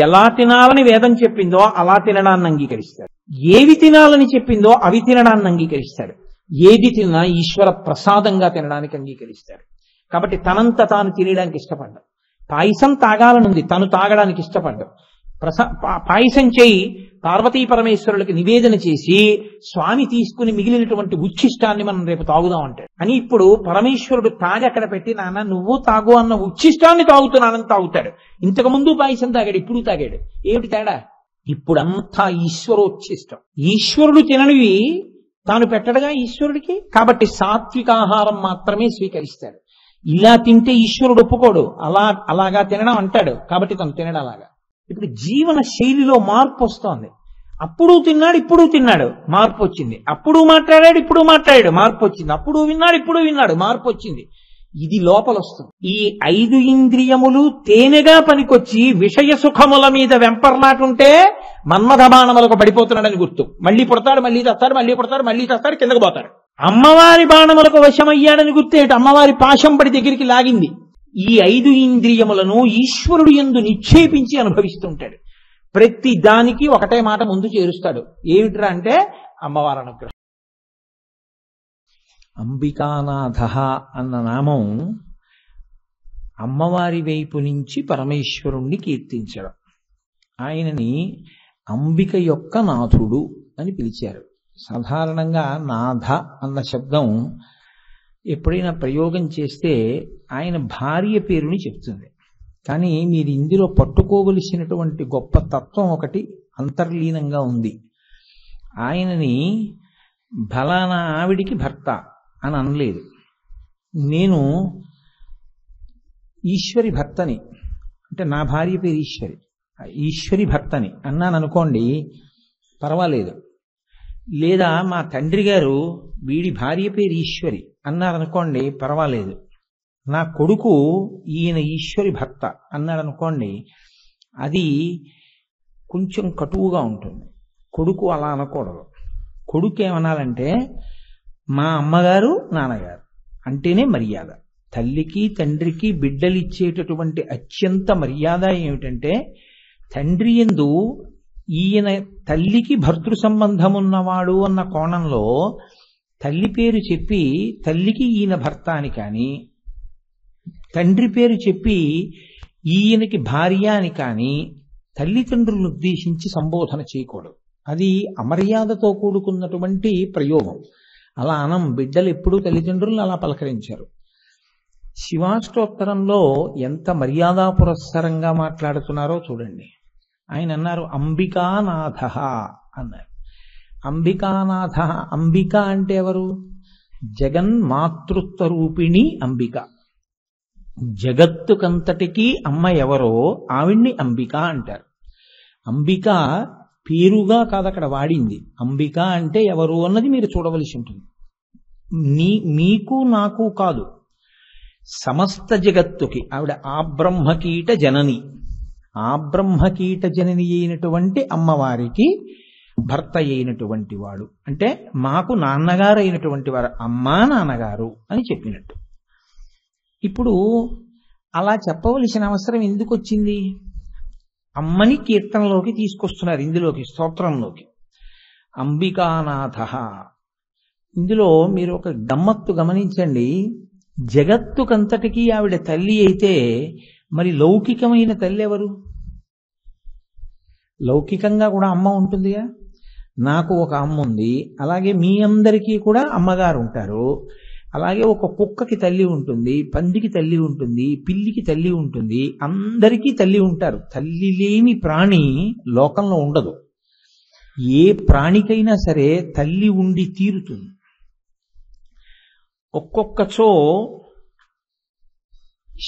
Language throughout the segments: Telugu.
ఎలా తినాలని వేదం చెప్పిందో అలా తినడాన్ని అంగీకరిస్తాడు. ఏవి తినాలని చెప్పిందో అవి తినడాన్ని అంగీకరిస్తాడు. ఏది తిన్నా ఈశ్వర ప్రసాదంగా తినడానికి అంగీకరిస్తాడు. కాబట్టి తనంత తాను తినడానికి ఇష్టపడ్డాడు. పాయసం తాగాలనుంది, తను తాగడానికి ఇష్టపడ్డాడు. పాయసం చేయి పార్వతీ పరమేశ్వరులకి నివేదన చేసి స్వామి తీసుకుని మిగిలినటువంటి ఉచ్ఛిష్టాన్ని మనం రేపు తాగుదాం అంటాడు. అని ఇప్పుడు పరమేశ్వరుడు తాగి అక్కడ పెట్టి, నాన్న నువ్వు తాగు అన్న ఉచ్ఛిష్టాన్ని తాగుతున్నానని తాగుతాడు. ఇంతకు ముందు పాయసం తాగాడు, ఇప్పుడు తాగాడు. ఏమిటి తేడా? ఇప్పుడంతా ఈశ్వరోచ్ఛిష్టం. ఈశ్వరుడు తిననివి తాను పెట్టడగా ఈశ్వరుడికి. కాబట్టి సాత్వికాహారం మాత్రమే స్వీకరిస్తాడు. ఇలా తింటే ఈశ్వరుడు ఒప్పుకోడు, అలాగా తినడం అంటాడు. కాబట్టి తను తినడం అలాగా. ఇప్పుడు జీవన శైలిలో మార్పు వస్తోంది. అప్పుడు తిన్నాడు, ఇప్పుడు తిన్నాడు, మార్పు వచ్చింది. అప్పుడు మాట్లాడాడు, ఇప్పుడు మాట్లాడాడు, మార్పు వచ్చింది. అప్పుడు విన్నాడు, ఇప్పుడు విన్నాడు, మార్పు వచ్చింది. ఇది లోపల వస్తుంది. ఈ 5 ఇంద్రియములు తేనెగా పనికొచ్చి విషయ సుఖముల మీద వెంపర్లాటుంటే మన్మథ బాణములకు పడిపోతున్నాడని గుర్తు. మళ్ళీ పుడతాడు, మళ్ళీ తెస్తాడు, మళ్ళీ పుడతాడు, మళ్ళీ తెస్తాడు, కిందకు పోతాడు. అమ్మవారి బాణములకు వశమయ్యాడని గుర్తేట, అమ్మవారి పాశం పడి దగ్గరికి లాగింది. ఈ 5 ఇంద్రియములను ఈశ్వరుడు యందు నిక్షేపించి అనుభవిస్తుంటాడు. ప్రతి దానికి ఒకటే మాట ముందు చేరుస్తాడు. ఏమిట్రా అంటే అమ్మవారి అనుగ్రహం. అంబికానాథ అన్న నామం అమ్మవారి వైపు నుంచి పరమేశ్వరుణ్ణి కీర్తించడం. ఆయనని అంబిక యొక్క నాథుడు అని పిలిచారు. సాధారణంగా నాథ అన్న శబ్దం ఎప్పుడైనా ప్రయోగం చేస్తే ఆయన భార్య పేరుని చెప్తుంది. కానీ మీరు ఇందులో పట్టుకోవలసినటువంటి గొప్ప తత్వం ఒకటి అంతర్లీనంగా ఉంది. ఆయనని ఫలానా ఆవిడికి భర్త అని అనలేదు. నేను ఈశ్వరి భర్తని, అంటే నా భార్య పేరు ఈశ్వరి భర్తని అన్నాను అనుకోండి, పర్వాలేదు. లేదా మా తండ్రి గారు వీడి భార్య పేరు ఈశ్వరి అన్నారనుకోండి, పర్వాలేదు. నా కొడుకు ఈయన ఈశ్వరి భర్త అన్నాడనుకోండి, అది కొంచెం కటువుగా ఉంటుంది. కొడుకు అలా అనకూడదు. కొడుకు ఏమనాలంటే మా అమ్మగారు నాన్నగారు అంటేనే మర్యాద. తల్లికి తండ్రికి బిడ్డలిచ్చేటటువంటి అత్యంత మర్యాద ఏమిటంటే, తండ్రి యందు ఈయన తల్లికి భర్తృ సంబంధం ఉన్నవాడు అన్న కోణంలో తల్లి పేరు చెప్పి తల్లికి ఈయన భర్త అని కానీ, తండ్రి పేరు చెప్పి ఈయనకి భార్య అని కానీ తల్లిదండ్రులను ఉద్దేశించి సంబోధన చేయకూడదు. అది అమర్యాదతో కూడుకున్నటువంటి ప్రయోగం. అలా అనం. బిడ్డలు ఎప్పుడూ తల్లిదండ్రులను అలా పలకరించారు. శివాష్టోత్తరంలో ఎంత మర్యాదా పురస్సరంగా మాట్లాడుతున్నారో చూడండి. ఆయన అన్నారు అంబికానాథ అన్నారు. అంబికానాథ. అంబిక అంటే ఎవరు? జగన్మాతృత్వ రూపిణి అంబిక. జగత్తుకంతటికీ అమ్మ ఎవరో ఆవిడ్ని అంబిక అంటారు. అంబిక పేరుగా కాదు అక్కడ వాడింది. అంబిక అంటే ఎవరు అన్నది మీరు చూడవలసి ఉంటుంది. మీకు నాకు కాదు, సమస్త జగత్తుకి ఆవిడ ఆబ్రహ్మకీట జనని. ఆబ్రహ్మకీట జనని అయినటువంటి అమ్మవారికి భర్త అయినటువంటి వాడు, అంటే మాకు నాన్నగారు అయినటువంటి వారు, అమ్మా నాన్నగారు అని చెప్పినట్టు. ఇప్పుడు అలా చెప్పవలసిన అవసరం ఎందుకు వచ్చింది? అమ్మని కీర్తనలోకి తీసుకొస్తున్నారు, ఇందులోకి స్తోత్రంలోకి. అంబికానాథ. ఇందులో మీరు ఒక గమ్మత్తు గమనించండి. జగత్తుకంతటికీ ఆవిడ తల్లి అయితే మరి లౌకికమైన తల్లి ఎవరు? లౌకికంగా కూడా అమ్మ ఉంటుందిగా. నాకు ఒక అమ్మ ఉంది, అలాగే మీ అందరికీ కూడా అమ్మగారు ఉంటారు. అలాగే ఒక కుక్కకి తల్లి ఉంటుంది, పందికి తల్లి ఉంటుంది, పిల్లికి తల్లి ఉంటుంది, అందరికీ తల్లి ఉంటారు. తల్లి లేని ప్రాణి లోకంలో ఉండదు. ఏ ప్రాణికైనా సరే తల్లి ఉండి తీరుతుంది. ఒక్కొక్కచో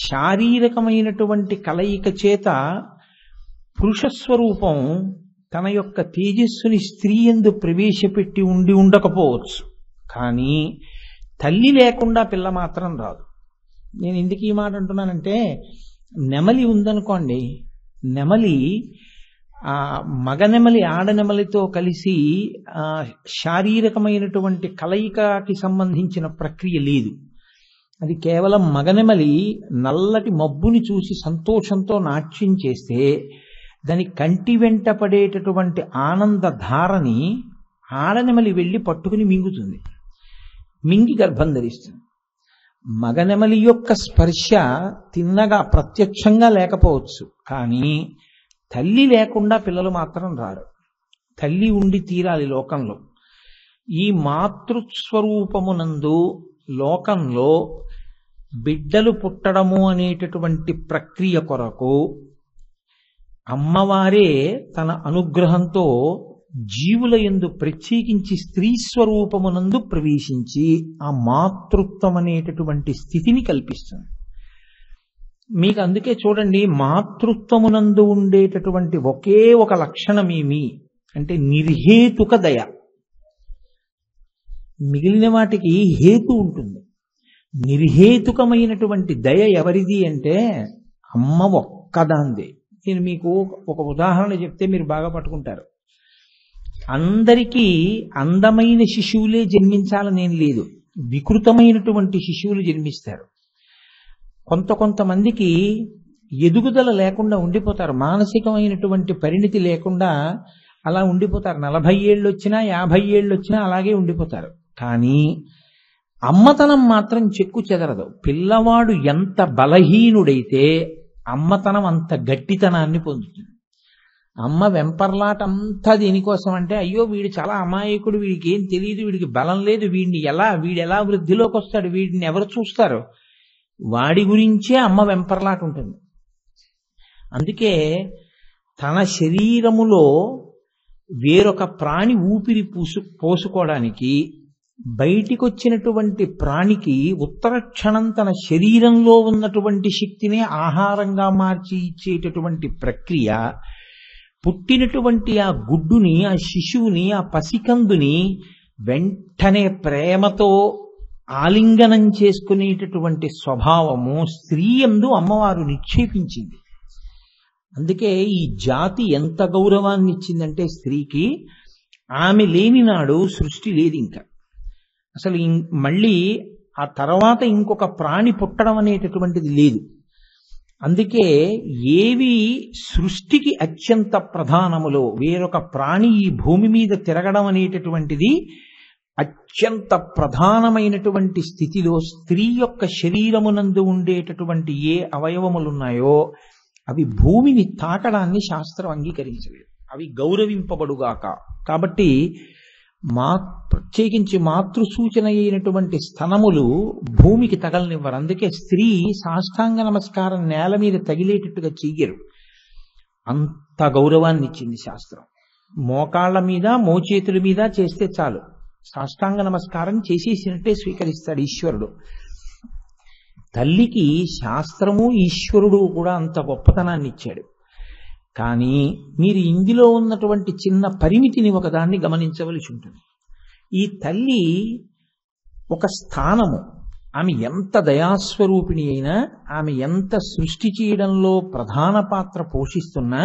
శారీరకమైనటువంటి కలయిక చేత పురుషస్వరూపం తన యొక్క తేజస్సుని స్త్రీ యందు ప్రవేశపెట్టి ఉండకపోవచ్చు. కానీ తల్లి లేకుండా పిల్ల మాత్రం రాదు. నేను ఎందుకు ఈ మాట అంటున్నానంటే, నెమలి ఉందనుకోండి, నెమలి మగనెమలి ఆడనెమలితో కలిసి శారీరకమైనటువంటి కలయికకి సంబంధించిన ప్రక్రియ లేదు. అది కేవలం మగనెమలి నల్లటి మబ్బుని చూసి సంతోషంతో నాట్యం చేస్తే దాని కంటి వెంట పడేటటువంటి ఆనంద ధారని ఆడనెమలి వెళ్ళి పట్టుకుని మింగుతుంది, మింగి గర్భం ధరిస్తుంది. మగనెమలి యొక్క స్పర్శ తిన్నగా ప్రత్యక్షంగా లేకపోవచ్చు, కానీ తల్లి లేకుండా పిల్లలు మాత్రం రారు. తల్లి ఉండి తీరాలి లోకంలో. ఈ మాతృస్వరూపమునందు లోకంలో బిడ్డలు పుట్టడము అనేటటువంటి ప్రక్రియ కొరకు అమ్మవారే తన అనుగ్రహంతో జీవుల యందు ప్రత్యేకించి స్త్రీ స్వరూపమునందు ప్రవేశించి ఆ మాతృత్వం అనేటటువంటి స్థితిని కల్పిస్తుంది. మీకు అందుకే చూడండి, మాతృత్వమునందు ఉండేటటువంటి ఒకే ఒక లక్షణమేమి అంటే నిర్హేతుక దయ. మిగిలిన వాటికి హేతు ఉంటుంది. నిర్హేతుకమైనటువంటి దయ ఎవరిది అంటే అమ్మ ఒక్కదాందే. నేను మీకు ఒక ఉదాహరణ చెప్తే మీరు బాగా పట్టుకుంటారు. అందరికీ అందమైన శిశువులే జన్మించాలనేం లేదు, వికృతమైనటువంటి శిశువులు జన్మిస్తారు. కొంతమందికి ఎదుగుదల లేకుండా ఉండిపోతారు, మానసికమైనటువంటి పరిణితి లేకుండా అలా ఉండిపోతారు. 40 ఏళ్ళు వచ్చినా 50 ఏళ్ళు వచ్చినా అలాగే ఉండిపోతారు. కానీ అమ్మతనం మాత్రం చెక్కు చెదరదు. పిల్లవాడు ఎంత బలహీనుడైతే అమ్మతనం అంత గట్టితనాన్ని పొందుతుంది. అమ్మ వెంపర్లాట అంతా దేనికోసం అంటే, అయ్యో వీడు చాలా అమాయకుడు, వీడికి ఏం తెలియదు, వీడికి బలం లేదు, వీడు ఎలా వృద్ధిలోకి వస్తాడు, వీడిని ఎవరు చూస్తారు, వాడి గురించే అమ్మ వెంపర్లాట ఉంటుంది. అందుకే తన శరీరములో వేరొక ప్రాణి ఊపిరి పోసుకోవడానికి బయటికి వచ్చినటువంటి ప్రాణికి ఉత్తర క్షణం తన శరీరంలో ఉన్నటువంటి శక్తినే ఆహారంగా మార్చి ఇచ్చేటటువంటి ప్రక్రియ, పుట్టినటువంటి ఆ గుడ్డుని, ఆ శిశువుని, ఆ పసికందుని వెంటనే ప్రేమతో ఆలింగనం చేసుకునేటటువంటి స్వభావము స్త్రీ యందు అమ్మవారు నిక్షేపించింది. అందుకే ఈ జాతి ఎంత గౌరవాన్ని ఇచ్చిందంటే స్త్రీకి, ఆమె లేని నాడు సృష్టి లేదు. ఇంకా అసలు మళ్ళీ ఆ తర్వాత ఇంకొక ప్రాణి పుట్టడం అనేటటువంటిది లేదు. అందుకే ఏవి సృష్టికి అత్యంత ప్రధానములో వేరొక ప్రాణి ఈ భూమి మీద తిరగడం అనేటటువంటిది అత్యంత ప్రధానమైనటువంటి స్థితిలో స్త్రీ యొక్క శరీరమునందు ఉండేటటువంటి ఏ అవయవములున్నాయో అవి భూమిని తాకడాన్ని శాస్త్రం అంగీకరించలేదు, అవి గౌరవింపబడుగాక. కాబట్టి ప్రత్యేకించి మాతృసూచన అయినటువంటి స్తనములు భూమికి తగలనివ్వరు. అందుకే స్త్రీ సాష్టాంగ నమస్కారం నేల మీద తగిలేటట్టుగా చెయ్యరు. అంత గౌరవాన్ని ఇచ్చింది శాస్త్రం. మోకాళ్ల మీద మోచేతుల మీద చేస్తే చాలు, సాష్టాంగ నమస్కారం చేసేసినట్టే స్వీకరిస్తాడు ఈశ్వరుడు. తల్లికి శాస్త్రము ఈశ్వరుడు కూడా అంత గొప్పతనాన్ని ఇచ్చాడు. కానీ మీరు ఇందులో ఉన్నటువంటి చిన్న పరిమితిని ఒకదాన్ని గమనించవలసి ఉంటుంది. ఈ తల్లి ఒక స్థానము, ఆమె ఎంత దయాస్వరూపిణి అయినా, ఆమె ఎంత సృష్టి చేయడంలో ప్రధాన పాత్ర పోషిస్తున్నా,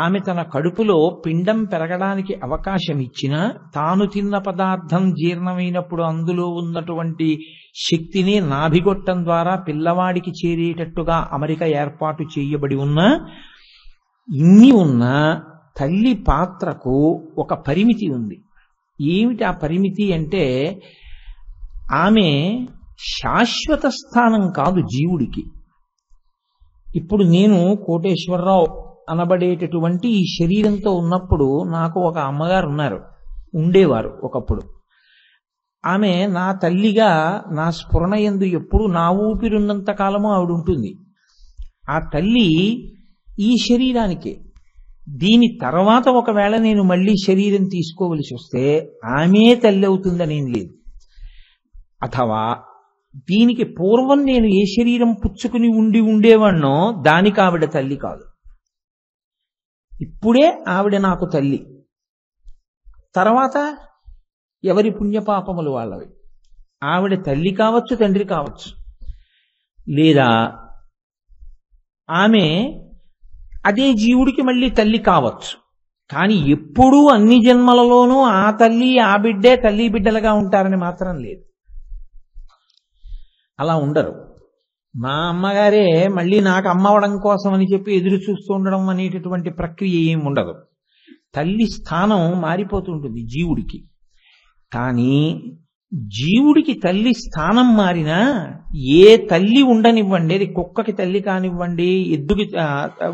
ఆమె తన కడుపులో పిండం పెరగడానికి అవకాశం ఇచ్చినా, తాను తిన్న పదార్థం జీర్ణమైనప్పుడు అందులో ఉన్నటువంటి శక్తిని నాభిగొట్టం ద్వారా పిల్లవాడికి చేరేటట్టుగా అమరిక ఏర్పాటు చేయబడి ఉన్నా, ఇన్ని ఉన్నా తల్లి పాత్రకు ఒక పరిమితి ఉంది. ఏమిటి ఆ పరిమితి అంటే, ఆమె శాశ్వత స్థానం కాదు జీవుడికి. ఇప్పుడు నేను కోటేశ్వరరావు అనబడేటటువంటి ఈ శరీరంతో ఉన్నప్పుడు నాకు ఒక అమ్మగారు ఉండేవారు ఒకప్పుడు. ఆమె నా తల్లిగా నా స్ఫురణ యందు ఎప్పుడు నా ఊపిరున్నంత కాలము ఆవిడ ఉంటుంది. ఆ తల్లి ఈ శరీరానికే. దీని తర్వాత ఒకవేళ నేను మళ్ళీ శరీరం తీసుకోవలసి వస్తే ఆమె తల్లి అవుతుందనేం లేదు. అథవా దీనికి పూర్వం నేను ఏ శరీరం పుచ్చుకుని ఉండేవాణ్ణో దానికి ఆవిడ తల్లి కాదు. ఇప్పుడే ఆవిడ నాకు తల్లి. తర్వాత ఎవరి పుణ్యపాపములు వాళ్ళవి. ఆవిడ తల్లి కావచ్చు, తండ్రి కావచ్చు, లేదా ఆమె అదే జీవుడికి మళ్ళీ తల్లి కావచ్చు. కానీ ఎప్పుడూ అన్ని జన్మలలోనూ ఆ తల్లి ఆ బిడ్డే తల్లి బిడ్డలుగా ఉంటారని మాత్రం లేదు. అలా ఉండరు. మా అమ్మగారే మళ్ళీ నాకు అమ్మ అవడం కోసం అని చెప్పి ఎదురు చూస్తూ ఉండడం అనేటటువంటి ప్రక్రియ ఏమి ఉండదు. తల్లి స్థానం మారిపోతుంటుంది జీవుడికి. కానీ జీవుడికి తల్లి స్థానం మారినా ఏ తల్లి ఉండనివ్వండి, అది కుక్కకి తల్లి కానివ్వండి, ఎద్దుకి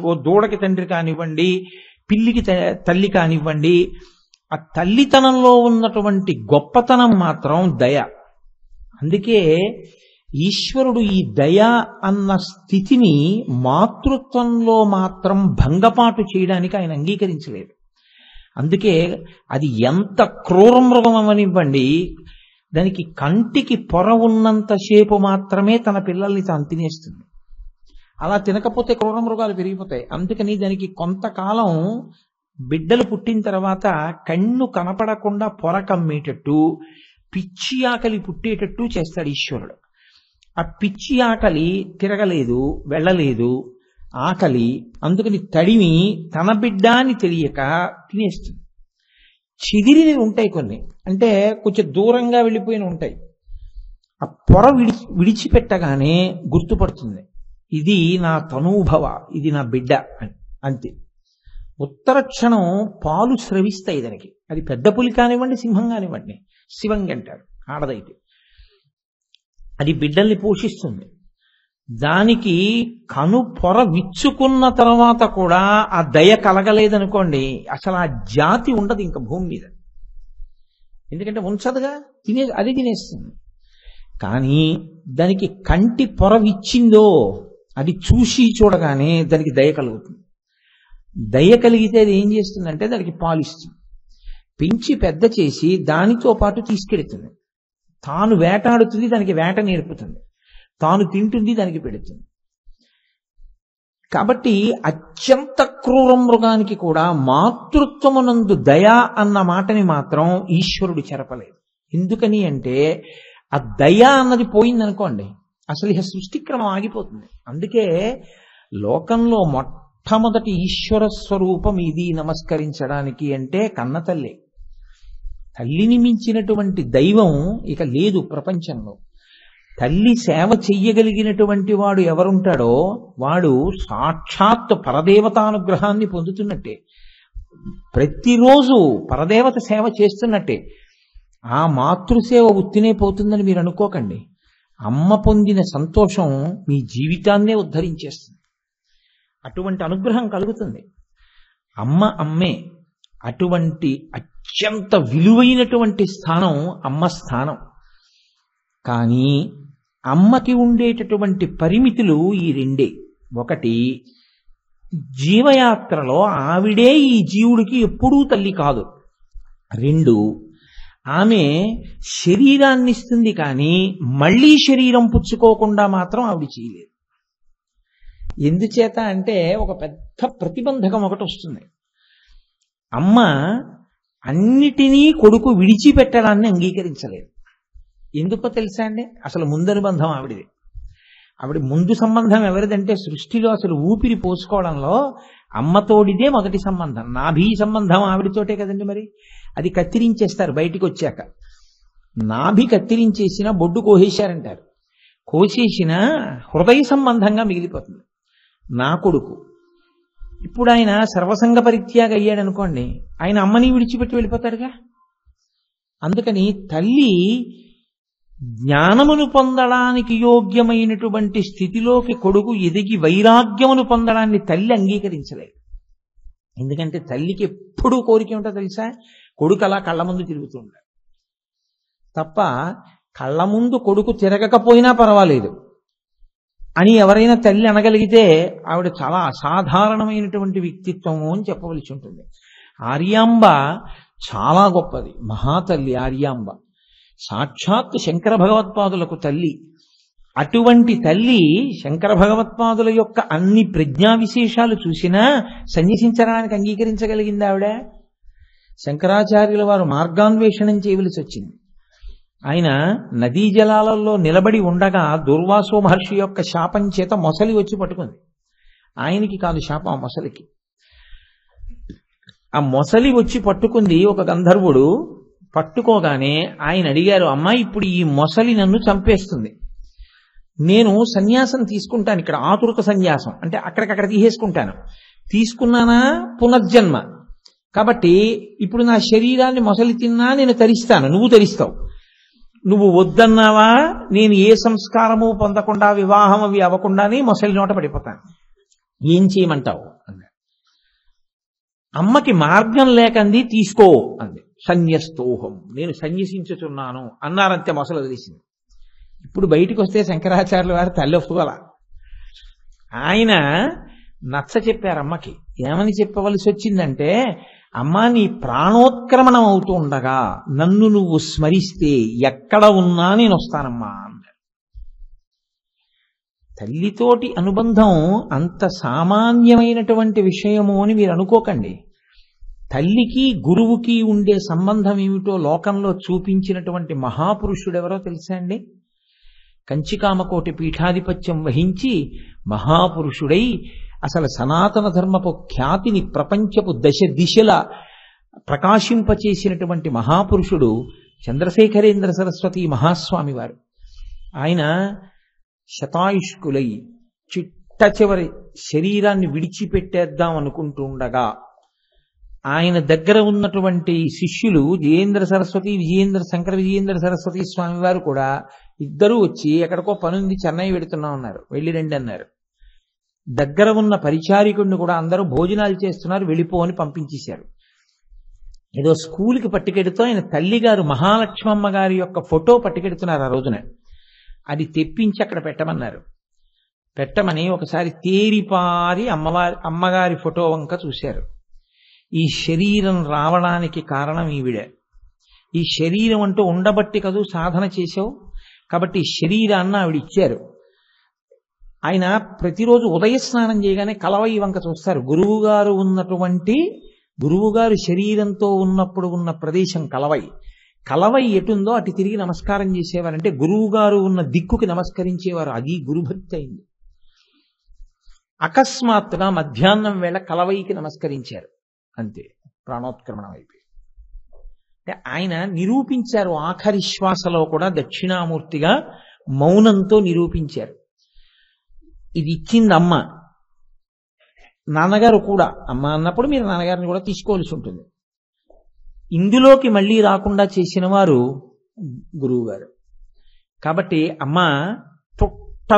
ఓ దూడకి తండ్రి కానివ్వండి, పిల్లికి తల్లి కానివ్వండి, ఆ తల్లితనంలో ఉన్నటువంటి గొప్పతనం మాత్రం దయ. అందుకే ఈశ్వరుడు ఈ దయ అన్న స్థితిని మాతృత్వంలో మాత్రం భంగపాటు చేయడానికి ఆయన అంగీకరించలేదు. అందుకే అది ఎంత క్రూర మృగం అవనివ్వండి, దానికి కంటికి పొర ఉన్నంతసేపు మాత్రమే తన పిల్లల్ని తాను తినేస్తుంది. అలా తినకపోతే క్రూర మృగాలు పెరిగిపోతాయి. అందుకని దానికి కొంతకాలం బిడ్డలు పుట్టిన తర్వాత కన్ను కనపడకుండా పొర కమ్మేటట్టు పిచ్చి ఆకలి పుట్టేటట్టు చేస్తాడు ఈశ్వరుడు. ఆ పిచ్చి ఆకలి తిరగలేదు, వెళ్ళలేదు ఆకలి, అందుకని తడిమి తన బిడ్డ అని తెలియక తినేస్తుంది. చిదిరినవి ఉంటాయి కొన్ని, అంటే కొంచెం దూరంగా వెళ్ళిపోయిన ఉంటాయి. ఆ పొర విడిచిపెట్టగానే గుర్తుపడుతుంది, ఇది నా తనూభవ, ఇది నా బిడ్డ అని. అంతే. ఉత్తర క్షణం పాలు స్రవిస్తాయి దానికి. అది పెద్ద పులి కానివ్వండి, సింహం కానివ్వండి, శివంగి అంటారు ఆడదైతే. అది బిడ్డల్ని పోషిస్తుంది. దానికి కను పొర విచ్చుకున్న తర్వాత కూడా ఆ దయ కలగలేదనుకోండి, అసలు ఆ జాతి ఉండదు ఇంకా భూమి మీద. ఎందుకంటే ఉంచదుగా, అది తినేస్తుంది. కానీ దానికి కంటి పొర విచ్చిందో అది చూసి చూడగానే దానికి దయ కలుగుతుంది. దయ కలిగితే అది ఏం చేస్తుందంటే దానికి పాలిస్తుంది, పెంచి పెద్ద చేసి దానితో పాటు తీసుకెడుతుంది. తాను వేటాడుతుంది, దానికి వేట నేర్పుతుంది. తాను తింటుంది, దానికి పెడుతుంది. కాబట్టి అత్యంత క్రూర మృగానికి కూడా మాతృత్వమునందు దయ అన్న మాటని మాత్రం ఈశ్వరుడు చెరపలేదు. ఎందుకని అంటే ఆ దయ అన్నది పోయిందనుకోండి, అసలు ఇక సృష్టిక్రమం ఆగిపోతుంది. అందుకే లోకంలో మొట్టమొదటి ఈశ్వర స్వరూపం ఇది నమస్కరించడానికి అంటే కన్న తల్లి. తల్లిని మించినటువంటి దైవం ఇక లేదు ప్రపంచంలో. తల్లి సేవ చెయ్యగలిగినటువంటి వాడు ఎవరుంటాడో వాడు సాక్షాత్ పరదేవతానుగ్రహాన్ని పొందుతున్నట్టే, ప్రతిరోజు పరదేవత సేవ చేస్తున్నట్టే. ఆ మాతృసేవ ఉత్తినే పోతుందని మీరు అనుకోకండి. అమ్మ పొందిన సంతోషం మీ జీవితాన్నే ఉద్ధరించేస్తుంది. అటువంటి అనుగ్రహం కలుగుతుంది. అమ్మ అమ్మే. అటువంటి అత్యంత విలువైనటువంటి స్థానం అమ్మ స్థానం. కానీ అమ్మకి ఉండేటటువంటి పరిమితులు ఈ రెండే. ఒకటి, జీవయాత్రలో ఆవిడే ఈ జీవుడికి ఎప్పుడూ తల్లి కాదు. రెండు, ఆమె శరీరాన్ని ఇస్తుంది కానీ మళ్ళీ శరీరం పుచ్చుకోకుండా మాత్రం ఆవిడ చేయలేదు. ఎందుచేత అంటే ఒక పెద్ద ప్రతిబంధకం ఒకటి వస్తుంది. అమ్మ అన్నిటినీ కొడుకు విడిచిపెట్టడాన్ని అంగీకరించలేదు. ఎందుకో తెలుసా అండి? అసలు ముందనుబంధం ఆవిడిది. ఆవిడ ముందు సంబంధం ఎవరిదంటే సృష్టిలో అసలు ఊపిరి పోసుకోవడంలో అమ్మతోడిదే మొదటి సంబంధం. నాభి సంబంధం ఆవిడతోటే కదండి. మరి అది కత్తిరించేస్తారు బయటికి వచ్చాక. నాభి కత్తిరించేసిన బొడ్డు కోసేశారంటారు. కోసేసిన హృదయ సంబంధంగా మిగిలిపోతుంది నా కొడుకు. ఇప్పుడు ఆయన సర్వసంగ పరిత్యాగ అయ్యాడు అనుకోండి, ఆయన అమ్మని విడిచిపెట్టి వెళ్ళిపోతాడుగా. అందుకని తల్లి జ్ఞానమును పొందడానికి యోగ్యమైనటువంటి స్థితిలోకి కొడుకు ఎదిగి వైరాగ్యమును పొందడాన్ని తల్లి అంగీకరించలేదు. ఎందుకంటే తల్లికి ఎప్పుడూ కోరిక ఉంటుందో తెలుసా? కొడుకు అలా కళ్ళ ముందు తిరుగుతూ ఉంటాడు తప్ప, కళ్ళ ముందు కొడుకు తిరగకపోయినా పర్వాలేదు అని ఎవరైనా తల్లి అనగలిగితే ఆవిడ చాలా అసాధారణమైనటువంటి వ్యక్తిత్వము అని చెప్పవలసి ఉంటుంది. ఆర్యాంబ చాలా గొప్పది, మహాతల్లి ఆర్యాంబ, సాక్షాత్ శంకర భగవత్పాదులకు తల్లి. అటువంటి తల్లి శంకర భగవత్పాదుల యొక్క అన్ని ప్రజ్ఞా విశేషాలు చూసినా సన్యసించడానికి అంగీకరించగలిగింది ఆవిడ. శంకరాచార్యుల వారు మార్గాన్వేషణం చేయవలసి వచ్చింది. ఆయన నదీ జలాలలో నిలబడి ఉండగా దుర్వాసో మహర్షి యొక్క శాపం చేత మొసలి వచ్చి పట్టుకుంది. ఆయనకి కాదు శాపం, ఆ మొసలికి. ఆ మొసలి వచ్చి పట్టుకుంది ఒక గంధర్వుడు. పట్టుకోగానే ఆయన అడిగారు, అమ్మా ఇప్పుడు ఈ మొసలి నన్ను చంపేస్తుంది, నేను సన్యాసం తీసుకుంటాను, ఇక్కడ ఆతురత సన్యాసం అంటే అక్కడికక్కడ తీసేసుకుంటాను. తీసుకున్నానా పునర్జన్మ. కాబట్టి ఇప్పుడు నా శరీరాన్ని మొసలి తిన్నా నేను తరిస్తాను, నువ్వు తరిస్తావు. నువ్వు వద్దన్నావా, నేను ఏ సంస్కారము పొందకుండా వివాహం అవి అవ్వకుండానే మొసలి నోట పడిపోతాను. ఏం చేయమంటావు అన్నాడు. అమ్మకి మార్గం లేకంది, తీసుకో అంది. సన్యస్తోహం, నేను సన్యసించుతున్నాను అన్నారంతే, మొసలు వదిలేసింది. ఇప్పుడు బయటికి వస్తే శంకరాచార్యుల వారు తల్లి ఒప్పుకోల. ఆయన నచ్చ చెప్పారు అమ్మకి. ఏమని చెప్పవలసి వచ్చిందంటే, అమ్మా నీ ప్రాణోత్క్రమణం అవుతూ ఉండగా నన్ను నువ్వు స్మరిస్తే ఎక్కడ ఉన్నా నేను వస్తానమ్మా అన్నాడు. తల్లితోటి అనుబంధం అంత సామాన్యమైనటువంటి విషయము అని మీరు అనుకోకండి. తల్లికి గురువుకి ఉండే సంబంధం ఏమిటో లోకంలో చూపించినటువంటి మహాపురుషుడెవరో తెలుసా అండి? కంచికామకోటి పీఠాధిపత్యం వహించి మహాపురుషుడై అసలు సనాతన ధర్మపు ఖ్యాతిని ప్రపంచపు దశ దిశల ప్రకాశింపచేసినటువంటి మహాపురుషుడు చంద్రశేఖరేంద్ర సరస్వతి మహాస్వామి వారు. ఆయన శతాయుష్కులై చిట్ట చివరి శరీరాన్ని విడిచిపెట్టేద్దాం అనుకుంటూ ఉండగా ఆయన దగ్గర ఉన్నటువంటి శిష్యులు విజయేంద్ర సరస్వతి, శంకర విజయేంద్ర సరస్వతి స్వామి వారు కూడా ఇద్దరూ వచ్చి ఎక్కడికో పనుంది చెన్నై వెడుతున్నా ఉన్నారు, వెళ్ళి రండి అన్నారు. దగ్గర ఉన్న పరిచారికుడిని కూడా అందరూ భోజనాలు చేస్తున్నారు, వెళ్ళిపో అని పంపించేశారు. ఏదో స్కూల్కి పట్టుకెడుతూ ఆయన తల్లిగారు మహాలక్ష్మమ్మ గారి యొక్క ఫోటో పట్టుకెడుతున్నారు ఆ రోజున. అది తెప్పించి అక్కడ పెట్టమన్నారు. పెట్టమని ఒకసారి తేరిపారి అమ్మగారి ఫోటో వంక చూశారు. ఈ శరీరం రావడానికి కారణం ఈవిడ. ఈ శరీరం అంటూ ఉండబట్టి కదూ సాధన చేశావు, కాబట్టి ఈ శరీరాన్ని ఆవిడ ఇచ్చారు. ఆయన ప్రతిరోజు ఉదయ స్నానం చేయగానే కలవై వంక చూస్తారు. గురువుగారు శరీరంతో ఉన్నప్పుడు ఉన్న ప్రదేశం కలవై. కలవై ఎటుందో అటు తిరిగి నమస్కారం చేసేవారంటే గురువుగారు ఉన్న దిక్కుకి నమస్కరించేవారు. అది గురుభక్తి అయింది. అకస్మాత్తుగా మధ్యాహ్నం వేళ కలవైకి నమస్కరించారు, అంతే ప్రాణోత్క్రమణం అయిపోయి. అంటే ఆయన నిరూపించారు ఆఖరి శ్వాసలో కూడా దక్షిణామూర్తిగా మౌనంతో నిరూపించారు. ఇది ఇచ్చింది అమ్మ. నాన్నగారు కూడా అమ్మ అన్నప్పుడు మీరు నాన్నగారిని కూడా తీసుకోవాల్సి ఉంటుంది. ఇందులోకి మళ్ళీ రాకుండా చేసిన వారు గురువుగారు. కాబట్టి అమ్మ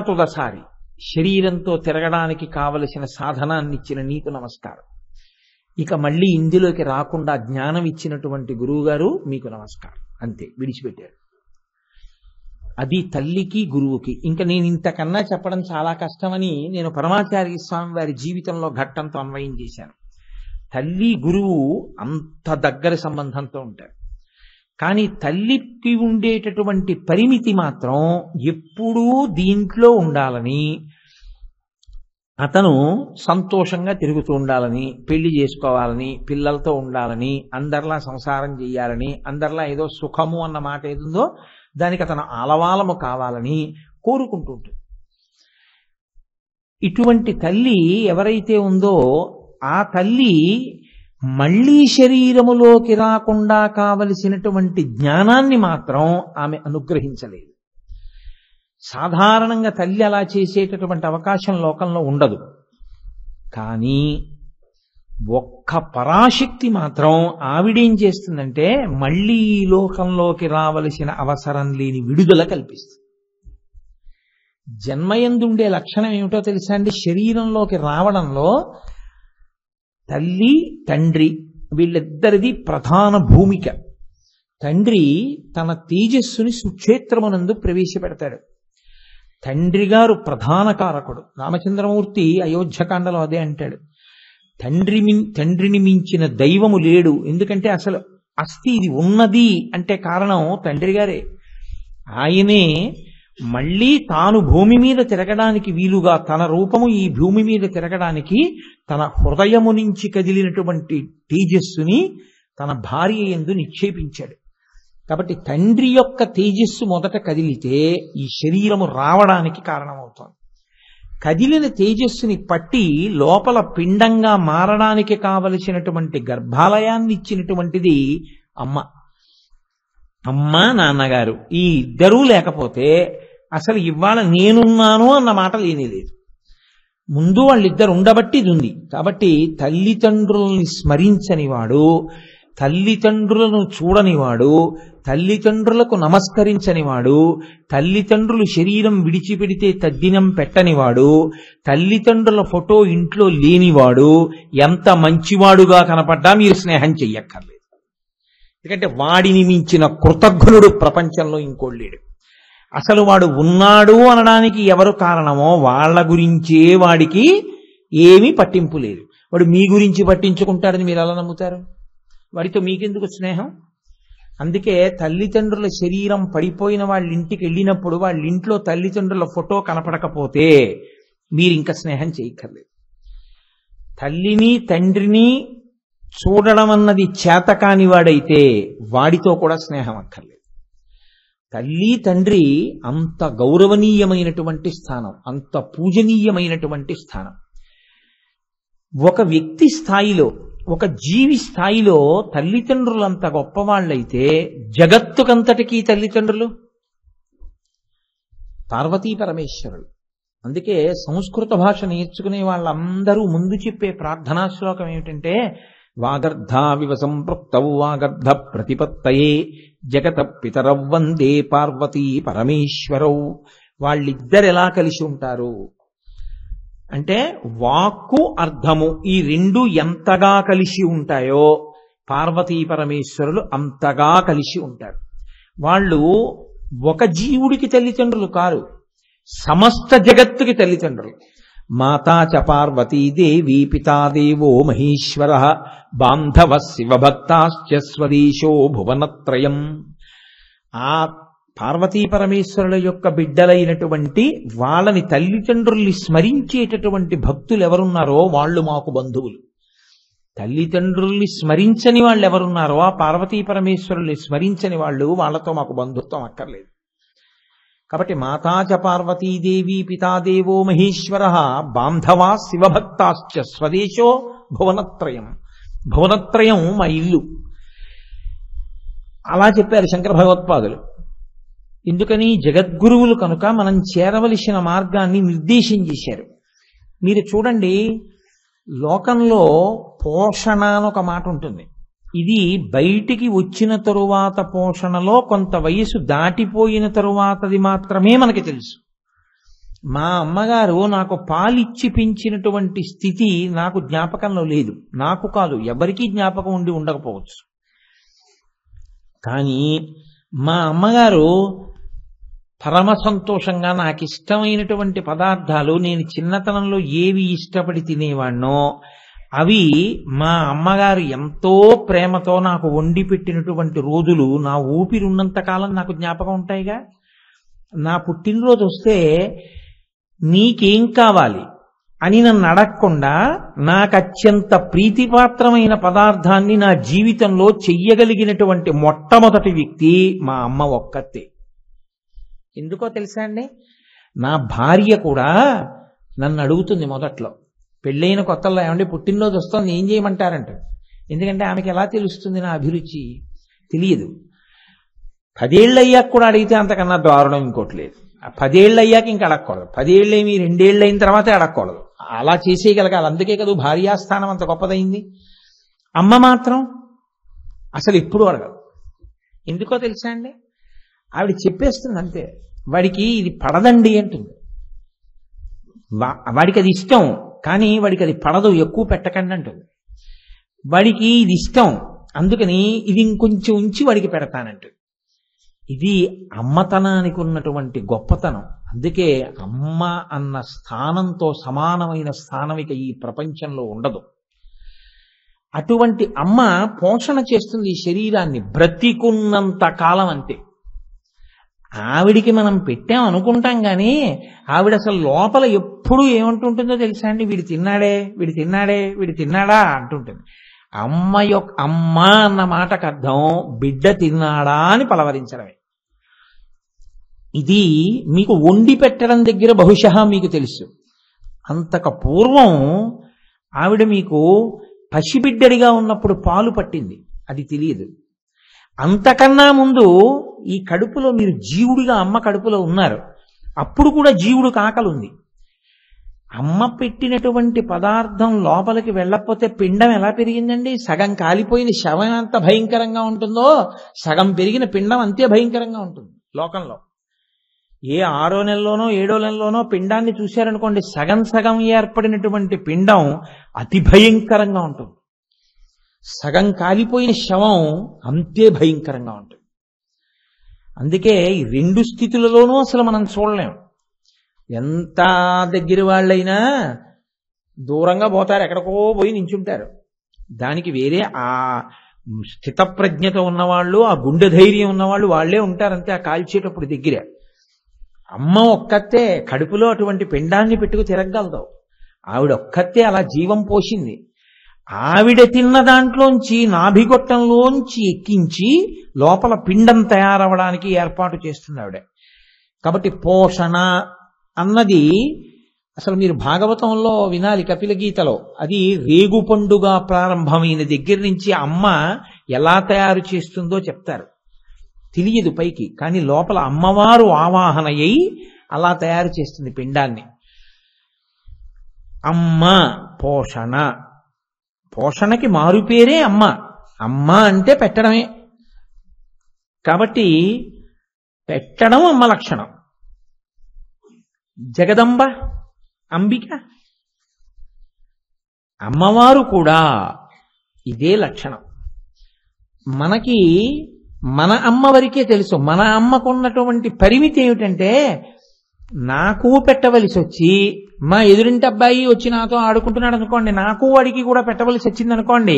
తుదసారి శరీరంతో తిరగడానికి కావలసిన సాధనాన్ని ఇచ్చిన నీకు నమస్కారం. ఇక మళ్ళీ ఇందులోకి రాకుండా జ్ఞానం ఇచ్చినటువంటి గురువుగారు మీకు నమస్కారం, అంతే విడిచిపెట్టారు. అది తల్లికి గురువుకి. ఇంకా నేను ఇంతకన్నా చెప్పడం చాలా కష్టమని నేను పరమాచార్య స్వామి వారి జీవితంలో ఘట్టంతో అన్వయం చేశాను. తల్లి గురువు అంత దగ్గర సంబంధంతో ఉంటారు. కానీ తల్లికి ఉండేటటువంటి పరిమితి మాత్రం ఎప్పుడూ దీంట్లో ఉండాలని, అతను సంతోషంగా తిరుగుతూ ఉండాలని, పెళ్లి చేసుకోవాలని, పిల్లలతో ఉండాలని, అందరిలా సంసారం చేయాలని, అందరిలా ఏదో సుఖము అన్న మాట ఏదుందో దానికి అతను ఆలవాలము కావాలని కోరుకుంటూ ఉంటుంది. ఇటువంటి తల్లి ఎవరైతే ఉందో ఆ తల్లి మళ్లీ శరీరములోకి రాకుండా కావలసినటువంటి జ్ఞానాన్ని మాత్రం ఆమె అనుగ్రహించలేదు. సాధారణంగా తల్లి అలా చేసేటటువంటి అవకాశం లోకంలో ఉండదు. కానీ ఒక్క పరాశక్తి మాత్రం ఆవిడేం చేస్తుందంటే మళ్లీ ఈ లోకంలోకి రావలసిన అవసరం లేని విడుదల కల్పిస్తుంది. జన్మయందుండే లక్షణం ఏమిటో తెలుసా అండి? శరీరంలోకి రావడంలో తల్లి తండ్రి వీళ్ళిద్దరిది ప్రధాన భూమిక. తండ్రి తన తేజస్సుని సుక్షేత్రమునందు ప్రవేశపెడతాడు. తండ్రి గారు ప్రధాన కారకుడు. రామచంద్రమూర్తి అయోధ్యకాండలో అదే అంటాడు, తండ్రిని మించిన దైవము లేడు. ఎందుకంటే అసలు అస్థి ఇది ఉన్నది అంటే కారణం తండ్రి గారే. ఆయనే మళ్లీ తాను భూమి మీద తిరగడానికి వీలుగా తన రూపము ఈ భూమి మీద తిరగడానికి తన హృదయము నుంచి కదిలినటువంటి తేజస్సుని తన భార్య యందు నిక్షేపించాడు. కాబట్టి తండ్రి యొక్క తేజస్సు మొదట కదిలితే ఈ శరీరము రావడానికి కారణమవుతోంది. కదిలిన తేజస్సుని పట్టి లోపల పిండంగా మారడానికి కావలసినటువంటి గర్భాలయాన్ని ఇచ్చినటువంటిది అమ్మ. అమ్మ నాన్నగారు ఈ ఇద్దరూ లేకపోతే అసలు ఇవాళ నేనున్నాను అన్న మాట లేనేలేదు. ముందు వాళ్ళిద్దరు ఉండబట్టి ఇది ఉంది. కాబట్టి తల్లిదండ్రుల్ని స్మరించనివాడు, తల్లిదండ్రులను చూడనివాడు, తల్లిదండ్రులకు నమస్కరించనివాడు, తల్లిదండ్రులు శరీరం విడిచిపెడితే తద్దినం పెట్టనివాడు, తల్లిదండ్రుల ఫోటో ఇంట్లో లేనివాడు ఎంత మంచివాడుగా కనపడ్డా మీరు స్నేహం చెయ్యక్కర్లేదు. ఎందుకంటే వాడిని మించిన కృతజ్ఞుడు ప్రపంచంలో ఇంకోడు లేడు. అసలు వాడు ఉన్నాడు అనడానికి ఎవరు కారణమో వాళ్ళ గురించే వాడికి ఏమీ పట్టింపు లేదు. వాడు మీ గురించి పట్టించుకుంటాడని మీరు ఎలా నమ్ముతారు? వాడితో మీకెందుకు స్నేహం? అందుకే తల్లిదండ్రుల శరీరం పడిపోయిన వాళ్ళ ఇంటికి వెళ్ళినప్పుడు వాళ్ళ ఇంట్లో తల్లిదండ్రుల ఫోటో కనపడకపోతే మీరు ఇంకా స్నేహం చేయక్కర్లేదు. తల్లిని తండ్రిని చూడడం అన్నది చేతకాని వాడైతే వాడితో కూడా స్నేహం అక్కర్లేదు. తల్లి తండ్రి అంత గౌరవనీయమైనటువంటి స్థానం, అంత పూజనీయమైనటువంటి స్థానం. ఒక వ్యక్తి స్థాయిలో, ఒక జీవి స్థాయిలో తల్లిదండ్రులు అంత గొప్పవాళ్ళైతే జగత్తుకంతటికీ తల్లిదండ్రులు పార్వతీ పరమేశ్వరులు. అందుకే సంస్కృత భాష నేర్చుకునే వాళ్ళందరూ ముందు చెప్పే ప్రార్థనా శ్లోకం ఏమిటంటే, వాగర్ధావివ సంపృక్తౌ వాగర్ధ ప్రతిపత్తయే జగత పితరౌ వందే పార్వతీ పరమేశ్వరౌ. వాళ్ళిద్దరు ఎలా కలిసి ఉంటారు అంటే, వాక్కు అర్థము ఈ రెండు ఎంతగా కలిసి ఉంటాయో పార్వతీ పరమేశ్వరులు అంతగా కలిసి ఉంటారు. వాళ్ళు ఒక జీవుడికి తల్లిదండ్రులు కారు, సమస్త జగత్తుకి తల్లిదండ్రులు. మాతా చ పార్వతీదేవి పితాదేవో మహేశ్వర బాంధవ శివభక్తాశ్చ స్వదేశో భువనత్రయం. ఆ పార్వతీ పరమేశ్వరుల యొక్క బిడ్డలైనటువంటి వాళ్ళని తల్లిదండ్రుల్ని స్మరించేటటువంటి భక్తులు ఎవరున్నారో వాళ్ళు మాకు బంధువులు. తల్లిదండ్రుల్ని స్మరించని వాళ్ళు ఎవరున్నారో ఆ పార్వతీ పరమేశ్వరుల్ని స్మరించని వాళ్ళు వాళ్ళతో మాకు బంధుత్వం అక్కర్లేదు. కాబట్టి మాతా చ పార్వతీదేవి పితాదేవో మహేశ్వర బాంధవా శివభక్తాశ్చ స్వదేశో భువనత్రయం. భువనత్రయం మా ఇల్లు. అలా చెప్పారు శంకర భగవత్పాదులు. ఎందుకని? జగద్గురువులు కనుక మనం చేరవలసిన మార్గాన్ని నిర్దేశం చేశారు. మీరు చూడండి, లోకంలో పోషణ అని ఒక మాట ఉంటుంది. ఇది బయటికి వచ్చిన తరువాత పోషణలో కొంత వయసు దాటిపోయిన తరువాతది మాత్రమే మనకి తెలుసు. మా అమ్మగారు నాకు పాలిచ్చి పెంచినటువంటి స్థితి నాకు జ్ఞాపకంలో లేదు. నాకు కాదు, ఎవరికీ జ్ఞాపకం ఉండి ఉండకపోవచ్చు. కానీ మా అమ్మగారు పరమ సంతోషంగా నాకు ఇష్టమైనటువంటి పదార్థాలు నేను చిన్నతనంలో ఏవి ఇష్టపడి తినేవాణ్ణో అవి మా అమ్మగారు ఎంతో ప్రేమతో నాకు వండి పెట్టినటువంటి రోజులు నా ఊపిరి ఉన్నంత కాలం నాకు జ్ఞాపకం ఉంటాయిగా. నా పుట్టినరోజు వస్తే నీకేం కావాలి అని నన్ను అడగకుండా నాకు అత్యంత ప్రీతిపాత్రమైన పదార్థాన్ని నా జీవితంలో చెయ్యగలిగినటువంటి మొట్టమొదటి వ్యక్తి మా అమ్మ ఒక్కతే. ఎందుకో తెలుసా అండి? నా భార్య కూడా నన్ను అడుగుతుంది మొదట్లో, పెళ్ళైన కొత్తలో, ఏమంటే పుట్టినరోజు వస్తుంది ఏం చేయమంటారంట. ఎందుకంటే ఆమెకి ఎలా తెలుస్తుంది నా అభిరుచి? తెలియదు. 10 ఏళ్ళు అయ్యాక కూడా అడిగితే అంతకన్నా దారుణం ఇంకోటి లేదు. 10 ఏళ్ళు అయ్యాక ఇంకా అడగకూడదు. 10 ఏళ్ళేమి 2 ఏళ్ళు అయిన తర్వాతే అడగకూడదు. అలా చేసేయగలగాలి. అందుకే కదా భార్యాస్థానం అంత గొప్పదైంది. అమ్మ మాత్రం అసలు ఎప్పుడు అడగదు. ఎందుకో తెలుసా అండి? ఆవిడ చెప్పేస్తుంది అంతే, వాడికి ఇది పడదండి అంటుంది. వాడికి అది ఇష్టం కానీ వాడికి అది పడదు, ఎక్కువ పెట్టకండి అంటుంది. వాడికి ఇది ఇష్టం అందుకని ఇది ఇంకొంచెం ఉంచి వాడికి పెడతానంటుంది. ఇది అమ్మతనానికి ఉన్నటువంటి గొప్పతనం. అందుకే అమ్మ అన్న స్థానంతో సమానమైన స్థానం ఇక ఈ ప్రపంచంలో ఉండదు. అటువంటి అమ్మ పోషణ చేస్తుంది ఈ శరీరాన్ని బ్రతికున్నంత కాలం. అంతే. ఆవిడికి మనం పెట్టాం అనుకుంటాం కానీ ఆవిడ అసలు లోపల ఎప్పుడు ఏమంటుంటుందో తెలుసా అండి? వీడు తిన్నాడే, వీడు తిన్నాడే, వీడు తిన్నాడా అంటుంటుంది. అమ్మ అన్న మాటకు అర్థం బిడ్డ తిన్నాడా అని పలవరించడమే. ఇది మీకు వండి పెట్టడం దగ్గర బహుశా మీకు తెలుసు. అంతకు పూర్వం ఆవిడ మీకు పసిబిడ్డడిగా ఉన్నప్పుడు పాలు పట్టింది, అది తెలియదు. అంతకన్నా ముందు ఈ కడుపులో మీరు జీవుడిగా అమ్మ కడుపులో ఉన్నారు. అప్పుడు కూడా జీవుడికి ఆకలి ఉంది. అమ్మ పెట్టినటువంటి పదార్థం లోపలికి వెళ్ళకపోతే పిండం ఎలా పెరిగిందండి? సగం కాలిపోయిన శవం ఎంత భయంకరంగా ఉంటుందో సగం పెరిగిన పిండం అంతే భయంకరంగా ఉంటుంది లోకంలో. ఏ 6వ నెలలోనో 7వ నెలలోనో పిండాన్ని చూశారనుకోండి, సగం సగం ఏర్పడినటువంటి పిండం అతి భయంకరంగా ఉంటుంది. సగం కాలిపోయిన శవం అంతే భయంకరంగా ఉంటుంది. అందుకే ఈ 2 స్థితులలోనూ అసలు మనం చూడలేం. ఎంత దగ్గర వాళ్ళైనా దూరంగా పోతారు, ఎక్కడికో పోయి నించుంటారు. దానికి వేరే ఆ స్థితప్రజ్ఞత ఉన్నవాళ్ళు, ఆ గుండె ధైర్యం ఉన్నవాళ్ళు వాళ్ళే ఉంటారంతే ఆ కాల్చేటప్పుడు దగ్గర. అమ్మ ఒక్కతే కడుపులో అటువంటి పిండాన్ని పెట్టుకు తిరగలదు. ఆవిడ ఒక్కతే అలా జీవం పోసింది. ఆవిడ తిన్న దాంట్లోంచి నాభిగొట్టంలోంచి ఎక్కించి లోపల పిండం తయారవడానికి ఏర్పాటు చేస్తుంది ఆవిడ. కాబట్టి పోషణ అన్నది అసలు మీరు భాగవతంలో వినాలి, కపిల గీతలో. అది రేగు పండుగ ప్రారంభమైన దగ్గర నుంచి అమ్మ ఎలా తయారు చేస్తుందో చెప్తారు. తెలియదు పైకి, కానీ లోపల అమ్మవారు ఆవాహన అయి అలా తయారు చేస్తుంది పిండాన్ని. అమ్మ పోషణ, పోషణకి మారుపేరే అమ్మ. అమ్మ అంటే పెట్టడమే. కాబట్టి పెట్టడం అమ్మ లక్షణం. జగదంబ, అంబిక, అమ్మవారు కూడా ఇదే లక్షణం. మనకి మన అమ్మ వరకే తెలుసు. మన అమ్మకున్నటువంటి పరిమితి ఏమిటంటే, నాకు పెట్టవలసి వచ్చి మా ఎదురింటి అబ్బాయి వచ్చి నాతో ఆడుకుంటున్నాడు అనుకోండి, నాకు వాడికి కూడా పెట్టవలసి వచ్చింది అనుకోండి,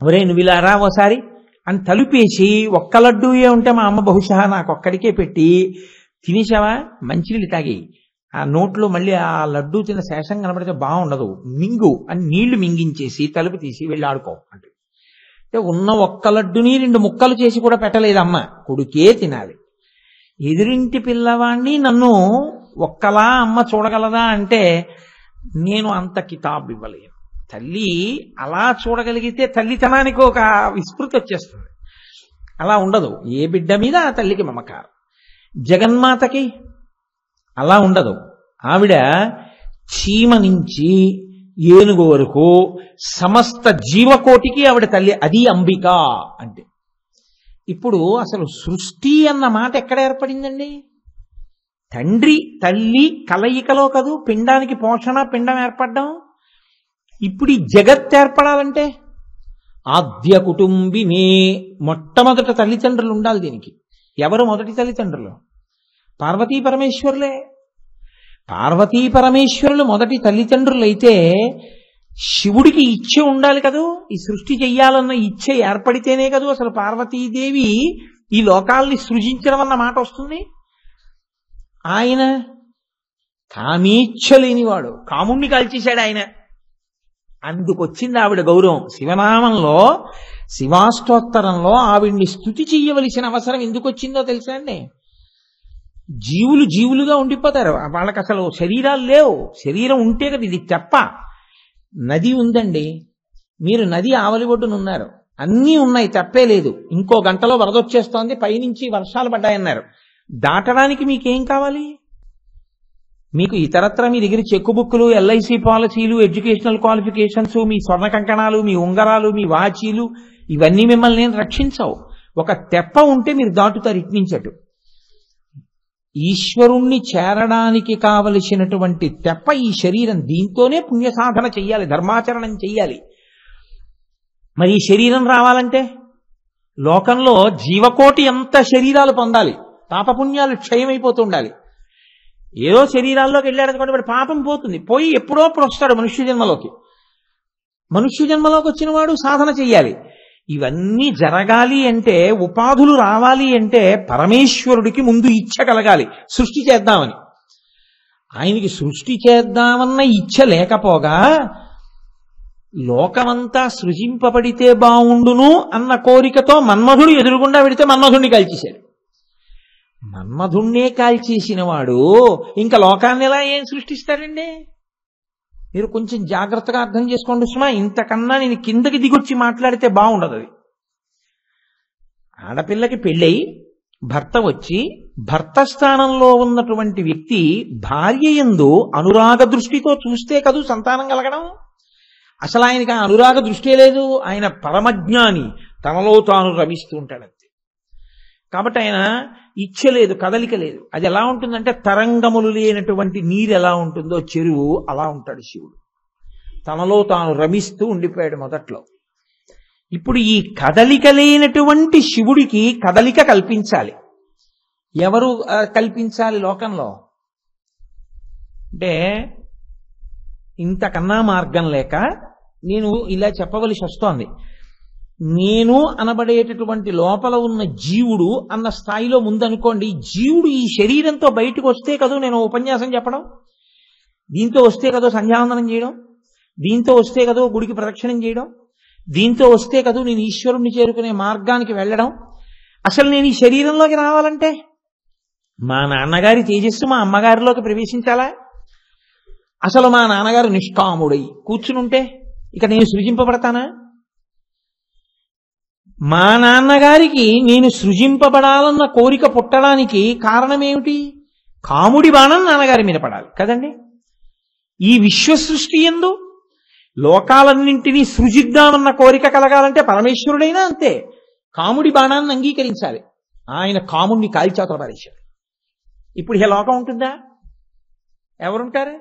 ఒరే నువ్వు ఇలా రా ఓసారి అని తలుపేసి ఒక్క లడ్డూయే ఉంటే మా అమ్మ బహుశా నాకు ఒక్కడికే పెట్టి, తినేసావా మంచినీళ్ళు తాగి ఆ నోట్లో మళ్ళీ ఆ లడ్డూ తిన్న శేషం కనబడితే బాగుండదు, మింగు అని నీళ్లు మింగించేసి తలుపు తీసి వెళ్ళి ఆడుకో అంటే, ఉన్న ఒక్క లడ్డుని 2 ముక్కలు చేసి కూడా పెట్టలేదమ్మ, కొడుకే తినాలి. ఎదురింటి పిల్లవాణ్ణి నన్ను ఒక్కలా అమ్మ చూడగలదా అంటే నేను అంత కితాబు ఇవ్వలేను. తల్లి అలా చూడగలిగితే తల్లితనానికి ఒక విస్మృతి వచ్చేస్తుంది. అలా ఉండదు. ఏ బిడ్డ మీద ఆ తల్లికి మమకారం. జగన్మాతకి అలా ఉండదు. ఆవిడ చీమ నుంచి ఏనుగు వరకు సమస్త జీవకోటికి ఆవిడ తల్లి. అది అంబిక అంటే. ఇప్పుడు అసలు సృష్టి అన్న మాట ఎక్కడ ఏర్పడిందండి? తండ్రి తల్లి కలయికలో కదూ పిండానికి పోషణ, పిండం ఏర్పడ్డం. ఇప్పుడు ఈ జగత్ ఏర్పడాలంటే ఆద్య కుటుంబినే, మొట్టమొదట తల్లిదండ్రులు ఉండాలి దీనికి. ఎవరు మొదటి తల్లిదండ్రులు? పార్వతీ పరమేశ్వరులే. పార్వతీ పరమేశ్వరులు మొదటి తల్లిదండ్రులైతే శివుడికి ఇచ్చ ఉండాలి కదూ. ఈ సృష్టి చెయ్యాలన్న ఇచ్చ ఏర్పడితేనే కదూ అసలు పార్వతీదేవి ఈ లోకాల్ని సృజించడం అన్న మాట వస్తుంది. ఆయన కామేచ్ఛ లేనివాడు, కాముణ్ణి కాల్చేశాడు ఆయన. అందుకొచ్చింది ఆవిడ గౌరవం. శివనామంలో, శివాష్టోత్తరంలో ఆవిడ్ని స్తుతి చెయ్యవలసిన అవసరం ఎందుకు వచ్చిందో తెలుసా అండి? జీవులు జీవులుగా ఉండిపోతారు, వాళ్ళకి అసలు శరీరాలు లేవు. శరీరం ఉంటే కదా. ఇది తెప్ప. నది ఉందండి, మీరు నది ఆవలి ఒడ్డున ఉన్నారు, అన్నీ ఉన్నాయి, తప్పే లేదు. ఇంకో గంటలో వరదొచ్చేస్తోంది, పైనుంచి వర్షాలు పడ్డాయన్నారు. దాటడానికి మీకేం కావాలి? మీకు ఇతరత్ర మీ దగ్గర చెక్కు బుక్కులు, ఎల్ఐసి పాలసీలు, ఎడ్యుకేషనల్ క్వాలిఫికేషన్స్, మీ స్వర్ణ కంకణాలు, మీ ఉంగరాలు, మీ వాచీలు, ఇవన్నీ మిమ్మల్ని రక్షించవు. ఒక తెప్ప ఉంటే మీరు దాటుతారు ఇట్నించటు. ఈశ్వరుణ్ణి చేరడానికి కావలసినటువంటి తెప్ప ఈ శరీరం. దీంతోనే పుణ్య సాధన చెయ్యాలి, ధర్మాచరణం చెయ్యాలి. మరి ఈ శరీరం రావాలంటే లోకంలో జీవకోటి ఎంత శరీరాలు పొందాలి, పాపపుణ్యాలు క్షయమైపోతుండాలి. ఏదో శరీరాల్లోకి వెళ్ళాడు అనుకోండి, వాడు పాపం పోతుంది, పోయి ఎప్పుడో అప్పుడు వస్తాడు మనుష్య జన్మలోకి. మనుష్య జన్మలోకి వచ్చిన వాడు సాధన చెయ్యాలి. ఇవన్నీ జరగాలి అంటే, ఉపాధులు రావాలి అంటే పరమేశ్వరుడికి ముందు ఇచ్చ కలగాలి, సృష్టి చేద్దామని. ఆయనకి సృష్టి చేద్దామన్న ఇచ్చ లేకపోగా లోకమంతా సృజింపబడితే బావుండును అన్న కోరికతో మన్మధుడు ఎదురుగుండా పెడితే మన్మధుడిని కాల్చేశాడు. మన్మధుణ్ణే కాల్చేసిన వాడు ఇంకా లోకాన్ని ఎలా ఏం సృష్టిస్తాడండి? మీరు కొంచెం జాగ్రత్తగా అర్థం చేసుకోండి సుమా. ఇంతకన్నా నేను కిందకి దిగొచ్చి మాట్లాడితే బాగుండదు. అది ఆడపిల్లకి పెళ్ళయి భర్త వచ్చి భర్త స్థానంలో ఉన్నటువంటి వ్యక్తి భార్య యందు అనురాగ దృష్టితో చూస్తే కదూ సంతానం కలగడం. అసలు ఆయనకి ఆ అనురాగ దృష్టి లేదు. ఆయన పరమజ్ఞాని, తనలో తాను రమిస్తూ ఉంటాడు అంతే. కాబట్టి ఆయన ఇచ్చ లేదు, కదలిక లేదు. అది ఎలా ఉంటుందంటే తరంగములు లేనటువంటి నీరు ఎలా ఉంటుందో చెరువు అలా ఉంటాడు శివుడు. తనలో తాను రమిస్తూ ఉండిపోయాడు మొదట్లో. ఇప్పుడు ఈ కదలిక లేనటువంటి శివుడికి కదలిక కల్పించాలి. ఎవరు కల్పించాలి లోకంలో అంటే ఇంతకన్నా మార్గం లేక నేను ఇలా చెప్పవలసి వస్తోంది. నేను అనబడేటటువంటి లోపల ఉన్న జీవుడు అన్న స్థాయిలో ముందనుకోండి. జీవుడు ఈ శరీరంతో బయటకు వస్తే కదూ నేను ఉపన్యాసం చెప్పడం, దీంతో వస్తే కదో సంధ్యావందనం చేయడం, దీంతో వస్తే కదో గుడికి ప్రదక్షిణం చేయడం, దీంతో వస్తే కదూ నేను ఈశ్వరుణ్ణి చేరుకునే మార్గానికి వెళ్ళడం. అసలు నేను ఈ శరీరంలోకి రావాలంటే మా నాన్నగారి తేజస్సు మా అమ్మగారిలోకి ప్రవేశించాలా? అసలు మా నాన్నగారు నిష్కాముడై కూర్చునుంటే ఇక నేను సృజింపబడతానా? మా నాన్నగారికి నేను సృజింపబడాలన్న కోరిక పుట్టడానికి కారణమేమిటి? కాముడి బాణం నాన్నగారి మీద పడాలి కదండి. ఈ విశ్వసృష్టి యందు లోకాలన్నింటినీ సృజిద్దామన్న కోరిక కలగాలంటే పరమేశ్వరుడైనా అంతే, కాముడి బాణాన్ని అంగీకరించాలి. ఆయన కాముడిని కాల్చాతో పారేశాడు. ఇప్పుడు ఈ లోకం ఉంటుందా? ఎవరుంటారు?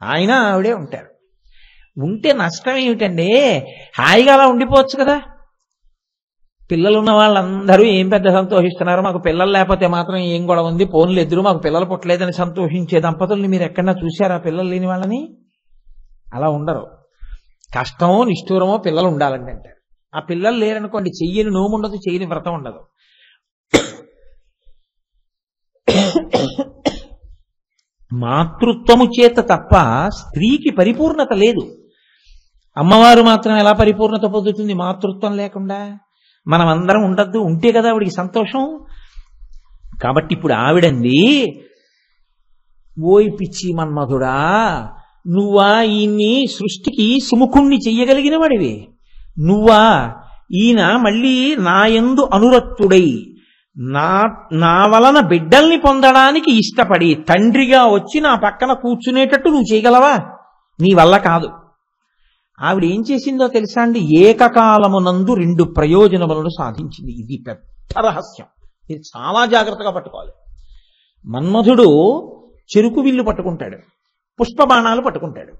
ఆయన ఆవిడే ఉంటారు. ఉంటే నష్టం ఏమిటండి? హాయిగా అలా ఉండిపోవచ్చు కదా. పిల్లలున్న వాళ్ళందరూ ఏం పెద్ద సంతోషిస్తున్నారు, మాకు పిల్లలు లేకపోతే మాత్రం ఏం గొడవ ఉంది, పోన్లు ఎదురు మాకు పిల్లలు పుట్టలేదని సంతోషించే దంపతుల్ని మీరు ఎక్కడన్నా చూశారా? పిల్లలు లేని వాళ్ళని అలా ఉండరు. కష్టమో నిష్ఠూరమో పిల్లలు ఉండాలండి అంటారు. ఆ పిల్లలు లేరనుకోండి, చెయ్యని నోము ఉండదు, చెయ్యని వ్రతం ఉండదు. మాతృత్వము చేత తప్ప స్త్రీకి పరిపూర్ణత లేదు. అమ్మవారు మాత్రం ఎలా పరిపూర్ణత పొందుతుంది మాతృత్వం లేకుండా? మనం అందరం ఉండద్దు, ఉంటే కదా ఆవిడికి సంతోషం. కాబట్టి ఇప్పుడు ఆవిడంది, ఓయ్ పిచ్చి మన్మధుడా, నువ్వా ఈయన్ని సృష్టికి సుముఖుణ్ణి చెయ్యగలిగిన వాడివి? నువ్వా? ఈయన మళ్ళీ నా యందు అనురక్తుడై నా వలన బిడ్డల్ని పొందడానికి ఇష్టపడి తండ్రిగా వచ్చి నా పక్కన కూర్చునేటట్టు నువ్వు చేయగలవా? నీ వల్ల కాదు. ఆవిడ ఏం చేసిందో తెలుసా అండి? ఏకకాలమునందు 2 ప్రయోజనములను సాధించింది. ఇది పెద్ద రహస్యం, ఇది చాలా జాగ్రత్తగా పట్టుకోవాలి. మన్మధుడు చెరుకు విల్లు పట్టుకుంటాడు, పుష్పబాణాలు పట్టుకుంటాడు.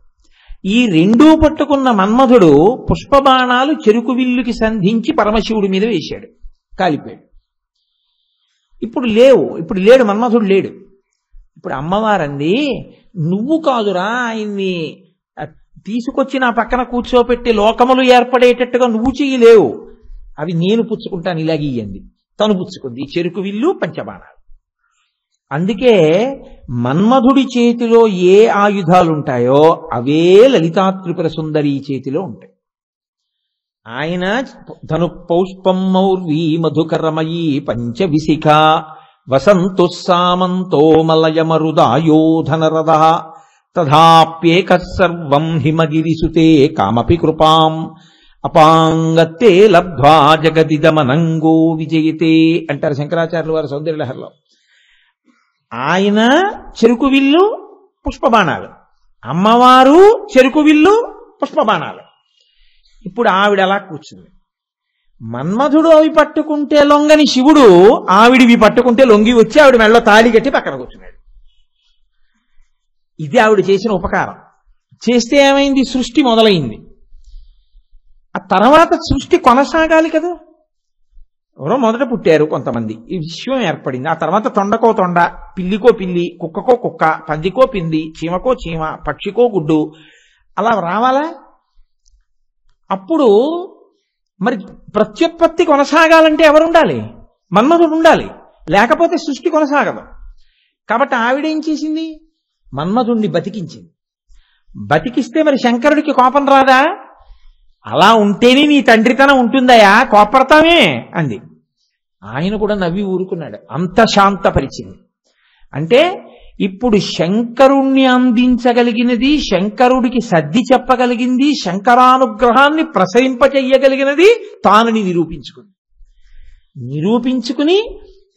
ఈ 2 పట్టుకున్న మన్మధుడు పుష్పబాణాలు చెరుకు విల్లుకి సంధించి పరమశివుడి మీద వేశాడు, కాలిపోయాడు. ఇప్పుడు లేడు, మన్మధుడు లేడు. ఇప్పుడు అమ్మవారంది, నువ్వు కాదురా ఆయన్ని తీసుకొచ్చి నా పక్కన కూర్చోపెట్టి లోకములు ఏర్పడేటట్టుగా నువ్వు చెయ్యలేవు, అవి నేను పుచ్చుకుంటాను, ఇలాగీయంది. తను పుచ్చుకుంది చెరుకు విల్లు, పంచబాణాలు. అందుకే మన్మధుడి చేతిలో ఏ ఆయుధాలుంటాయో అవే లలితా త్రిపుర సుందరి చేతిలో ఉంటాయి. ఆయన ధను పౌష్పం మౌర్వీ మధుకరమయీ పంచవిశిఖ వసంతు సామంతో మలయమరుదాయోధనరద తథాప్యేక సర్వం హిమగిరిసుతే కామపి కృపాం అపాంగత్తే లబ్ధ్వా జగదిదమనంగో విజయతే అంటారు శంకరాచార్యులు వారి సౌందర్యలహరిలో. ఆయన చెరుకు విల్లు పుష్పబాణాలు, అమ్మవారు చెరుకు విల్లు పుష్పబాణాలు. ఇప్పుడు ఆవిడ అలా కూర్చుంది. మన్మధుడు అవి పట్టుకుంటే లొంగని శివుడు ఆవిడివి పట్టుకుంటే లొంగి వచ్చి ఆవిడ మెడలో తాళి కట్టి పక్కన కూర్చున్నాడు. ఇది ఆవిడ చేసిన ఉపకారం. చేస్తే ఏమైంది? సృష్టి మొదలైంది. ఆ తర్వాత సృష్టి కొనసాగాలి కదా. ఎవరో మొదట పుట్టారు కొంతమంది, ఈ విశ్వం ఏర్పడింది. ఆ తర్వాత తొండకో తొండ, పిల్లికో పిల్లి, కుక్కకో కుక్క, పందికో పింది, చీమకో చీమ, పక్షికో గుడ్డు, అలా రావాలా? అప్పుడు మరి ప్రత్యుత్పత్తి కొనసాగాలంటే ఎవరుండాలి? మన్మధుడు ఉండాలి, లేకపోతే సృష్టి కొనసాగదు. కాబట్టి ఆవిడేం చేసింది? మన్మధుణ్ణి బతికించింది. బతికిస్తే మరి శంకరుడికి కోపం రాదా? అలా ఉంటేనే నీ తండ్రితనం ఉంటుందయా, కోపడతామే అంది. ఆయన కూడా నవ్వి ఊరుకున్నాడు. అంత శాంతపరిచింది. అంటే ఇప్పుడు శంకరుణ్ణి అందించగలిగినది, శంకరుడికి సర్ది చెప్పగలిగింది, శంకరానుగ్రహాన్ని ప్రసరింపచెయ్యగలిగినది తానుని నిరూపించుకుని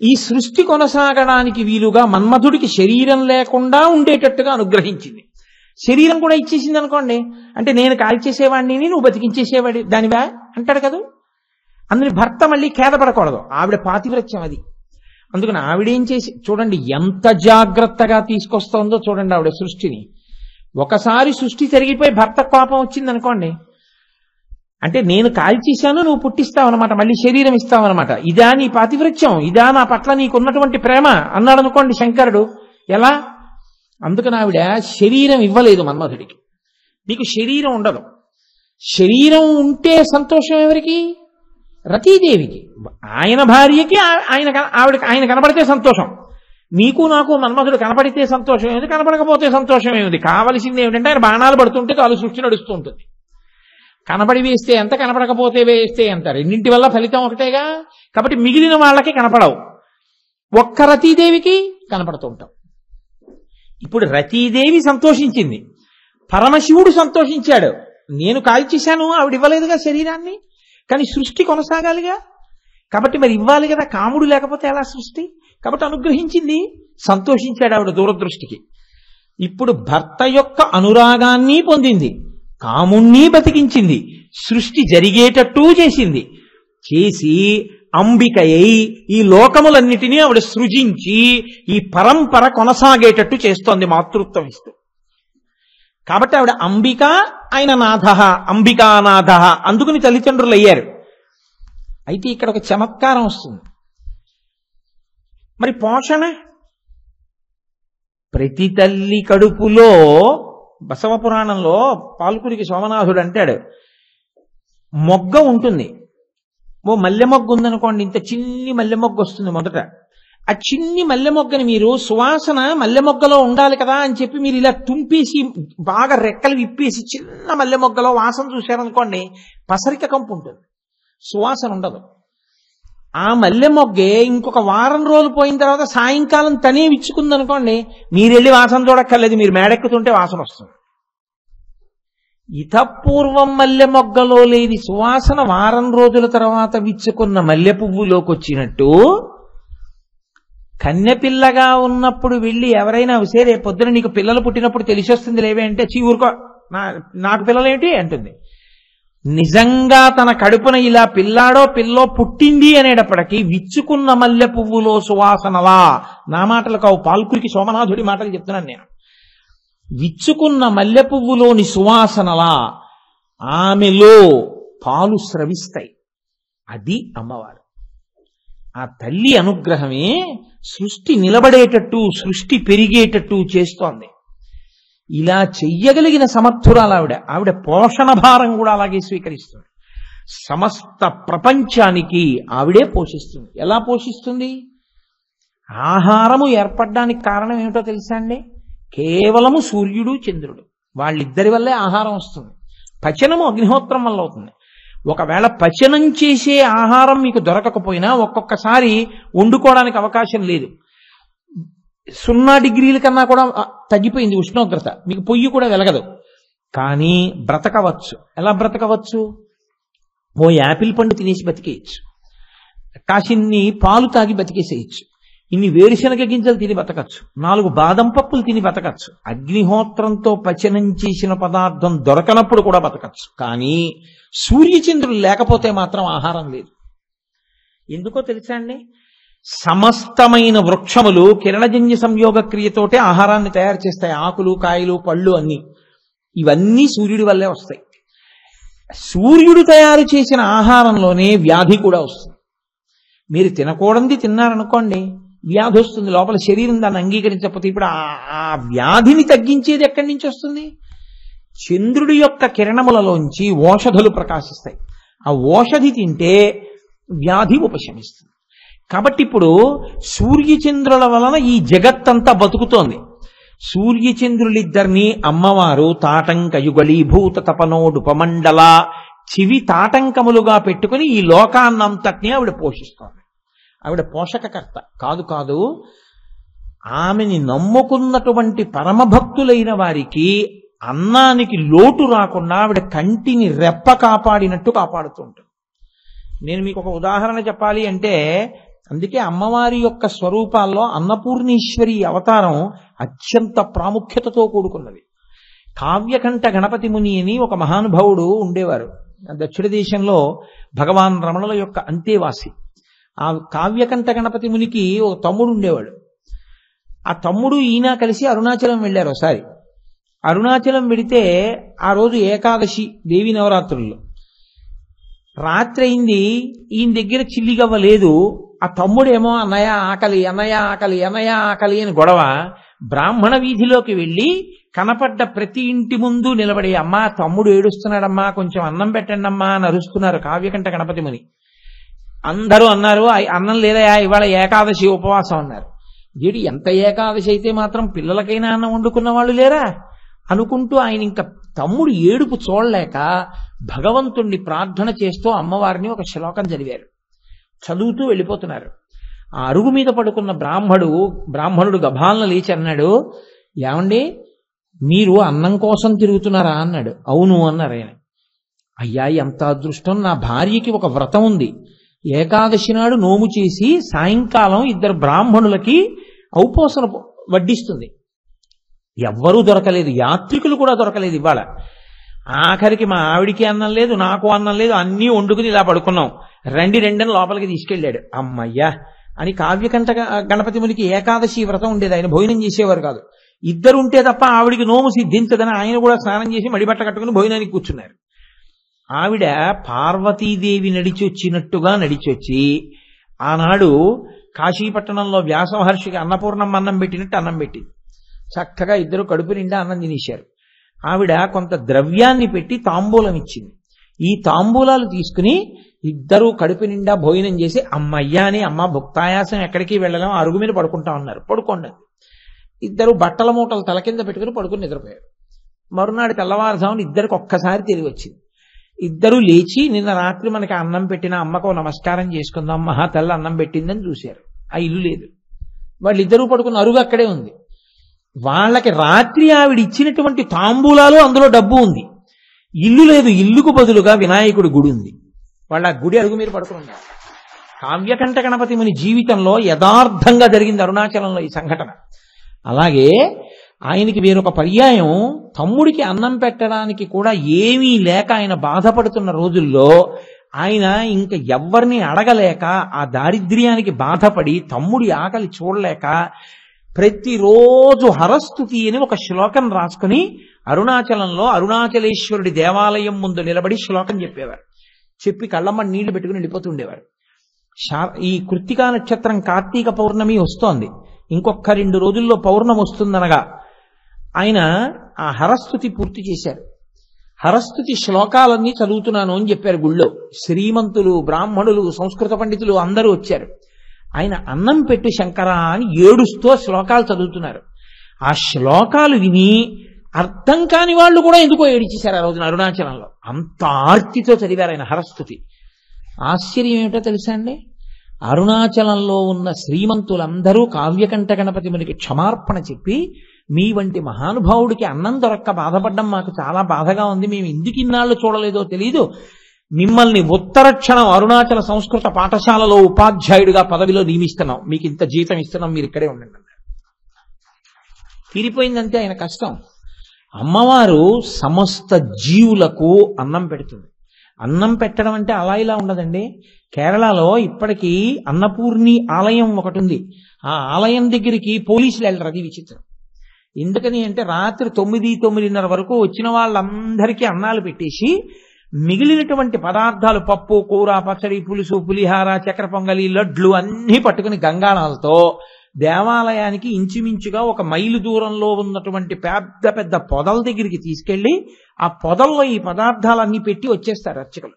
ఈ సృష్టి కొనసాగడానికి వీలుగా మన్మధుడికి శరీరం లేకుండా ఉండేటట్టుగా అనుగ్రహించింది. శరీరం కూడా ఇచ్చేసింది అనుకోండి, అంటే నేను కాల్చేసేవాడిని, నువ్వు బతికించేసేవాడి దానివా అంటాడు కదా. అందుని భర్త మళ్ళీ ఖేదపడకూడదు, ఆవిడ పాతివ్రత్యం అది. అందుకని ఆవిడేం చేసి చూడండి ఎంత జాగ్రత్తగా తీసుకొస్తోందో చూడండి ఆవిడ సృష్టిని. ఒకసారి సృష్టి జరిగిపోయి భర్త కోపం వచ్చింది అనుకోండి, అంటే నేను కాల్చేశాను, నువ్వు పుట్టిస్తావన్నమాట, మళ్ళీ శరీరం ఇస్తావన్నమాట. ఇదా నీ పాతివ్రత్యం, ఇదా నా పట్ల నీకున్నటువంటి ప్రేమ అన్నాడు అనుకోండి శంకరుడు. ఎలా? అందుకని ఆవిడ శరీరం ఇవ్వలేదు మన్మధుడికి. నీకు శరీరం ఉండదు. శరీరం ఉంటే సంతోషం ఎవరికి? రతీదేవికి. ఆయన భార్యకి ఆయన కనపడితే సంతోషం. నీకు నాకు మన్మధుడు కనపడితే సంతోషం ఏమిటి, కనపడకపోతే సంతోషం ఏమిటి? కావలసింది ఏమిటంటే ఆయన బాణాలు పడుతుంటే చాలు సృష్టి నడుస్తూ ఉంటుంది. కనపడి వేస్తే ఎంత, కనపడకపోతే వేస్తే ఎంత, రెండింటి వల్ల ఫలితం ఒకటేగా. కాబట్టి మిగిలిన వాళ్ళకి కనపడవు, ఒక్క రతీదేవికి కనపడుతూ ఉంటాం. ఇప్పుడు రతీదేవి సంతోషించింది, పరమశివుడు సంతోషించాడు. నేను కాల్చేశాను, ఆవిడ ఇవ్వలేదుగా శరీరాన్ని, కానీ సృష్టి కొనసాగాలిగా. కాబట్టి మరి ఇవ్వాలి కదా, కాముడు లేకపోతే ఎలా సృష్టి? కాబట్టి అనుగ్రహించింది, సంతోషించాడు ఆవిడ దూరదృష్టికి. ఇప్పుడు భర్త యొక్క అనురాగాన్ని పొందింది, కాముణ్ణి బతికించింది, సృష్టి జరిగేటట్టు చేసింది. చేసి అంబికయ్యి ఈ లోకములన్నిటినీ ఆవిడ సృజించి ఈ పరంపర కొనసాగేటట్టు చేస్తోంది మాతృత్వం ఇస్తూ. కాబట్టి ఆవిడ అంబిక, ఆయన నాథ, అంబికానాథ, అందుకుని తల్లిదండ్రులు అయ్యారు. అయితే ఇక్కడ ఒక చమత్కారం వస్తుంది. మరి పోషణ, ప్రతి తల్లి కడుపులో బసవ పురాణంలో పాల్కురికి సోమనాథుడు అంటాడు, మొగ్గ ఉంటుంది. ఓ మల్లె మొగ్గ ఉందనుకోండి, ఇంత చిన్ని మల్లె మొగ్గ వస్తుంది మొదట. ఆ చిన్ని మల్లె మొగ్గని మీరు సువాసన మల్లె మొగ్గలో ఉండాలి కదా అని చెప్పి మీరు ఇలా తుంపేసి బాగా రెక్కలు విప్పేసి చిన్న మల్లె మొగ్గలో వాసన చూశారనుకోండి, పసరిక కంపు ఉంటుంది, సువాసన ఉండదు. ఆ మల్లె మొగ్గే ఇంకొక వారం రోజులు పోయిన తర్వాత సాయంకాలం తనే విచ్చుకుందనుకోండి, మీరెళ్ళి వాసన చూడక్కర్లేదు, మీరు మేడెక్కుతుంటే వాసన వస్తుంది. ఇతపూర్వం మల్లె మొగ్గలో లేని సువాసన వారం రోజుల తర్వాత విచ్చుకున్న మల్లె పువ్వులోకి వచ్చినట్టు, కన్నెపిల్లగా ఉన్నప్పుడు వెళ్ళి ఎవరైనా సరే పొద్దున నీకు పిల్లలు పుట్టినప్పుడు తెలిసి వస్తుంది లేవే అంటే, ఊరుకో నాకు పిల్లలేంటి అంటుంది. నిజంగా తన కడుపున ఇలా పిల్లాడో పిల్లో పుట్టింది అనేటప్పటికీ విచ్చుకున్న మల్లె పువ్వులో సువాసనలా, నా మాటలు కావు, పాల్కురికి సోమనాథుడి మాటలు చెప్తున్నాను నేను. విచ్చుకున్న మల్లె పువ్వులోని సువాసనలా ఆమెలో పాలు స్రవిస్తాయి. అది అమ్మవారు. ఆ తల్లి అనుగ్రహమే సృష్టి నిలబడేటట్టు, సృష్టి పెరిగేటట్టు చేస్తోంది. ఇలా చెయ్యగలిగిన సమర్థురాలు ఆవిడ. ఆవిడ పోషణ భారం కూడా అలాగే స్వీకరిస్తుంది. సమస్త ప్రపంచానికి ఆవిడే పోషిస్తుంది. ఎలా పోషిస్తుంది? ఆహారము ఏర్పడడానికి కారణం ఏమిటో తెలుసా అండి? కేవలము సూర్యుడు చంద్రుడు, వాళ్ళిద్దరి వల్లే ఆహారం వస్తుంది. పచనము అగ్నిహోత్రం వల్ల అవుతుంది. ఒకవేళ పచనం చేసే ఆహారం మీకు దొరకకపోయినా ఒక్కొక్కసారి వండుకోవడానికి అవకాశం లేదు, 0 డిగ్రీల కన్నా కూడా తగ్గిపోయింది ఉష్ణోగ్రత, మీకు పొయ్యి కూడా వెలగదు, కానీ బ్రతకవచ్చు. ఎలా బ్రతకవచ్చు? ఓ యాపిల్ పండు తినేసి బతికేయచ్చు, కాసిన్ని పాలు తాగి బతికేసేయచ్చు, ఇన్ని వేరుశనగ గింజలు తిని బతకచ్చు, 4 బాదం పప్పులు తిని బతకచ్చు. అగ్నిహోత్రంతో పచనం చేసిన పదార్థం దొరకనప్పుడు కూడా బతకచ్చు. కానీ సూర్యచంద్రులు లేకపోతే మాత్రం ఆహారం లేదు. ఎందుకో తెలుసా అండి? సమస్తమైన వృక్షములు కిరణజన్య సంయోగ క్రియతోటే ఆహారాన్ని తయారు చేస్తాయి. ఆకులు, కాయలు, పళ్ళు అన్నీ, ఇవన్నీ సూర్యుడి వల్లే వస్తాయి. సూర్యుడు తయారు చేసిన ఆహారంలోనే వ్యాధి కూడా వస్తుంది. మీరు తినకూడనిది తిన్నారనుకోండి, వ్యాధి వస్తుంది, లోపల శరీరం దాన్ని అంగీకరించకపోతే. ఇప్పుడు ఆ వ్యాధిని తగ్గించేది ఎక్కడి నుంచి వస్తుంది? చంద్రుడి యొక్క కిరణములలోంచి ఓషధులు ప్రకాశిస్తాయి. ఆ ఓషధి తింటే వ్యాధి ఉపశమిస్తుంది. కాబట్టి ఇప్పుడు సూర్యచంద్రుల వలన ఈ జగత్తంతా బతుకుతోంది. సూర్యచంద్రులిద్దరినీ అమ్మవారు తాటంకయుగళీభూత తపనోడుపమండల చివి తాటంకములుగా పెట్టుకుని ఈ లోకాన్నంతటినీ ఆవిడ పోషిస్తోంది. ఆవిడ పోషకకర్త కాదు, ఆమెని నమ్ముకున్నటువంటి పరమభక్తులైన వారికి అన్నానికి లోటు రాకుండా ఆవిడ కంటిని రెప్ప కాపాడినట్టు కాపాడుతూ ఉంటుంది. నేను మీకు ఒక ఉదాహరణ చెప్పాలి అంటే, అందుకే అమ్మవారి యొక్క స్వరూపాల్లో అన్నపూర్ణేశ్వరి అవతారం అత్యంత ప్రాముఖ్యతతో కూడుకున్నది. కావ్యకంఠ గణపతి ముని అని ఒక మహానుభావుడు ఉండేవారు. దక్షిణ దేశంలో భగవాన్ రమణుల యొక్క అంతేవాసి. ఆ కావ్యకంఠ గణపతి మునికి ఒక తమ్ముడు ఉండేవాడు. ఆ తమ్ముడు ఈయన కలిసి అరుణాచలం వెళ్ళారు. ఒకసారి అరుణాచలం వెడితే ఆ రోజు ఏకాదశి దేవి నవరాత్రుల్లో రాత్రి అయింది. ఈయన దగ్గర చిల్లిగవ్వ లేదు. ఆ తమ్ముడేమో అన్నయ్య ఆకలి, అన్నయ్య ఆకలి, అన్నయ్య ఆకలి అని గొడవ. బ్రాహ్మణ వీధిలోకి వెళ్ళి కనపడ్డ ప్రతి ఇంటి ముందు నిలబడి, అమ్మా తమ్ముడు ఏడుస్తున్నాడమ్మా, కొంచెం అన్నం పెట్టండి అమ్మా అని అరుస్తున్నారు కావ్యకంఠ గణపతి ముని. అందరూ అన్నారు, అన్నం లేదా ఇవాళ ఏకాదశి ఉపవాసం అన్నారు. ఏడు ఎంత ఏకాదశి అయితే మాత్రం పిల్లలకైనా అన్నం వండుకున్న వాళ్ళు లేరా అనుకుంటూ ఆయన ఇంకా తమ్ముడు ఏడుపు చూడలేక భగవంతుణ్ణి ప్రార్థన చేస్తూ అమ్మవారిని ఒక శ్లోకం చదివారు. చదువుతూ వెళ్ళిపోతున్నారు. ఆ అరుగు మీద పడుకున్న బ్రాహ్మణుడు గభాలను లేచి అన్నాడు, ఏమండి మీరు అన్నం కోసం తిరుగుతున్నారా అన్నాడు. అవును అన్నారు ఆయన. అయ్యా ఎంత అదృష్టం, నా భార్యకి ఒక వ్రతం ఉంది, ఏకాదశి నాడు నోము చేసి సాయంకాలం 2 బ్రాహ్మణులకి ఔపోసన వడ్డిస్తుంది. ఎవ్వరూ దొరకలేదు, యాత్రికులు కూడా దొరకలేదు. ఇవాళ ఆఖరికి మా ఆవిడికి అన్నం లేదు, నాకు అన్నం లేదు, అన్నీ వండుకుని ఇలా పడుకున్నాం, రెండని లోపలికి తీసుకెళ్ళాడు. అమ్మయ్యా అని కావ్యకంఠ గణపతి మునికి ఏకాదశి వ్రతం ఉండేది. ఆయన భోజనం చేసేవారు కాదు. 2 ఉంటే తప్ప ఆవిడికి నోము సిద్ధించదని ఆయన కూడా స్నానం చేసి మడిబట్ట కట్టుకుని భోజనానికి కూర్చున్నారు. ఆవిడ పార్వతీదేవి నడిచొచ్చినట్టుగా నడిచొచ్చి ఆనాడు కాశీపట్టణంలో వ్యాస మహర్షికి అన్నపూర్ణమ్మ అన్నం పెట్టినట్టు అన్నం పెట్టింది. చక్కగా 2 కడుపు నిండా అన్నం తినేశారు. ఆవిడ కొంత ద్రవ్యాన్ని పెట్టి తాంబూలం ఇచ్చింది. ఈ తాంబూలాలు తీసుకుని 2 కడుపు నిండా భోజనం చేసి అమ్మయ్యా అని, అమ్మ భుక్తాయాసం ఎక్కడికి వెళ్ళలేం, అరుగు మీద పడుకుంటా ఉన్నారు. పడుకోండి. 2 బట్టల మూటలు తల కింద పెట్టుకుని పడుకుని నిద్రపోయారు. మరునాడు తెల్లవారుజామున 2కి ఒక్కసారి తిరిగి వచ్చింది. 2 లేచి నిన్న రాత్రి మనకి అన్నం పెట్టిన అమ్మకు నమస్కారం చేసుకుందాం, మహా తెల్ల అన్నం పెట్టిందని చూశారు. ఆ ఇల్లు లేదు. వాళ్ళు 2 పడుకున్న అరుగు అక్కడే ఉంది. వాళ్ళకి రాత్రి ఆవిడ ఇచ్చినటువంటి తాంబూలాలు, అందులో డబ్బు ఉంది. ఇల్లు లేదు, ఇల్లుకు బదులుగా వినాయకుడి గుడి ఉంది. వాళ్ళ గుడి అరుగు మీరు పడుకున్నారు. కావ్యకంఠ గణపతి ముని జీవితంలో యథార్థంగా జరిగింది అరుణాచలంలో ఈ సంఘటన. అలాగే ఆయనకి వేరొక పర్యాయం తమ్ముడికి అన్నం పెట్టడానికి కూడా ఏమీ లేక ఆయన బాధపడుతున్న రోజుల్లో ఆయన ఇంకా ఎవ్వరిని అడగలేక ఆ దారిద్ర్యానికి బాధపడి తమ్ముడి ఆకలి చూడలేక ప్రతిరోజు హరస్తుతి అని ఒక శ్లోకం రాసుకుని అరుణాచలంలో అరుణాచలేశ్వరుడి దేవాలయం ముందు నిలబడి శ్లోకం చెప్పేవారు. చెప్పి కళ్ళమ్మ నీళ్లు పెట్టుకుని వెళ్ళిపోతుండేవారు. ఈ కృత్తికా నక్షత్రం కార్తీక పౌర్ణమి వస్తోంది, ఇంకొక 2 రోజుల్లో పౌర్ణమి వస్తుందనగా ఆయన ఆ హరస్తుతి పూర్తి చేశారు. హరస్తుతి శ్లోకాలన్నీ చదువుతున్నాను అని చెప్పారు. గుళ్ళో శ్రీమంతులు, బ్రాహ్మణులు, సంస్కృత పండితులు అందరూ వచ్చారు. ఆయన అన్నం పెట్టి శంకర అని ఏడుస్తూ శ్లోకాలు చదువుతున్నారు. ఆ శ్లోకాలు విని అర్థం కాని వాళ్ళు కూడా ఎందుకో ఏడిచేశారు ఆ రోజున అరుణాచలంలో. అంత ఆర్తితో చదివారు ఆయన హరస్తుతి. ఆశ్చర్యం ఏమిటో తెలుసా అండి, అరుణాచలంలో ఉన్న శ్రీమంతులందరూ కావ్యకంఠ గణపతి మునికి క్షమార్పణ చెప్పి, మీ వంటి మహానుభావుడికి అన్నం దొరక్క బాధపడ్డం మాకు చాలా బాధగా ఉంది, మేము ఎందుకు ఇన్నాళ్ళు చూడలేదో తెలియదు, మిమ్మల్ని ఉత్తరక్షణం అరుణాచల సంస్కృత పాఠశాలలో ఉపాధ్యాయుడిగా పదవిలో నియమిస్తున్నాం, మీకు ఇంత జీతం ఇస్తున్నాం, మీరు ఇక్కడే ఉండండి అన్నారు. తీరిపోయిందంటే ఆయన కష్టం. అమ్మవారు సమస్త జీవులకు అన్నం పెడుతుంది. అన్నం పెట్టడం అంటే అలా ఇలా ఉండదండి. కేరళలో ఇప్పటికీ అన్నపూర్ణి ఆలయం ఒకటి ఉంది. ఆ ఆలయం దగ్గరికి పోలీసులు వెళ్ళరు. అది విచిత్రం. ఎందుకని అంటే రాత్రి 9-9:30 వరకు వచ్చిన వాళ్ళందరికీ అన్నాలు పెట్టేసి మిగిలినటువంటి పదార్థాలు పప్పు, కూర, పచ్చడి, పులుసు, పులిహార, చక్కెర పొంగలి, లడ్లు అన్నీ పట్టుకుని గంగాళాలతో దేవాలయానికి ఇంచుమించుగా 1 మైలు దూరంలో ఉన్నటువంటి పెద్ద పెద్ద పొదల దగ్గరికి తీసుకెళ్లి ఆ పొదల్లో ఈ పదార్థాలన్నీ పెట్టి వచ్చేస్తారు అర్చకులు.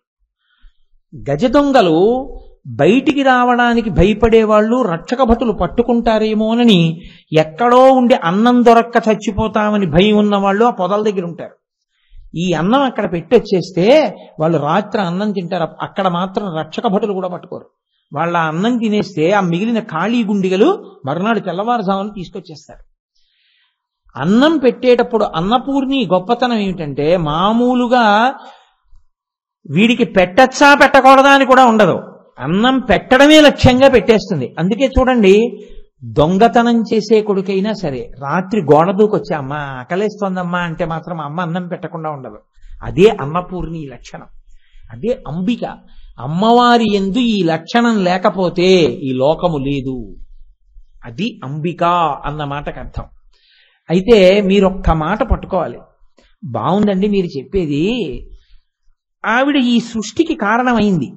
గజ దొంగలు బయటికి రావడానికి భయపడేవాళ్ళు రక్షక భటులు పట్టుకుంటారేమోనని ఎక్కడో ఉండి అన్నం దొరక్క చచ్చిపోతామని భయం ఉన్న వాళ్ళు ఆ పొదల దగ్గర ఉంటారు. ఈ అన్నం అక్కడ పెట్టి వచ్చేస్తే వాళ్ళు రాత్రి అన్నం తింటారు. అక్కడ మాత్రం రక్షక భటులు కూడా పట్టుకోరు. వాళ్ళ అన్నం తినేస్తే ఆ మిగిలిన ఖాళీ గుండిగలు మరునాడు తెల్లవారుజామున తీసుకొచ్చేస్తారు. అన్నం పెట్టేటప్పుడు అన్నపూర్ణి గొప్పతనం ఏమిటంటే మామూలుగా వీడికి పెట్టచ్చా పెట్టకూడదా అని కూడా ఉండదు. అన్నం పెట్టడమే లక్ష్యంగా పెట్టేస్తుంది. అందుకే చూడండి, దొంగతనం చేసే కొడుకైనా సరే రాత్రి గోడ దూకొచ్చి అమ్మ ఆకలేస్తోందమ్మా అంటే మాత్రం అమ్మ అన్నం పెట్టకుండా ఉండదు. అదే అన్నపూర్ణి లక్షణం, అదే అంబిక. అమ్మవారి యందు ఈ లక్షణం లేకపోతే ఈ లోకము లేదు. అది అంబిక అన్న మాటకు అర్థం. అయితే మీరొక్క మాట పట్టుకోవాలి. బాగుందండి మీరు చెప్పేది, ఆవిడ ఈ సృష్టికి కారణమైంది,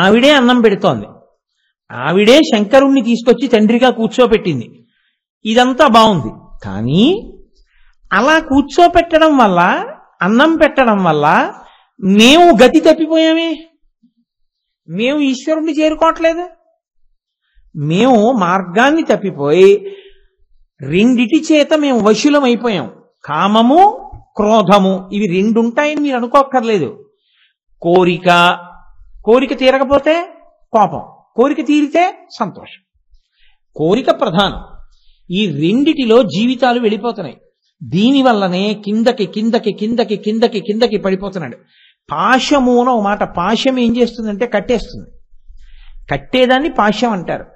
ఆవిడే అన్నం పెడుతోంది, ఆవిడే శంకరుణ్ణి తీసుకొచ్చి తండ్రిగా కూర్చోపెట్టింది, ఇదంతా బాగుంది. కానీ అలా కూర్చోపెట్టడం వల్ల, అన్నం పెట్టడం వల్ల మేము గతి తప్పిపోయామే, మేము ఈశ్వరుణ్ణి చేరుకోవట్లేదు. మేము మార్గాన్ని తప్పిపోయి రెండిటి చేత మేము వశులం అయిపోయాం. కామము, క్రోధము, ఇవి రెండుంటాయని మీరు అనుకోక్కర్లేదు. కోరిక తీరకపోతే కోపం, కోరిక తీరితే సంతోషం. కోరిక ప్రధానం. ఈ రెండిటిలో జీవితాలు వెళ్ళిపోతున్నాయి. దీనివల్లనే కిందకి కిందకి కిందకి కిందకి కిందకి పడిపోతున్నాడు. పాశము అని ఒక మాట. పాశం ఏం చేస్తుందంటే కట్టేస్తుంది. కట్టేదాన్ని పాశం అంటారు.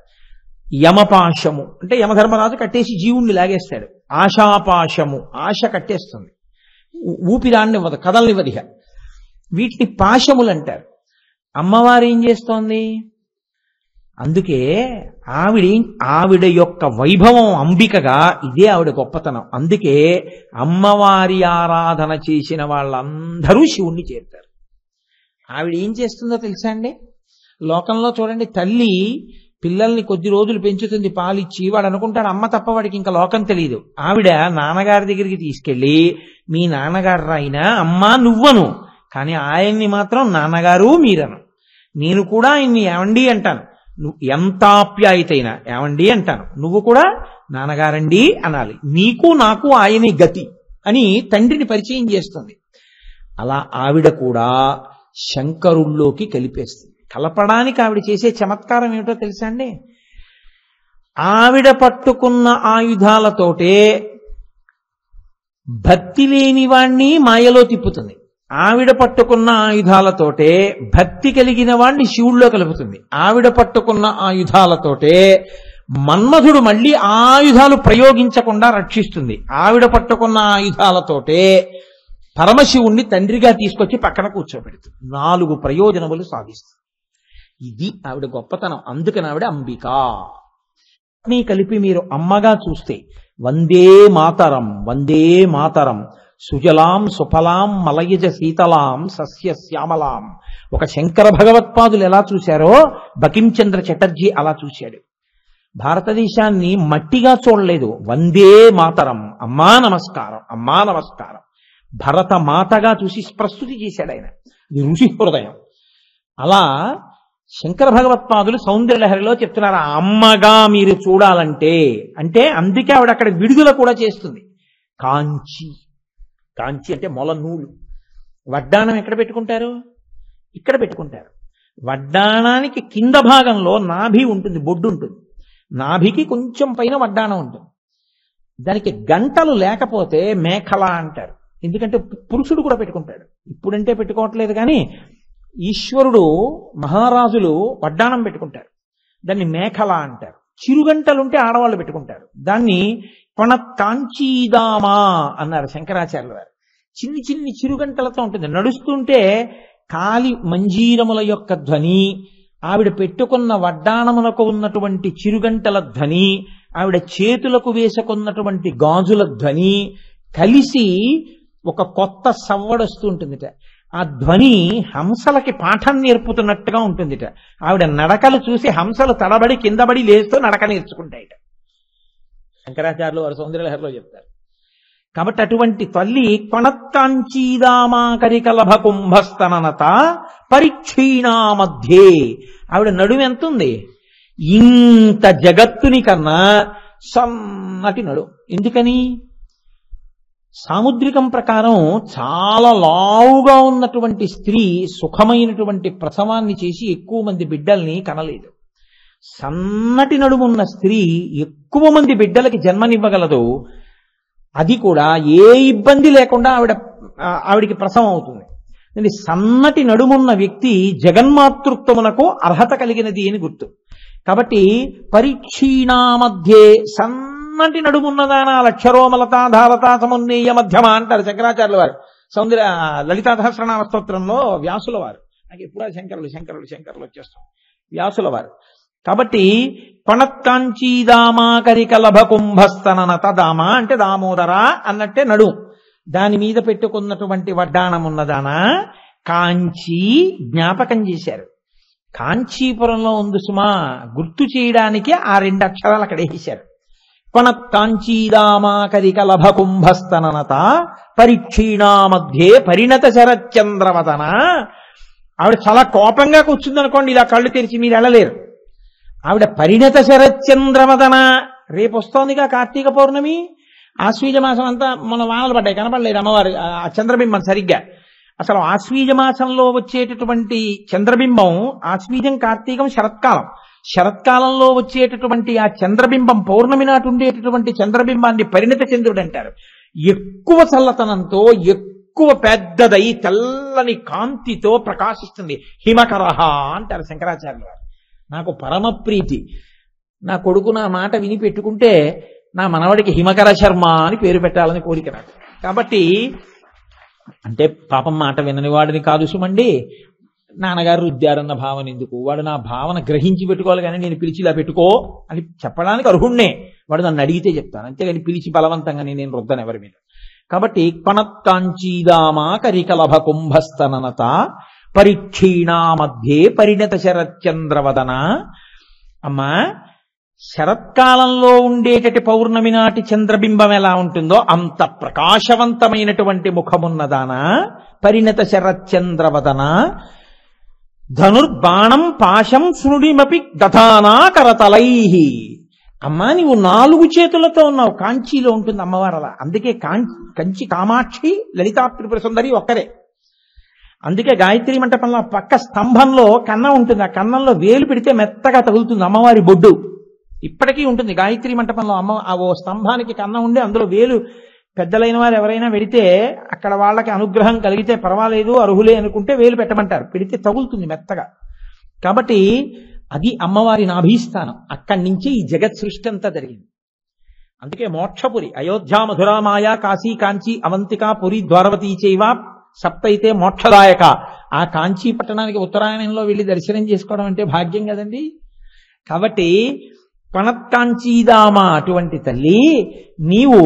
యమపాశము అంటే యమధర్మరాజు కట్టేసి జీవుణ్ణి లాగేస్తాడు. ఆశాపాశము, ఆశ కట్టేస్తుంది, ఊపిరాన్నివ్వదు, కదలనివ్వదిగా. వీటిని పాశములు అంటారు. అమ్మవారు ఏం చేస్తోంది? అందుకే ఆవిడ యొక్క వైభవం అంబికగా, ఇదే ఆవిడ గొప్పతనం. అందుకే అమ్మవారి ఆరాధన చేసిన వాళ్ళందరూ శివుణ్ణి చేరుతారు. ఆవిడ ఏం చేస్తుందో తెలుసా అండి? లోకంలో చూడండి, తల్లి పిల్లల్ని కొద్ది రోజులు పెంచుతుంది పాలిచ్చి, వాడు అనుకుంటాడు అమ్మ తప్ప వాడికి ఇంకా లోకం తెలియదు. ఆవిడ నాన్నగారి దగ్గరికి తీసుకెళ్ళి, మీ నాన్నగారు రాయినా అమ్మా నువ్వను, కానీ ఆయన్ని మాత్రం నాన్నగారు మీరను. నేను కూడా ఆయన్ని ఏమండి అంటాను, నువ్వు ఎంత ఆప్యాయతైనా ఏమండి అంటాను, నువ్వు కూడా నాన్నగారండి అనాలి. నీకు నాకు ఆయనే గతి అని తండ్రిని పరిచయం చేస్తుంది. అలా ఆవిడ కూడా శంకరుల్లోకి కలిపేస్తుంది. కలపడానికి ఆవిడ చేసే చమత్కారం ఏమిటో తెలుసా అండి? ఆవిడ పట్టుకున్న ఆయుధాలతోటే భక్తి లేని వాణ్ణి మాయలో తిప్పుతుంది. ఆవిడ పట్టుకున్న ఆయుధాలతోటే భక్తి కలిగిన వాణ్ణి శివుల్లో కలుపుతుంది. ఆవిడ పట్టుకున్న ఆయుధాలతోటే మన్మధుడు మళ్ళీ ఆయుధాలు ప్రయోగించకుండా రక్షిస్తుంది. ఆవిడ పట్టుకున్న ఆయుధాలతోటే పరమశివుణ్ణి తండ్రిగా తీసుకొచ్చి పక్కన కూర్చోబెడుతుంది. 4 ప్రయోజనములు సాధిస్తుంది. ఇది ఆవిడ గొప్పతనం. అందుకని ఆవిడ అంబిక. నీ కలిపి మీరు అమ్మగా చూస్తే వందే మాతరం, వందే మాతరం, సుజలాం సుఫలాం మలయజ శీతలాం సస్య శ్యామలాం. ఒక శంకర భగవత్పాదులు ఎలా చూశారో బకించంద్ర చటర్జీ అలా చూశాడు. భారతదేశాన్ని మట్టిగా చూడలేదు. వందే మాతరం, అమ్మా నమస్కారం, అమ్మా నమస్కారం. భరత మాతగా చూసి ప్రస్తుతి చేశాడు ఆయన. ఇది ఋషి హృదయం. అలా శంకర భగవత్పాదులు సౌందర్యలహరిలో చెప్తున్నారు, అమ్మగా మీరు చూడాలంటే అంటే. అందుకే ఆవిడ అక్కడ విడుదల కూడా చేస్తుంది. కాంచి, కాంచి అంటే మొల నూలు. వడ్డాణం ఎక్కడ పెట్టుకుంటారు? ఇక్కడ పెట్టుకుంటారు. వడ్డాణానికి కింద భాగంలో నాభి ఉంటుంది, బొడ్డు ఉంటుంది. నాభికి కొంచెం పైన వడ్డాణం ఉంటుంది. దానికి గంటలు లేకపోతే మేఖల అంటారు. ఎందుకంటే పురుషుడు కూడా పెట్టుకుంటాడు. ఇప్పుడంటే పెట్టుకోవట్లేదు, కానీ ఈశ్వరుడు మహారాజులు వడ్డాణం పెట్టుకుంటారు. దాన్ని మేఖల అంటారు. చిరుగంటలుంటే ఆడవాళ్ళు పెట్టుకుంటారు. దాన్ని కాంచీదామా అన్నారు శంకరాచార్యుల వారు. చిన్ని చిన్ని చిరుగంటలతో ఉంటుంది. నడుస్తుంటే కాలి మంజీరముల యొక్క ధ్వని, ఆవిడ పెట్టుకున్న వడ్డాణములకు ఉన్నటువంటి చిరుగంటల ధ్వని, ఆవిడ చేతులకు వేసుకున్నటువంటి గాజుల ధ్వని కలిసి ఒక కొత్త సవ్వడొస్తూ ఉంటుందిట. ఆ ధ్వని హంసలకి పాఠం నేర్పుతున్నట్టుగా ఉంటుందిట. ఆవిడ నడకలు చూసి హంసలు తడబడి కిందబడి లేస్తూ నడక నేర్చుకుంటాయిట. శంకరాచార్యులు వారు సౌందర్యలహరిలో చెప్తారు. కాబట్టి అటువంటి తల్లి కొణత్కాంచీదామాకరికలభ కుంభస్తననత పరిక్షీణా మధ్యే. ఆవిడ నడుము ఎంత ఉంది? ఇంత జగత్తుని కన్నా సన్నటి నడుము. ఎందుకని? సాముద్రికం ప్రకారం చాలా లావుగా ఉన్నటువంటి స్త్రీ సుఖమైనటువంటి ప్రసవాన్ని చేసి ఎక్కువ మంది బిడ్డల్ని కనలేదు. సన్నటి నడుమున్న స్త్రీ ఎక్కువ మంది బిడ్డలకి జన్మనివ్వగలదు. అది కూడా ఏ ఇబ్బంది లేకుండా ఆవిడికి ప్రసవం అవుతుంది. సన్నటి నడుమున్న వ్యక్తి జగన్మాతృత్వమునకు అర్హత కలిగినది అని గుర్తు. కాబట్టి పరీక్షీణా మధ్యే సన్నటి నడుమున్నదానా లక్షరోమలతాధారతా సమున్నేయ మధ్యమ అంటారు శంకరాచార్యుల వారు లలితా సహస్రనామ స్తోత్రంలో వ్యాసుల వారు. నాకు ఎప్పుడా శంకరులు వచ్చేస్తాం వ్యాసుల వారు. కాబట్టి పణత్కాంచీదామాకరికలభ కుంభస్తననత దామ అంటే దామోదర అన్నట్టే నడు, దాని మీద పెట్టుకున్నటువంటి వడ్డాణమున్నదానా కాంచీ జ్ఞాపకం చేశారు. కాంచీపురంలో ఉంది సుమా గుర్తు చేయడానికి ఆ 2 అక్షరాలు అక్కడ వేశారు. పణత్కాంచీదామాకరికలభ కుంభస్తననత పరీక్షీణా మధ్యే పరిణత శరచంద్రవదన. ఆవిడ చాలా కోపంగా కూర్చుందనుకోండి, ఇలా కళ్ళు తెరిచి మీరు వెళ్ళలేరు. ఆవిడ పరిణత శరచంద్రవదన. రేపు వస్తోందిగా కార్తీక పౌర్ణమి, ఆశ్వీజ మాసం అంతా మన వానలు పడ్డాయి, కనపడలేదు అమ్మవారు ఆ చంద్రబింబం సరిగ్గా. అసలు ఆశ్వీజ మాసంలో వచ్చేటటువంటి చంద్రబింబం, ఆశ్వీజం కార్తీకం శరత్కాలం, శరత్కాలంలో వచ్చేటటువంటి ఆ చంద్రబింబం పౌర్ణమి నాటి ఉండేటటువంటి చంద్రబింబాన్ని పరిణత చంద్రుడు అంటారు. ఎక్కువ చల్లతనంతో ఎక్కువ పెద్దదై తెల్లని కాంతితో ప్రకాశిస్తుంది. హిమకరహ అంటారు శంకరాచార్యుల వారు. నాకు పరమ ప్రీతి, నా కొడుకు నా మాట విని పెట్టుకుంటే నా మనవడికి హిమకర శర్మ అని పేరు పెట్టాలని కోరిక నాకు. కాబట్టి అంటే పాపం మాట వినని వాడిని కాదు సుమండి, నాన్నగారు రుద్దారన్న భావన ఎందుకు, వాడు నా భావన గ్రహించి పెట్టుకోవాలి కానీ నేను పిలిచి ఇలా పెట్టుకో అని చెప్పడానికి అర్హుణ్ణే. వాడు నన్ను అడిగితే చెప్తాను, అంతేగాని పిలిచి బలవంతంగా నేను రుద్దను ఎవరి మీద. కాబట్టి పణత్కాంచీదామా కరికలభ కుంభస్తననత పరీక్షీణా మధ్యే పరిణత శరచంద్రవదన. అమ్మా, శరత్కాలంలో ఉండేటటి పౌర్ణమి నాటి చంద్రబింబం ఎలా ఉంటుందో అంత ప్రకాశవంతమైనటువంటి ముఖమున్నదానా పరిణత శరచంద్రవదన. ధనుర్బాణం పాశం శృణిమపి దధానా కరతలై. అమ్మా, నీవు 4 చేతులతో ఉన్నావు. కాంచీలో ఉంటుంది అమ్మవారు అలా. అందుకే కంచి కామాక్షి లలితా త్రిపుర సుందరి ఒక్కరే. అందుకే గాయత్రి మంటపంలో పక్క స్తంభంలో కన్నం ఉంటుంది, ఆ కన్నంలో వేలు పెడితే మెత్తగా తగులుతుంది అమ్మవారి బొడ్డు. ఇప్పటికీ ఉంటుంది గాయత్రి మంటపంలో ఓ స్తంభానికి కన్నం ఉండి అందులో వేలు, పెద్దలైన వారు ఎవరైనా పెడితే అక్కడ వాళ్ళకి అనుగ్రహం కలిగితే పర్వాలేదు అర్హులే అనుకుంటే వేలు పెట్టమంటారు, పెడితే తగులుతుంది మెత్తగా. కాబట్టి అది అమ్మవారి నాభీస్థానం. అక్కడి నుంచి ఈ జగత్ సృష్టి అంతా జరిగింది. అందుకే మోక్షపురి అయోధ్య మధురామాయ కాశీ కాంచీ అవంతిక పురి ద్వారవతీ చైవ సప్తైతే మోక్షదాయక. ఆ కాంచీ పట్టణానికి ఉత్తరాయణంలో వెళ్ళి దర్శనం చేసుకోవడం అంటే భాగ్యం కదండి. కాబట్టి పణత్కాంచీదామ అటువంటి తల్లి, నీవు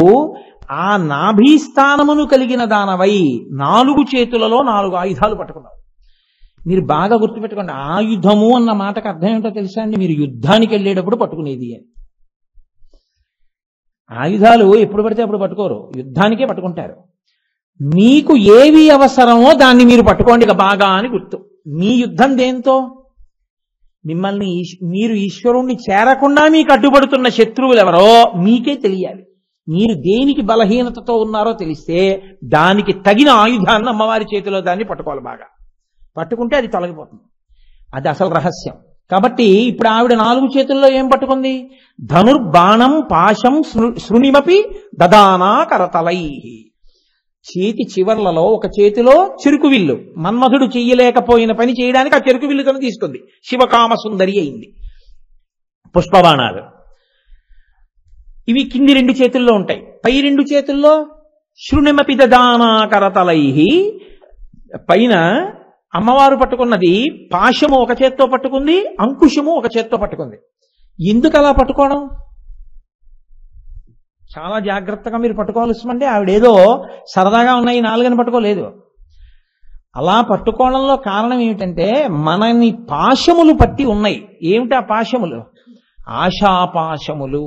ఆ నాభీస్థానమును కలిగిన దానవై 4 చేతులలో 4 ఆయుధాలు పట్టుకున్నావు. మీరు బాగా గుర్తుపెట్టుకోండి, ఆయుధము అన్న మాటకు అర్థం ఏంటో తెలుసా అండి? మీరు యుద్ధానికి వెళ్ళేటప్పుడు పట్టుకునేది అని. ఆయుధాలు ఎప్పుడు పడితే అప్పుడు పట్టుకోరు, యుద్ధానికే పట్టుకుంటారు. మీకు ఏవి అవసరమో దాన్ని మీరు పట్టుకోండి ఇక బాగా అని గుర్తు. మీ యుద్ధం దేంతో? మిమ్మల్ని మీరు ఈశ్వరుణ్ణి చేరకుండా మీకు అడ్డుపడుతున్న శత్రువులు ఎవరో మీకే తెలియాలి. మీరు దేనికి బలహీనతతో ఉన్నారో తెలిస్తే దానికి తగిన ఆయుధాన్ని అమ్మవారి చేతిలో దాన్ని పట్టుకోవాలి. బాగా పట్టుకుంటే అది తొలగిపోతుంది. అది అసలు రహస్యం. కాబట్టి ఇప్పుడు ఆవిడ 4 చేతుల్లో ఏం పట్టుకుంది? ధనుర్బాణం పాశం శృణిమపి దదానా కరతలై. చేతి చివర్లలో ఒక చేతిలో చెరుకు విల్లు, మన్మధుడు చెయ్యలేకపోయిన పని చేయడానికి ఆ చెరుకు విల్లుతో తీసుకుంది. శివకామ సుందరి అయింది. పుష్పబాణాలు ఇవి కింది 2 చేతుల్లో ఉంటాయి. పై 2 చేతుల్లో శృణిమపి దదానా కరతలై. పైన అమ్మవారు పట్టుకున్నది పాశము ఒక చేత్తో పట్టుకుంది, అంకుశము ఒక చేత్తో పట్టుకుంది. ఎందుకు అలా పట్టుకోవడం? చాలా జాగ్రత్తగా మీరు పట్టుకోవాల్సిందంటే ఆవిడేదో సరదాగా ఉన్నాయి 4 పట్టుకోలేదు. అలా పట్టుకోవడంలో కారణం ఏమిటంటే మనని పాశములు పట్టి ఉన్నాయి. ఏమిటి ఆ పాశములు? ఆశాపాశములు.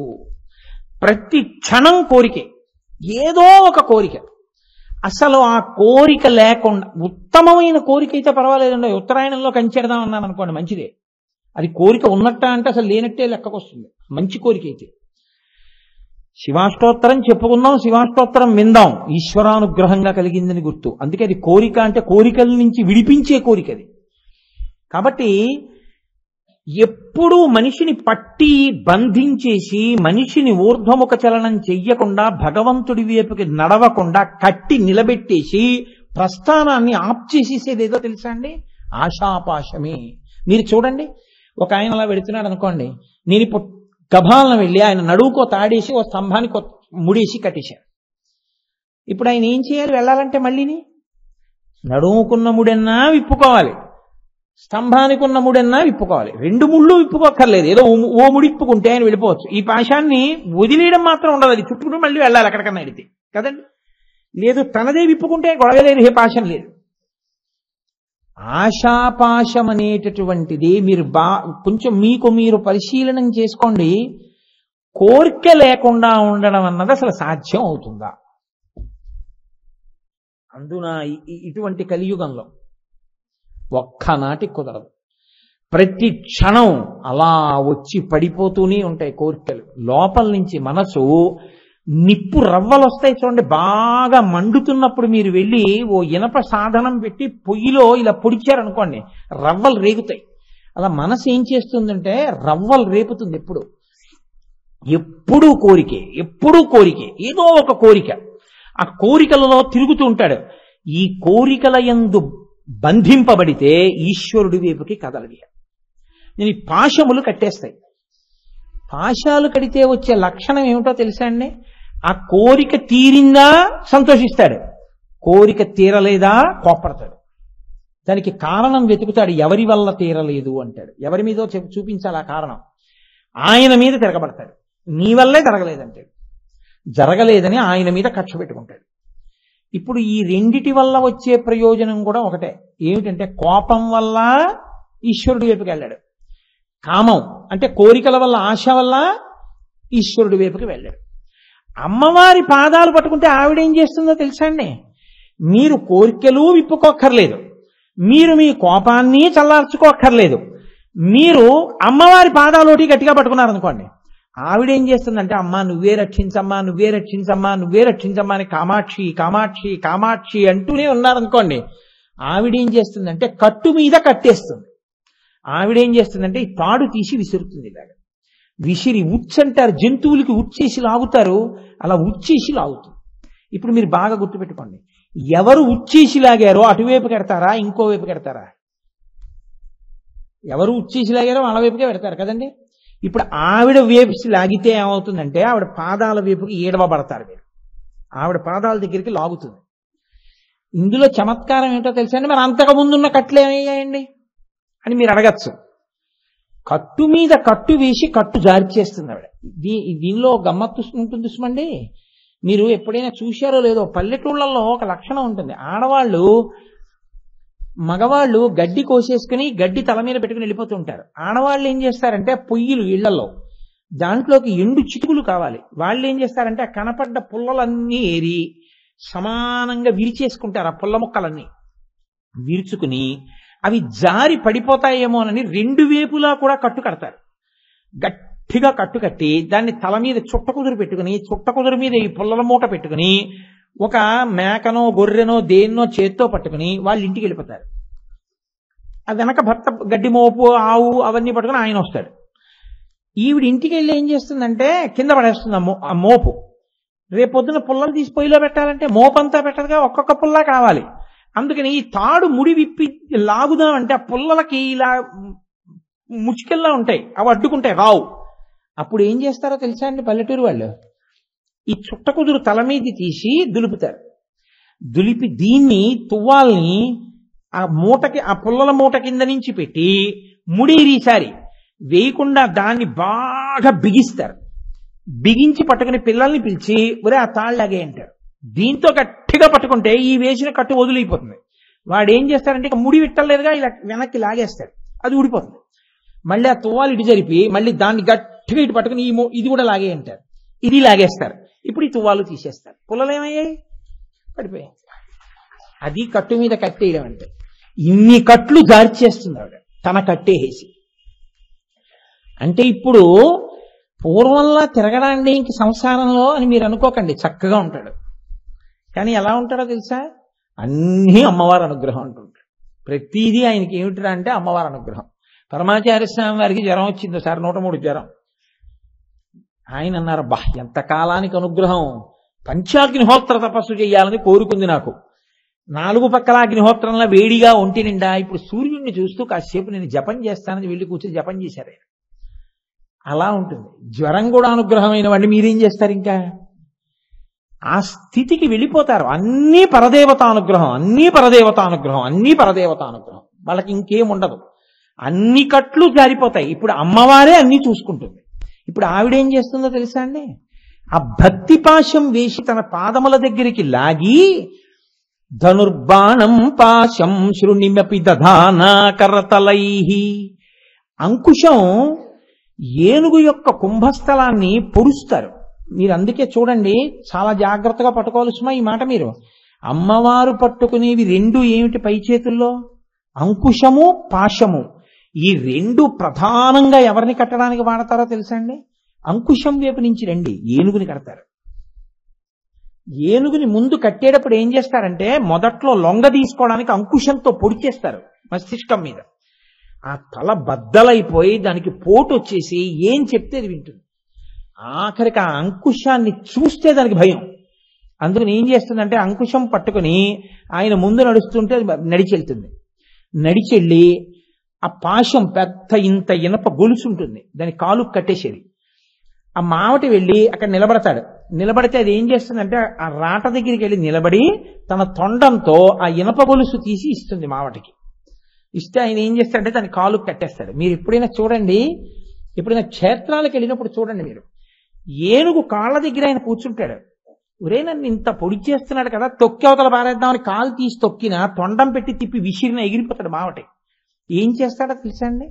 ప్రతి క్షణం కోరికే, ఏదో ఒక కోరిక. అసలు ఆ కోరిక లేకుండా ఉత్తమమైన కోరిక అయితే పర్వాలేదండి. ఉత్తరాయణంలో కంచెడదాం అన్నాను అనుకోండి, మంచిదే. అది కోరిక ఉన్నట్ట అంటే అసలు లేనట్టే లెక్కకొస్తుంది మంచి కోరిక అయితే. శివాష్టోత్తరం చెప్పుకుందాం, శివాష్టోత్తరం విందాం, ఈశ్వరానుగ్రహంగా కలిగిందని గుర్తు. అందుకే అది కోరిక అంటే కోరికల నుంచి విడిపించే కోరిక అది. కాబట్టి ఎప్పుడూ మనిషిని పట్టి బంధించేసి మనిషిని ఊర్ధ్వముఖ చలనం చెయ్యకుండా భగవంతుడి వైపుకి నడవకుండా కట్టి నిలబెట్టేసి ప్రస్థానాన్ని ఆప్ చేసేసేది ఏదో తెలుసా అండి? ఆశాపాశమే. మీరు చూడండి, ఒక ఆయన అలా వెళుతున్నాడు అనుకోండి, నేను ఇప్పుడు గభాలను వెళ్ళి ఆయన నడువుకో తాడేసి ఓ స్తంభానికి ముడేసి కట్టేశాను. ఇప్పుడు ఆయన ఏం చేయాలి? వెళ్ళాలంటే మళ్ళీని నడుముకున్న ముడెన్నా విప్పుకోవాలి, స్తంభానికి ఉన్న ముడెన్నా విప్పుకోవాలి. రెండు ముళ్ళు విప్పుకోక్కర్లేదు, ఏదో ఓ ముడి విప్పుకుంటే ఆయన వెళ్ళిపోవచ్చు. ఈ పాశాన్ని వదిలేయడం మాత్రం ఉండదు, అది చుట్టుకుంటూ మళ్ళీ వెళ్ళాలి ఎక్కడికన్నా వెళితే కదండి. లేదు తనదే విప్పుకుంటే గొడవ లేదు, ఏ పాశం లేదు. ఆశాపాశం అనేటటువంటిది మీరు కొంచెం మీకు మీరు పరిశీలనం చేసుకోండి. కోరిక లేకుండా ఉండడం అన్నది అసలు సాధ్యం అవుతుందా? అందున ఇటువంటి కలియుగంలో ఒక్కనాటి కుదరదు. ప్రతి క్షణం అలా వచ్చి పడిపోతూనే ఉంటాయి కోరికలు. లోపల నుంచి మనసు నిప్పు రవ్వలు వస్తాయి చూడండి, బాగా మండుతున్నప్పుడు మీరు వెళ్ళి ఓ ఇనప సాధనం పెట్టి పొయ్యిలో ఇలా పొడిచారనుకోండి, రవ్వలు రేగుతాయి. అలా మనసు ఏం చేస్తుందంటే రవ్వలు రేపుతుంది. ఎప్పుడూ కోరికే, ఎప్పుడూ కోరికే, ఏదో ఒక కోరిక. ఆ కోరికలలో తిరుగుతూ ఉంటాడు. ఈ కోరికల యందు బంధింపబడితే ఈశ్వరుడి వైపుకి కదలడి. నేను ఈ పాశములు కట్టేస్తాయి. పాశాలు కడితే వచ్చే లక్షణం ఏమిటో తెలుసా అండి? ఆ కోరిక తీరిందా సంతోషిస్తాడు, కోరిక తీరలేదా కోపడతాడు. దానికి కారణం వెతుకుతాడు. ఎవరి వల్ల తీరలేదు అంటాడు, ఎవరి మీదో చూపించాలి ఆ కారణం. ఆయన మీద తిరగబడతాడు. నీ వల్లే జరగలేదంటాడు, జరగలేదని ఆయన మీద కక్ష పెట్టుకుంటాడు. ఇప్పుడు ఈ రెండిటి వల్ల వచ్చే ప్రయోజనం కూడా ఒకటే. ఏమిటంటే కోపం వల్ల ఈశ్వరుడి వైపుకి వెళ్ళాడు, కామం అంటే కోరికల వల్ల ఆశ వల్ల ఈశ్వరుడి వైపుకి వెళ్ళాడు. అమ్మవారి పాదాలు పట్టుకుంటే ఆవిడేం చేస్తుందో తెలుసా అండి? మీరు కోరికలు విప్పుకోక్కర్లేదు, మీరు మీ కోపాన్ని చల్లార్చుకోక్కర్లేదు. మీరు అమ్మవారి పాదాలోటి గట్టిగా పట్టుకున్నారనుకోండి, ఆవిడేం చేస్తుందంటే అమ్మా నువ్వే రక్షించమ్మా, నువ్వే రక్షించమ్మా, నువ్వే రక్షించమ్మా అని కామాక్షి కామాక్షి కామాక్షి అంటూనే ఉన్నారనుకోండి, ఆవిడేం చేస్తుందంటే కట్టు మీద కట్టేస్తుంది. ఆవిడేం చేస్తుందంటే ఈ తాడు తీసి విసురుతుంది. ఇలాగా విసిరి ఉచ్చంటారు, జంతువులకి ఉచ్చేసి లాగుతారు, అలా ఉచ్చేసి లాగుతుంది. ఇప్పుడు మీరు బాగా గుర్తుపెట్టుకోండి, ఎవరు ఉచ్చేసి లాగారో అటువైపు కడతారా ఇంకోవైపు కడతారా? ఎవరు ఉచ్చేసి లాగారో వాళ్ళ వైపుకే పెడతారు కదండి. ఇప్పుడు ఆవిడ వైపు లాగితే ఏమవుతుందంటే ఆవిడ పాదాల వైపుకి ఏడవబడతారు మీరు, ఆవిడ పాదాల దగ్గరికి లాగుతుంది. ఇందులో చమత్కారం ఏంటో తెలుసా అండి? మరి అంతకు ముందున్న కట్లు ఏమయ్యాయండి అని మీరు అడగచ్చు. కట్టు మీద కట్టు వేసి కట్టు జారి చేస్తుంది ఆవిడ. దీనిలో గమ్మత్తు ఉంటుంది సుమండి. మీరు ఎప్పుడైనా చూశారో లేదో, పల్లెటూళ్ళల్లో ఒక లక్షణం ఉంటుంది. ఆడవాళ్ళు మగవాళ్ళు గడ్డి కోసేసుకుని గడ్డి తల మీద పెట్టుకుని వెళ్ళిపోతూ ఉంటారు. ఆడవాళ్ళు ఏం చేస్తారంటే పొయ్యిలు ఇళ్లలో దాంట్లోకి ఎండు చిటుకులు కావాలి. వాళ్ళు ఏం చేస్తారంటే ఆ కనపడ్డ పుల్లలన్నీ ఏరి సమానంగా విరిచేసుకుంటారు. ఆ పుల్ల ముక్కలన్నీ విరుచుకుని అవి జారి పడిపోతాయేమోనని రెండు వైపులా కూడా కట్టు కడతారు. గట్టిగా కట్టు కట్టి దాన్ని తల మీద చుట్ట కుదురు పెట్టుకుని, చుట్ట కుదురు మీద ఈ పుల్లల మూట పెట్టుకుని ఒక మేకనో గొర్రెనో దేన్నో చేత్తో పట్టుకుని వాళ్ళ ఇంటికి వెళ్ళిపోతారు. ఆ వెనక భర్త గడ్డి మోపు ఆవు అవన్నీ పట్టుకుని ఆయన వస్తాడు. ఈవిడ ఇంటికి వెళ్ళి ఏం చేస్తుందంటే కింద పడేస్తుంది ఆ మోపు. రేపొద్దున పుల్లలు తీసి పొయ్యిలో పెట్టాలంటే మోపంతా పెట్టదుగా, ఒక్కొక్క పుల్ల కావాలి. అందుకని ఈ తాడు ముడి విప్పి లాగుదామంటే ఆ పుల్లలకి ఇలా ముచ్చుకెల్లా ఉంటాయి, అవి అడ్డుకుంటాయి, రావు. అప్పుడు ఏం చేస్తారో తెలుసా అండి పల్లెటూరు వాళ్ళు? ఈ చుట్ట కుదురు తల మీద తీసి దులుపుతారు. దులిపి దీన్ని తువ్వాల్ని ఆ మూటకి, ఆ పుల్లల మూట కింద నుంచి పెట్టి ముడేరీసారి వేయకుండా దాన్ని బాగా బిగిస్తారు. బిగించి పట్టుకుని పిల్లల్ని పిలిచి ఒరే ఆ తాళ్ళలాగే అంటారు. దీంతో గట్టిగా పట్టుకుంటే ఈ వేసిన కట్టు వదిలిపోతుంది. వాడు ఏం చేస్తారంటే ఇక ముడి విట్టలేదుగా ఇలా వెనక్కి లాగేస్తాడు, అది ఊడిపోతుంది. మళ్ళీ ఆ తువ్వాలు ఇటు జరిపి మళ్ళీ దాన్ని గట్టిగా ఇటు పట్టుకుని ఇది కూడా లాగే అంటారు, ఇది లాగేస్తారు. ఇప్పుడు ఈ తువ్వాలు తీసేస్తారు, పుల్లలు ఏమయ్యాయి? పడిపోయాయి. అది కట్టు మీద కట్టేయడం అంటే. ఇన్ని కట్లు జార్చేస్తుంది ఆవిడ తన కట్టేసి. అంటే ఇప్పుడు పూర్వంలా తిరగడాన్ని ఇంక సంసారంలో అని మీరు అనుకోకండి, చక్కగా ఉంటాడు. కానీ ఎలా ఉంటాడో తెలుసా? అన్నీ అమ్మవారి అనుగ్రహం అంటుంటాడు. ప్రతిదీ ఆయనకి ఏమిటా అంటే అమ్మవారి అనుగ్రహం. పరమాచార్య స్వామి వారికి జ్వరం వచ్చింది సార్, 103 జ్వరం. ఆయన అన్నారు, బా ఎంత కాలానికి అనుగ్రహం, పంచాగ్నిహోత్ర తపస్సు చేయాలని కోరుకుంది నాకు. నాలుగు పక్కల అగ్నిహోత్రంలో వేడిగా ఒంటి నిండా ఇప్పుడు సూర్యుడిని చూస్తూ కాసేపు నేను జపం చేస్తానని వెళ్ళి కూర్చొని జపం చేశారు. అలా ఉంటుంది. జ్వరం కూడా అనుగ్రహమైన వాడిని మీరేం చేస్తారు? ఇంకా ఆ స్థితికి వెళ్ళిపోతారు. అన్నీ పరదేవతానుగ్రహం, అన్నీ పరదేవతానుగ్రహం, అన్నీ పరదేవతానుగ్రహం. వాళ్ళకి ఇంకేం ఉండదు. అన్ని కట్లు జారిపోతాయి. ఇప్పుడు అమ్మవారే అన్ని చూసుకుంటుంది. ఇప్పుడు ఆవిడేం చేస్తుందో తెలుసా అండి? ఆ భక్తి పాశం వేసి తన పాదముల దగ్గరికి లాగి ధనుర్బాణం పాశం శృణిమపి దధానా కరతలై. అంకుశం ఏనుగు యొక్క కుంభస్థలాన్ని పొడుస్తారు. మీరు అందుకే చూడండి, చాలా జాగ్రత్తగా పట్టుకోవాల్సిన ఈ మాట. మీరు అమ్మవారు పట్టుకునేవి రెండు ఏమిటి పై చేతుల్లో? అంకుశము, పాశము. ఈ రెండు ప్రధానంగా ఎవరిని కట్టడానికి వాడతారో తెలుసా అండి? అంకుశం వైపు నుంచి రండి, ఏనుగుని కడతారు. ఏనుగుని ముందు కట్టేటప్పుడు ఏం చేస్తారంటే మొదట్లో లొంగ తీసుకోవడానికి అంకుశంతో పొడి చేస్తారు మస్తిష్కం మీద. ఆ తల బద్దలైపోయి దానికి పోటు వచ్చేసి ఏం చెప్తే అది వింటుంది. ఆఖరికి ఆ అంకుశాన్ని చూస్తే దానికి భయం. అందుకని ఏం చేస్తుందంటే అంకుశం పట్టుకుని ఆయన ముందు నడుస్తుంటే నడిచెళ్తుంది. నడిచెళ్ళి ఆ పాశం పెద్ద ఇంత ఇనప గొలుసు ఉంటుంది, దాని కాలు కట్టేసేది. ఆ మావటి వెళ్ళి అక్కడ నిలబడతాడు. నిలబడితే అది ఏం చేస్తుందంటే ఆ రాట దగ్గరికి వెళ్ళి నిలబడి తన తొండంతో ఆ ఇనప గొలుసు తీసి ఇస్తుంది మావటికి. ఇస్తే ఆయన ఏం చేస్తాడంటే దాని కాలు కట్టేస్తాడు. మీరు ఎప్పుడైనా చూడండి, ఎప్పుడైనా క్షేత్రాలకు వెళ్ళినప్పుడు చూడండి, మీరు ఏనుగు కాళ్ళ దగ్గర ఆయన కూర్చుంటాడు. ఒరే నన్ను ఇంత పొడి చేస్తున్నాడు కదా, తొక్కి అవతల పారేద్దామని కాలు తీసి తొక్కిన తొండం పెట్టి తిప్పి విసిరిన ఎగిరిపోతాడు మావటి. ఏం చేస్తాడో తెలుసా అండి?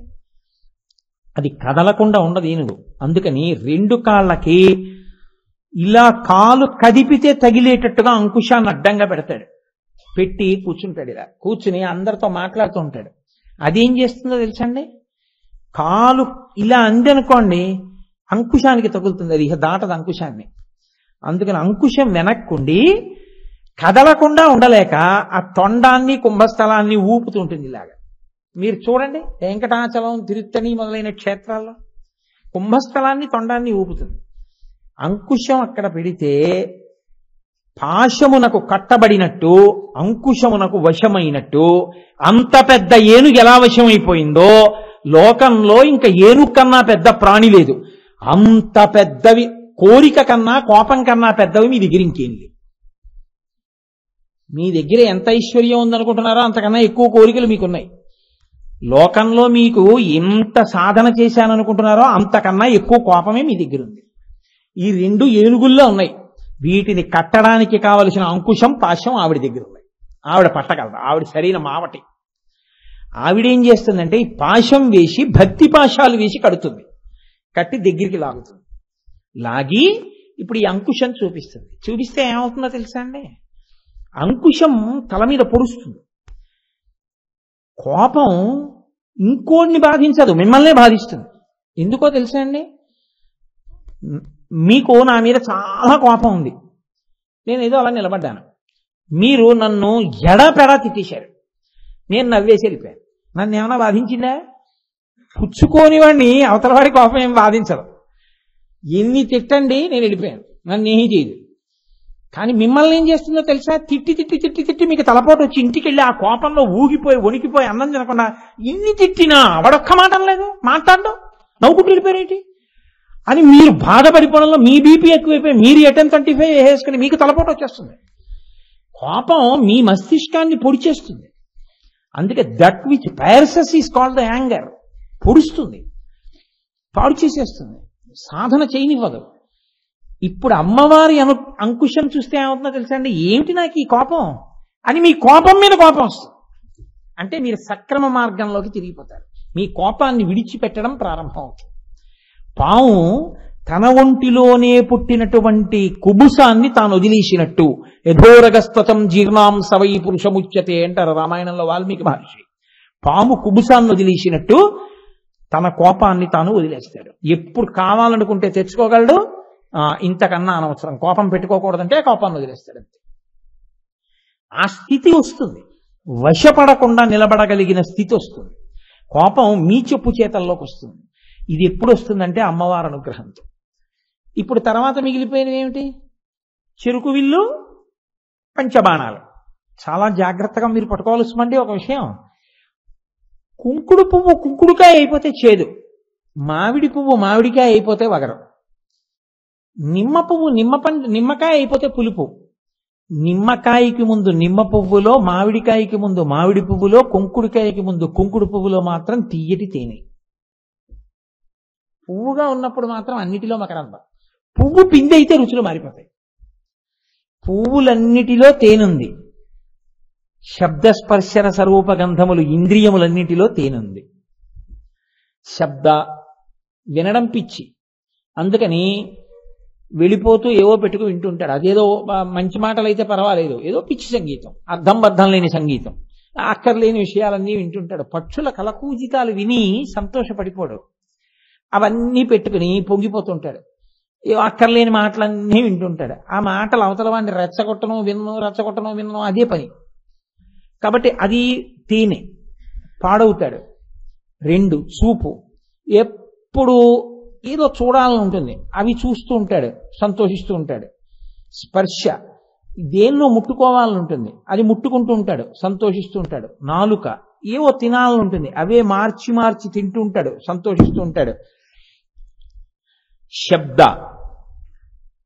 అది కదలకుండా ఉండదు ఏనుగు. అందుకని రెండు కాళ్ళకి ఇలా కాలు కదిపితే తగిలేటట్టుగా అంకుశాన్ని అడ్డంగా పెడతాడు. పెట్టి కూర్చుంటాడు. ఇలా కూర్చుని అందరితో మాట్లాడుతూ ఉంటాడు. అదేం చేస్తుందో తెలుసా అండి? కాలు ఇలా అందనుకోండి అంకుశానికి తగులుతుంది, అది ఇక దాటదు అంకుశాన్ని. అందుకని అంకుశం వెనక్కుండి కదలకుండా ఉండలేక ఆ తొండాన్ని కుంభస్థలాన్ని ఊపుతుంటుంది ఇలాగా. మీరు చూడండి వెంకటాచలం, తిరుత్తని మొదలైన క్షేత్రాల్లో కుంభస్థలాన్ని తొండాన్ని ఊపుతుంది. అంకుశం అక్కడ పెడితే పాశమునకు కట్టబడినట్టు అంకుశమునకు వశమైనట్టు అంత పెద్ద ఏనుగు ఎలా వశమైపోయిందో లోకంలో ఇంకా ఏనుగు కన్నా పెద్ద ప్రాణి లేదు. అంత పెద్దవి, కోరిక కన్నా కోపం కన్నా పెద్దవి మీ దగ్గర ఇంకేం లేదు. మీ దగ్గర ఎంత ఐశ్వర్యం ఉందనుకుంటున్నారో అంతకన్నా ఎక్కువ కోరికలు మీకున్నాయి. లోకంలో మీకు ఎంత సాధన చేశాననుకుంటున్నారో అంతకన్నా ఎక్కువ కోపమే మీ దగ్గర ఉంది. ఈ రెండు ఏనుగుల్లో ఉన్నాయి. వీటిని కట్టడానికి కావలసిన అంకుశం, పాశం ఆవిడ దగ్గర ఉన్నాయి. ఆవిడ పట్టగలదు. ఆవిడ సరైన మావటి. ఆవిడేం చేస్తుందంటే ఈ పాశం వేసి భక్తి పాశాలు వేసి కడుతుంది. కట్టి దగ్గరికి లాగుతుంది. లాగి ఇప్పుడు ఈ అంకుశం చూపిస్తుంది. చూపిస్తే ఏమవుతుందో తెలుసా అండి? అంకుశం తల మీద పొడుస్తుంది. కోపం ఇంకోడిని బాధించదు, మిమ్మల్నే బాధిస్తుంది. ఎందుకో తెలుసా అండి? మీకు నా మీద చాలా కోపం ఉంది, నేను ఏదో అలా నిలబడ్డాను, మీరు నన్ను ఎడపెడా తిట్టేశారు, నేను నవ్వేసి వెళ్ళిపోయాను. నన్ను ఏమైనా బాధించిందా? పుచ్చుకోని వాడిని అవతల వాడి కోపం ఏం బాధించదు. ఎన్ని తిట్టండి నేను వెళ్ళిపోయాను, నన్ను ఏమీ చేయదు. కానీ మిమ్మల్ని ఏం చేస్తుందో తెలుసా? తిట్టి తిట్టి తిట్టి తిట్టి మీకు తలపోటు వచ్చి ఇంటికి వెళ్ళి ఆ కోపంలో ఊగిపోయి వణికిపోయి అన్నం తినకుండా ఇన్ని తిట్టినా వాడొక్క మాట లేదు, మాట్లాడడం, నవ్వుకుంటూ వెళ్ళిపోయారేంటి అని మీరు బాధపడిపోవడంలో మీ బీపీ ఎక్కువైపోయి మీరు 1035 వేసుకుని మీకు తలపోటు వచ్చేస్తుంది. కోపం మీ మస్తిష్కాన్ని పొడి చేస్తుంది. అందుకే that which pierces is called the anger. పొడుస్తుంది, పాడు చేసేస్తుంది, సాధన చేయనివ్వదు. ఇప్పుడు అమ్మవారి అంకుశం చూస్తే ఏమవుతుందో తెలుసా అండి? ఏమిటి నాకు ఈ కోపం అని మీ కోపం మీద కోపం వస్తుంది. అంటే మీరు సక్రమ మార్గంలోకి తిరిగిపోతారు. మీ కోపాన్ని విడిచిపెట్టడం ప్రారంభం అవుతుంది. పాము తన ఒంటిలోనే పుట్టినటువంటి కుబుసాన్ని తాను వదిలేసినట్టు యథోరగస్తతం జీర్ణాం సవై పురుషముచ్యతే అంటారు రామాయణంలో వాల్మీకి మహర్షి. పాము కుబుసాన్ని వదిలేసినట్టు తన కోపాన్ని తాను వదిలేస్తాడు. ఎప్పుడు కావాలనుకుంటే తెచ్చుకోగలడు, ఇంతకన్నా అనవసరం, కోపం పెట్టుకోకూడదంటే కోపాన్ని వదిలేస్తాడు అంతే. ఆ స్థితి వస్తుంది, వశపడకుండా నిలబడగలిగిన స్థితి వస్తుంది. కోపం మీ చెప్పు చేతల్లోకి వస్తుంది. ఇది ఎప్పుడు వస్తుందంటే అమ్మవారి అనుగ్రహంతో. ఇప్పుడు తర్వాత మిగిలిపోయినవి ఏమిటి? చెరుకు విల్లు, పంచబాణాలు. చాలా జాగ్రత్తగా మీరు పట్టుకోవాల్సిందండి ఒక విషయం. కుంకుడు పువ్వు కుంకుడుకాయ అయిపోతే చేదు, మామిడి పువ్వు మామిడికాయ అయిపోతే వగరం, నిమ్మ పువ్వు నిమ్మకాయ అయిపోతే పులుపు. నిమ్మకాయకి ముందు నిమ్మ పువ్వులో, మామిడికాయకి ముందు మామిడి పువ్వులో, కుంకుడుకాయకి ముందు కుంకుడు పువ్వులో మాత్రం తీయటి తేనె. పువ్వుగా ఉన్నప్పుడు మాత్రం అన్నిటిలో మకరందం. పువ్వు పిండి అయితే రుచులు మారిపోతాయి. పువ్వులన్నిటిలో తేనుంది. శబ్దస్పర్శన స్వరూపగంధములు ఇంద్రియములన్నిటిలో తేనుంది. శబ్ద వినడం పిచ్చి, అందుకని వెళ్ళిపోతూ ఏవో పెట్టుకు వింటుంటాడు. అదేదో మంచి మాటలు అయితే పర్వాలేదు, ఏదో పిచ్చి సంగీతం, అర్థం బద్ధం లేని సంగీతం, అక్కర్లేని విషయాలన్నీ వింటుంటాడు. పక్షుల కలకూజితాలు విని సంతోషపడిపోడు, అవన్నీ పెట్టుకుని పొంగిపోతుంటాడు. ఏవో అక్కర్లేని మాటలన్నీ వింటుంటాడు. ఆ మాటలు అవతల వాడిని రెచ్చగొట్టను విన్నను అదే పని. కాబట్టి అది తేనె, పాడవుతాడు. 2 చూపు, ఎప్పుడు ఏదో చూడాలని ఉంటుంది, అవి చూస్తూ ఉంటాడు, సంతోషిస్తూ ఉంటాడు. స్పర్శ, దేన్నో ముట్టుకోవాలని ఉంటుంది, అది ముట్టుకుంటూ ఉంటాడు, సంతోషిస్తూ ఉంటాడు. నాలుక, ఏవో తినాలని ఉంటుంది, అవే మార్చి మార్చి తింటూ ఉంటాడు, సంతోషిస్తూ ఉంటాడు. శబ్ద,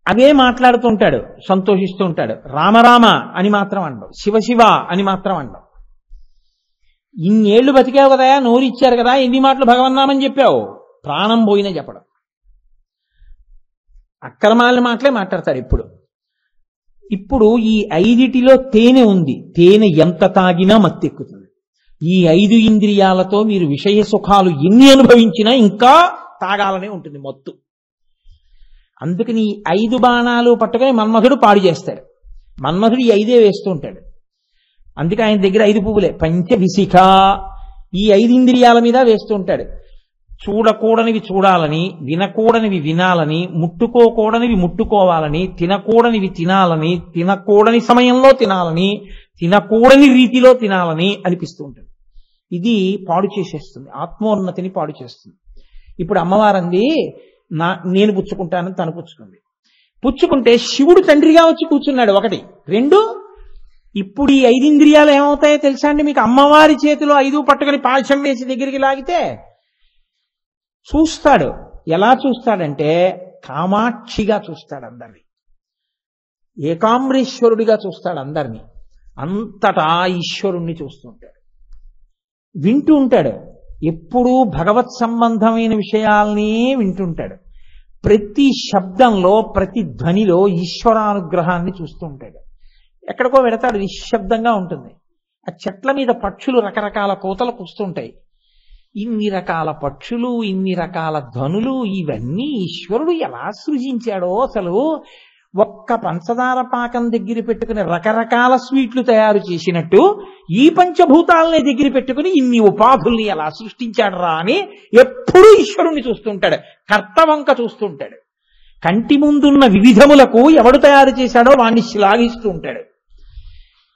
అవే మాట్లాడుతూ ఉంటాడు, సంతోషిస్తూ ఉంటాడు. రామరామ అని మాత్రం అండవు, శివ అని మాత్రం అండవు. ఇన్నేళ్లు బతికావు కదా, నోరిచ్చారు కదా, ఎన్ని మాటలు భగవన్నామని చెప్పావు, ప్రాణం పోయినా చెప్పడం. అక్రమాల మాటలే మాట్లాడతారు ఇప్పుడు ఈ 5 తేనె ఉంది. తేనె ఎంత తాగినా మత్తెక్కుతుంది. ఈ 5 ఇంద్రియాలతో మీరు విషయ సుఖాలు ఎన్ని అనుభవించినా ఇంకా తాగాలనే ఉంటుంది మత్తు. అందుకని ఈ 5 బాణాలు పట్టుకొని మన్మధుడు పాడు చేస్తాడు. మన్మధుడు ఈ 5 వేస్తూ ఉంటాడు. అందుకే ఆయన దగ్గర 5 పువ్వులే. పంచవిశిఖ, ఈ 5 ఇంద్రియాల మీద వేస్తూ ఉంటాడు. చూడకూడనివి చూడాలని, వినకూడనివి వినాలని, ముట్టుకోకూడనివి ముట్టుకోవాలని, తినకూడనివి తినాలని, తినకూడని సమయంలో తినాలని, తినకూడని రీతిలో తినాలని అనిపిస్తూ ఉంటుంది. ఇది పాడు చేసేస్తుంది, ఆత్మోన్నతిని పాడు చేస్తుంది. ఇప్పుడు అమ్మవారంది నేను పుచ్చుకుంటానని తను పుచ్చుకుంది. పుచ్చుకుంటే శివుడు తండ్రిగా వచ్చి కూర్చున్నాడు. 1. 2, ఇప్పుడు ఈ 5 ఇంద్రియాలు ఏమవుతాయో తెలుసా అండి మీకు? అమ్మవారి చేతిలో 5 పట్టుకొని పాల్చం వేసి దగ్గరికి లాగితే చూస్తాడు. ఎలా చూస్తాడంటే కామాక్షిగా చూస్తాడు అందరినీ, ఏకాంబరేశ్వరుడిగా చూస్తాడు అందరినీ. అంతటా ఈశ్వరుణ్ణి చూస్తుంటాడు, వింటూ ఉంటాడు. ఎప్పుడూ భగవత్ సంబంధమైన విషయాల్ని వింటుంటాడు. ప్రతి శబ్దంలో, ప్రతి ధ్వనిలో ఈశ్వరానుగ్రహాన్ని చూస్తూ ఉంటాడు. ఎక్కడికో వెడతాడు, నిశ్శబ్దంగా ఉంటుంది. ఆ చెట్ల మీద పక్షులు రకరకాల కోతలు కూస్తుంటాయి. ఇన్ని రకాల పక్షులు, ఇన్ని రకాల ధ్వనులు, ఇవన్నీ ఈశ్వరుడు ఎలా సృజించాడో అసలు. ఒక్క పంచదార పాకం దగ్గర పెట్టుకుని రకరకాల స్వీట్లు తయారు చేసినట్టు ఈ పంచభూతాలని దగ్గర పెట్టుకుని ఇన్ని ఉపాధుల్ని ఎలా సృష్టించాడు రా అని ఎప్పుడూ ఈశ్వరుణ్ణి చూస్తుంటాడు. కర్తవంక చూస్తుంటాడు. కంటి ముందున్న వివిధములకు ఎవడు తయారు చేశాడో వాణ్ణి శ్లాఘిస్తూ ఉంటాడు.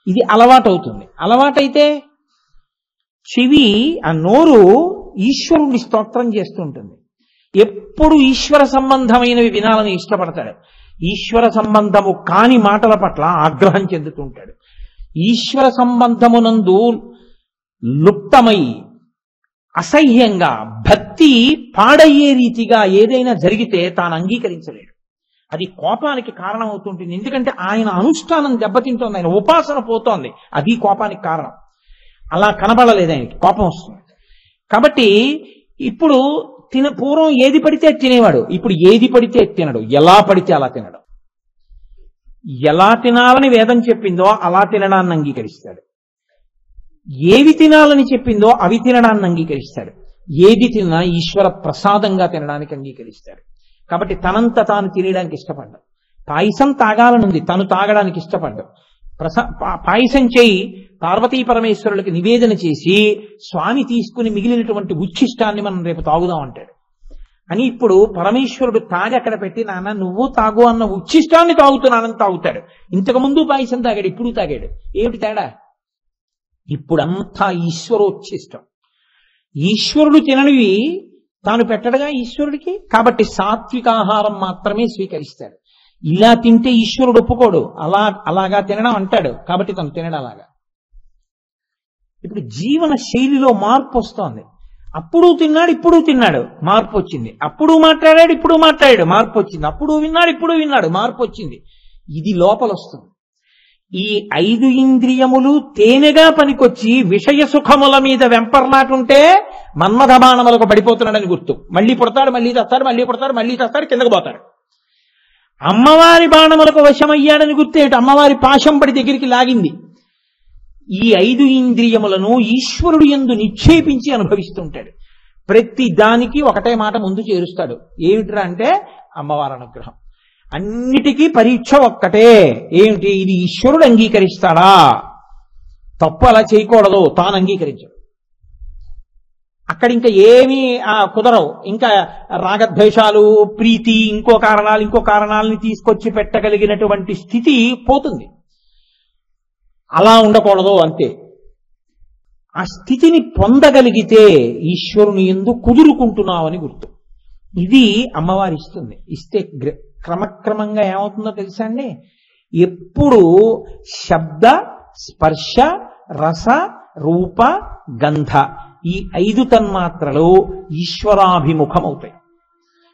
ఇది అలవాటవుతుంది. అలవాటైతే చెవి, ఆ నోరు ఈశ్వరుణ్ణి స్తోత్రం చేస్తుంటుంది. ఎప్పుడు ఈశ్వర సంబంధమైనవి వినాలని ఇష్టపడతాడు. ఈశ్వర సంబంధము కాని మాటల పట్ల ఆగ్రహం చెందుతుంటాడు. ఈశ్వర సంబంధమునందు లుప్తమై అసహ్యంగా భక్తి పాడయ్యే రీతిగా ఏదైనా జరిగితే తాను అంగీకరించలేడు. అది కోపానికి కారణం అవుతుంటుంది. ఎందుకంటే ఆయన అనుష్ఠానం దెబ్బతింటోంది, ఆయన ఉపాసన పోతోంది. అది కోపానికి కారణం. అలా కనబడలేదు, ఆయనకి కోపం వస్తుంది. కాబట్టి ఇప్పుడు పూర్వం ఏది పడితే తినేవాడు, ఇప్పుడు ఏది పడితే తినడు, ఎలా పడితే అలా తినడు. ఎలా తినాలని వేదం చెప్పిందో అలా తినడాన్ని అంగీకరిస్తాడు. ఏవి తినాలని చెప్పిందో అవి తినడాన్ని అంగీకరిస్తాడు. ఏది తిన్నా ఈశ్వర ప్రసాదంగా తినడానికి అంగీకరిస్తాడు. కాబట్టి తనంత తాను తినడానికి ఇష్టపడ్డాడు. పాయసం తాగాలనుంది, తను తాగడానికి ఇష్టపడ్డాడు. పాయసం చేయి పార్వతీ పరమేశ్వరులకి నివేదన చేసి స్వామి తీసుకుని మిగిలినటువంటి ఉచ్ఛిష్టాన్ని మనం రేపు తాగుదాం అంటాడు. అని ఇప్పుడు పరమేశ్వరుడు తాగి అక్కడ పెట్టి, నాన్న నువ్వు తాగు అన్న ఉచ్ఛిష్టాన్ని తాగుతున్నానని తాగుతాడు. ఇంతకు ముందు పాయసం తాగాడు, ఇప్పుడు తాగాడు. ఏమిటి తేడా? ఇప్పుడంతా ఈశ్వరోచ్ఛిష్టం. ఈశ్వరుడు తిననివి తాను పెట్టడగా ఈశ్వరుడికి. కాబట్టి సాత్వికాహారం మాత్రమే స్వీకరిస్తాడు. ఇలా తింటే ఈశ్వరుడు ఒప్పుకోడు, అలాగా తినడం అంటాడు. కాబట్టి తను తినడం అలాగా. ఇప్పుడు జీవన శైలిలో మార్పు వస్తోంది. అప్పుడు తిన్నాడు, ఇప్పుడు తిన్నాడు, మార్పు వచ్చింది. అప్పుడు మాట్లాడాడు, ఇప్పుడు మాట్లాడాడు, మార్పు వచ్చింది. అప్పుడు విన్నాడు, ఇప్పుడు విన్నాడు, మార్పు వచ్చింది. ఇది లోపల వస్తుంది. ఈ 5 ఇంద్రియములు తేనెగా పనికొచ్చి విషయ సుఖముల మీద వెంపర్లాటుంటే మన్మథ బాణములకు పడిపోతున్నాడని గుర్తు. మళ్ళీ పుడతాడు, మళ్ళీ తెస్తాడు, మళ్ళీ పుడతాడు, మళ్ళీ తెస్తాడు, కిందకు పోతాడు. అమ్మవారి బాణములకు వశమయ్యాడని గుర్తేటి, అమ్మవారి పాశం పడి దగ్గరికి లాగింది. ఈ 5 ఇంద్రియములను ఈశ్వరుడు యందు నిక్షేపించి అనుభవిస్తుంటాడు. ప్రతి దానికి ఒకటే మాట ముందు చేరుస్తాడు. ఏమిట్రా అంటే అమ్మవారి అనుగ్రహం. అన్నిటికీ పరీక్ష ఒక్కటే, ఏమిటి? ఇది ఈశ్వరుడు అంగీకరిస్తాడా? తప్పు అలా చేయకూడదు, తాను అంగీకరించడు. అక్కడ ఇంకా ఏమీ కుదరవు. ఇంకా రాగద్వేషాలు, ప్రీతి, ఇంకో కారణాలని తీసుకొచ్చి పెట్టగలిగినటువంటి స్థితి పోతుంది. అలా ఉండకూడదు అంతే. ఆ స్థితిని పొందగలిగితే ఈశ్వరుని యందు కుదురుకుంటున్నావని గుర్తు. ఇది అమ్మవారి ఇస్తుంది. ఇస్తే క్రమక్రమంగా ఏమవుతుందో తెలుసా అండి? ఎప్పుడు శబ్ద, స్పర్శ, రస, రూప, గంధ ఈ 5 తన్మాత్రలు ఈశ్వరాభిముఖమవుతాయి.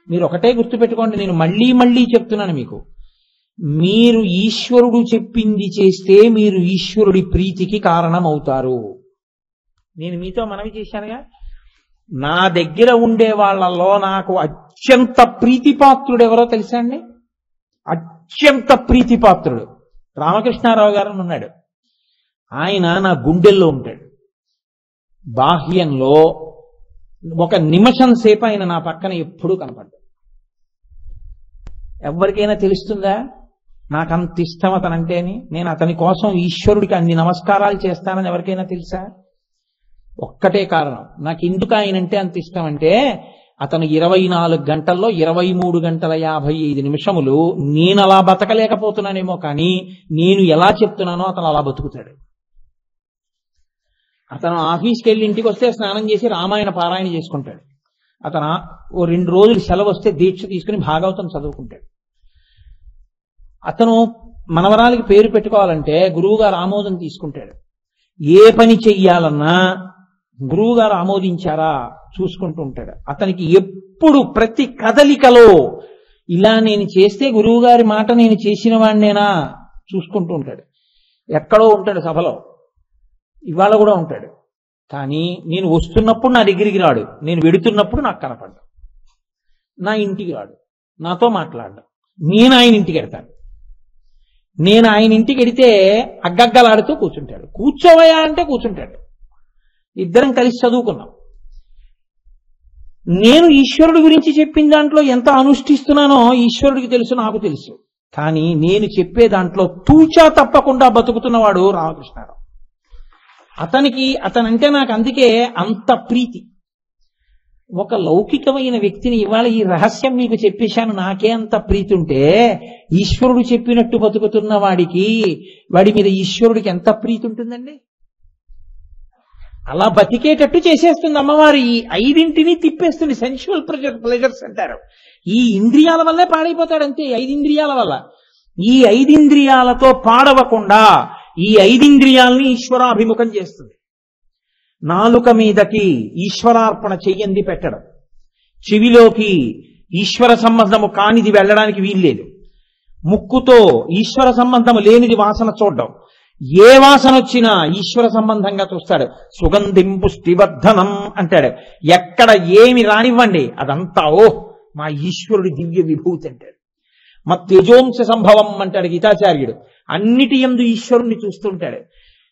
మీరు ఒకటే గుర్తుపెట్టుకోండి, నేను మళ్ళీ మళ్ళీ చెప్తున్నాను మీకు. మీరు ఈశ్వరుడు చెప్పింది చేస్తే మీరు ఈశ్వరుడి ప్రీతికి కారణమవుతారు. నేను మీతో మనవి చేశానుగా, నా దగ్గర ఉండే వాళ్ళల్లో నాకు అత్యంత ప్రీతిపాత్రుడు ఎవరో తెలుసా అండి? అత్యంత ప్రీతిపాత్రుడు రామకృష్ణారావు గారు ఉన్నాడు. ఆయన నా గుండెల్లో ఉంటాడు. బాహ్యంలో ఒక నిమిషం సేపు ఆయన నా పక్కన ఎప్పుడూ కనపడ్డాడు. ఎవరికైనా తెలుస్తుందా నాకంత ఇష్టం అతనంటేని? నేను అతని కోసం ఈశ్వరుడికి అన్ని నమస్కారాలు చేస్తానని ఎవరికైనా తెలుసా? ఒక్కటే కారణం. నాకు ఎందుకు ఆయనంటే అంత ఇష్టం అంటే, అతను 24 గంటల్లో 23 గంటల 55 నిమిషములు నేను అలా బతకలేకపోతున్నానేమో కానీ నేను ఎలా చెప్తున్నానో అతను అలా బతుకుతాడు. అతను ఆఫీస్కి వెళ్ళి ఇంటికి వస్తే స్నానం చేసి రామాయణ పారాయణ చేసుకుంటాడు. అతను ఓ 2 రోజులు సెలవు వస్తే దీక్ష తీసుకుని భాగవతం చదువుకుంటాడు. అతను మనవరాలకి పేరు పెట్టుకోవాలంటే గురువుగారు ఆమోదం తీసుకుంటాడు. ఏ పని చెయ్యాలన్నా గురువుగారు ఆమోదించారా చూసుకుంటూ ఉంటాడు. అతనికి ఎప్పుడు ప్రతి కదలికలో ఇలా నేను చేస్తే గురువుగారి మాట నేను చేసిన వాడినేనా చూసుకుంటూ ఉంటాడు. ఎక్కడో ఉంటాడు సభలో, ఇవాళ కూడా ఉంటాడు. కానీ నేను వస్తున్నప్పుడు నా దగ్గరికి రాడు, నేను వెడుతున్నప్పుడు నాకు కనపడ్డా. నా ఇంటికి రాడు, నాతో మాట్లాడ్డా. నేను ఆయన ఇంటికి వెడతాను. నేను ఆయన ఇంటికి వెడితే అగ్గగ్గలాడుతూ కూర్చుంటాడు. కూర్చోవయా అంటే కూర్చుంటాడు. ఇద్దరం కలిసి చదువుకున్నాం. నేను ఈశ్వరుడి గురించి చెప్పిన దాంట్లో ఎంత అనుష్ఠిస్తున్నానో ఈశ్వరుడికి తెలుసు, నాకు తెలుసు. కానీ నేను చెప్పే దాంట్లో తూచా తప్పకుండా బతుకుతున్నవాడు రామకృష్ణారావు. అతనంటే నాకు అందుకే అంత ప్రీతి. ఒక లౌకికమైన వ్యక్తిని ఇవాళ ఈ రహస్యం మీకు చెప్పేశాను, నాకే అంత ప్రీతి ఉంటే ఈశ్వరుడు చెప్పినట్టు బతుకుతున్న వాడి మీద ఈశ్వరుడికి ఎంత ప్రీతి ఉంటుందండి? అలా బతికేటట్టు చేసేస్తుంది అమ్మవారి. ఈ 5 తిప్పేస్తుంది. సెన్షువల్ ప్లెజర్స్ అంటారు. ఈ ఇంద్రియాల వల్లే పాడైపోతాడు అంతే. 5 ఇంద్రియాల వల్ల. ఈ 5 ఇంద్రియాలతో పాడవకుండా ఈ 5 ఇంద్రియాలని ఈశ్వరాభిముఖం చేస్తుంది. నాలుక మీదకి ఈశ్వరార్పణ చెయ్యంది పెట్టడం, చెవిలోకి ఈశ్వర సంబంధము కానిది వెళ్ళడానికి వీల్లేదు, ముక్కుతో ఈశ్వర సంబంధము లేనిది వాసన చూడడం, ఏ వాసన వచ్చినా ఈశ్వర సంబంధంగా చూస్తాడు. సుగంధిం పుష్టివర్ధనం అంటాడు. ఎక్కడ ఏమి రానివ్వండి అదంతా మా ఈశ్వరుడి దివ్య విభూతి అంటాడు. మా తేజోంశ సంభవం అంటాడు గీతాచార్యుడు. అన్నిటి యందు ఈశ్వరుణ్ణి చూస్తుంటాడు.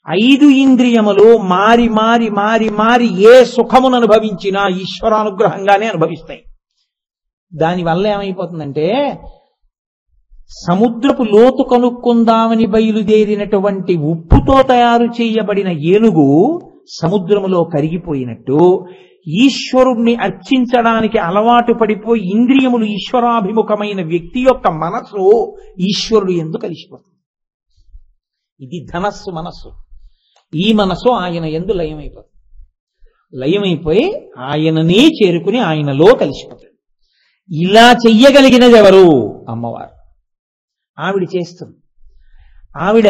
5 ఇంద్రియములు మారి మారి మారి మారి ఏ సుఖమును అనుభవించినా ఈశ్వరానుగ్రహంగానే అనుభవిస్తాయి. దానివల్ల ఏమైపోతుందంటే, సముద్రపు లోతు కనుక్కుందామని బయలుదేరినటువంటి ఉప్పుతో తయారు చేయబడిన ఏనుగు సముద్రములో కరిగిపోయినట్టు ఈశ్వరుణ్ణి అర్చించడానికి అలవాటు పడిపోయి ఇంద్రియములు ఈశ్వరాభిముఖమైన వ్యక్తి యొక్క మనసు ఈశ్వరుడు యందు కలిసిపోతుంది. ఇది ధనస్సు మనస్సు. ఈ మనసు ఆయన యందు లయమైపోతుంది. లయమైపోయి ఆయననే చేరుకుని ఆయనలో కలిసిపోతుంది. ఇలా చెయ్యగలిగినది ఎవరు? అమ్మవారు. ఆవిడ చేస్తుంది. ఆవిడ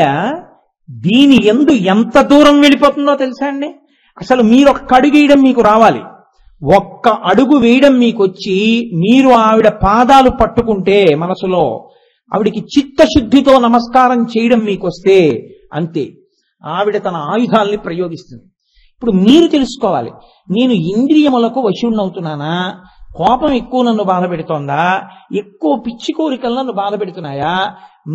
దీని యందు ఎంత దూరం వెళ్ళిపోతుందో తెలుసా అండి? అసలు మీరు ఒక్క అడుగు వేయడం మీకు రావాలి. ఒక్క అడుగు వేయడం మీకు వచ్చి మీరు ఆవిడ పాదాలు పట్టుకుంటే మనసులో ఆవిడికి చిత్తశుద్ధితో నమస్కారం చేయడం మీకు వస్తే అంతే, ఆవిడ తన ఆయుధాల్ని ప్రయోగిస్తుంది. ఇప్పుడు మీరు తెలుసుకోవాలి, నేను ఇంద్రియములకు వశుణ్ణవుతున్నానా, కోపం ఎక్కువ నన్ను బాధ పెడుతోందా, ఎక్కువ పిచ్చి కోరికలు నన్ను బాధ పెడుతున్నాయా?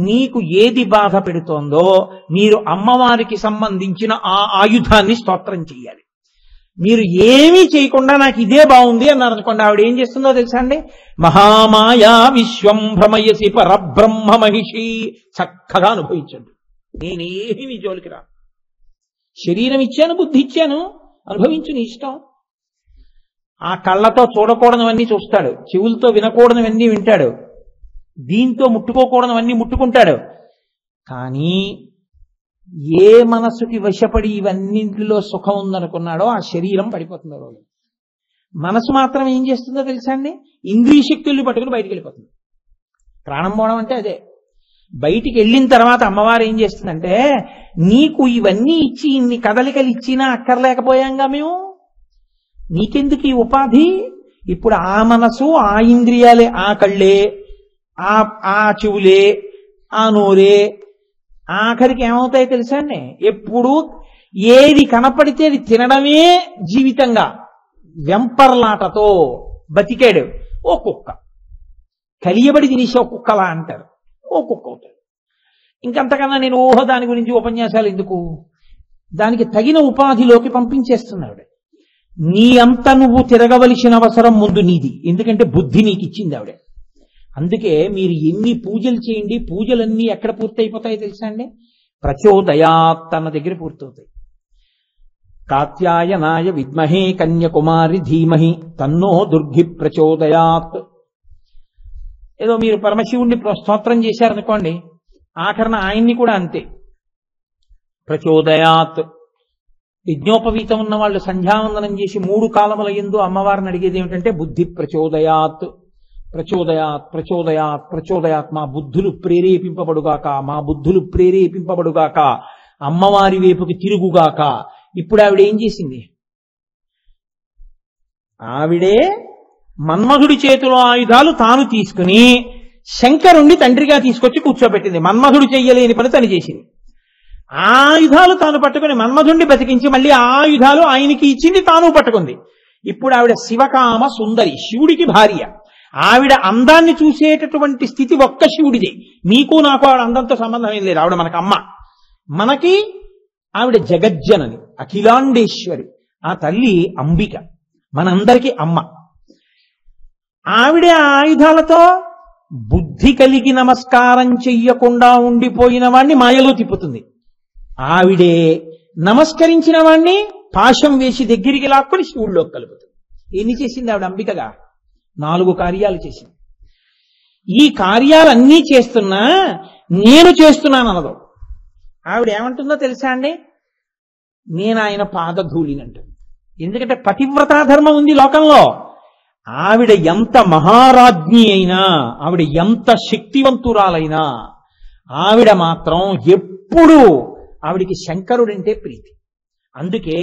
మీకు ఏది బాధ పెడుతోందో మీరు అమ్మవారికి సంబంధించిన ఆ ఆయుధాన్ని స్తోత్రం చెయ్యాలి. మీరు ఏమీ చేయకుండా నాకు ఇదే బాగుంది అన్నారు అనుకోండి, ఆవిడ ఏం చేస్తుందో తెలుసా అండి? మహామాయా విశ్వం భ్రమయసి పరబ్రహ్మ మహిషి, చక్కగా అనుభవించండి. నేనేమి జోలికి రా, శరీరం ఇచ్చాను, బుద్ధి ఇచ్చాను, అనుభవించు నీ ఇష్టం. ఆ కళ్ళతో చూడకూడనివన్నీ చూస్తాడు, చెవులతో వినకూడనివన్నీ వింటాడు, దీంతో ముట్టుకోకూడనివన్నీ ముట్టుకుంటాడు. కానీ ఏ మనసుకి వశపడి ఇవన్నింటిలో సుఖం ఉందనుకున్నాడో ఆ శరీరం పడిపోతుంది. రోజు మనసు మాత్రం ఏం చేస్తుందో తెలుసా అండి? ఇంద్రియ శక్తుల్ని పట్టుకుని బయటికి వెళ్ళిపోతుంది. ప్రాణం పోవడం అంటే అదే. బయటికి వెళ్ళిన తర్వాత అమ్మవారు ఏం చేస్తుందంటే, నీకు ఇవన్నీ ఇచ్చి ఇన్ని కదలికలు ఇచ్చినా అక్కర్లేకపోయాంగా మేము, నీకెందుకు ఈ ఉపాధి? ఇప్పుడు ఆ మనసు, ఆ ఇంద్రియాలే, ఆ కళ్ళే, ఆ చెవులే, ఆ నోరే, ఆఖరికి ఏమవుతాయి తెలుసా అండి? ఎప్పుడు ఏది కనపడితే అది తినడమే జీవితంగా వెంపర్లాటతో బతికాడు. ఓ కుక్క కలియబడి తినేసి ఓ కుక్కలా అంటారు, ఓ కుక్క అవుతాడు. ఇంకంతకన్నా నేను దాని గురించి ఉపన్యాసాలు ఎందుకు? దానికి తగిన ఉపాధిలోకి పంపించేస్తున్నాడు. నీ అంత నువ్వు తిరగవలసిన అవసరం ముందు నీది, ఎందుకంటే బుద్ధి నీకు ఇచ్చింది ఆవిడ. అందుకే మీరు ఎన్ని పూజలు చేయండి, పూజలన్నీ ఎక్కడ పూర్తయిపోతాయో తెలుసా అండి? ప్రచోదయాత్ అన్న దగ్గర పూర్తవుతాయి. కాత్యాయనాయ విద్మహే కన్యకుమారి ధీమహి తన్నో దుర్గి ప్రచోదయాత్. ఏదో మీరు పరమశివుణ్ణి స్తోత్రం చేశారనుకోండి, ఆఖరణ ఆయన్ని కూడా అంతే, ప్రచోదయాత్. యజ్ఞోపవీతం ఉన్న వాళ్ళు సంధ్యావందనం చేసి 3 కాలముల యందు అమ్మవారిని అడిగేది ఏమిటంటే బుద్ధి ప్రచోదయాత్, ప్రచోదయాత్, ప్రచోదయాత్, ప్రచోదయాత్. మా బుద్ధులు ప్రేరేపింపబడుగాక, మా బుద్ధులు ప్రేరేపింపబడుగాక, అమ్మవారి వైపుకి తిరుగుగాక. ఇప్పుడు ఆవిడ ఏం చేసింది? ఆవిడే మన్మధుడి చేతిలో ఆయుధాలు తాను తీసుకుని శంకరుణ్ణి తండ్రిగా తీసుకొచ్చి కూర్చోబెట్టింది. మన్మధుడు చెయ్యలేని పని తను చేసింది. ఆయుధాలు తాను పట్టుకుని మన్మధుణ్ణి బతికించి మళ్ళీ ఆ ఆయుధాలు ఆయనకి ఇచ్చింది, తాను పట్టుకుంది. ఇప్పుడు ఆవిడ శివకామ సుందరి, శివుడికి భార్య. ఆవిడ అందాన్ని చూసేటటువంటి స్థితి ఒక్క శివుడిదే. నీకు నాకు ఆవిడ అందంతో సంబంధం ఏం లేదు. ఆవిడ మనకు అమ్మ, మనకి ఆవిడ జగజ్జనని, అఖిలాండేశ్వరి. ఆ తల్లి అంబిక, మనందరికీ అమ్మ. ఆవిడే ఆ ఆయుధాలతో బుద్ధి కలిగి నమస్కారం చెయ్యకుండా ఉండిపోయిన వాణ్ణి మాయలో తిప్పుతుంది. ఆవిడే నమస్కరించిన వాణ్ణి పాశం వేసి దగ్గరికి లాక్కుని శివుడిలోకి కలుపుతుంది. ఎన్ని చేసింది ఆవిడ అంబికగా? 4 కార్యాలు చేసింది. ఈ కార్యాలన్నీ చేస్తున్నా నేను చేస్తున్నాను అనదు. ఆవిడ ఏమంటుందో తెలుసా అండి? నేను ఆయన పాదధూళినంటుంది. ఎందుకంటే పతివ్రతా ధర్మం ఉంది లోకంలో. ఆవిడ ఎంత మహారాజ్ఞి అయినా, ఆవిడ ఎంత శక్తివంతురాలైనా, ఆవిడ మాత్రం ఎప్పుడూ ఆవిడికి శంకరుడంటే ప్రీతి. అందుకే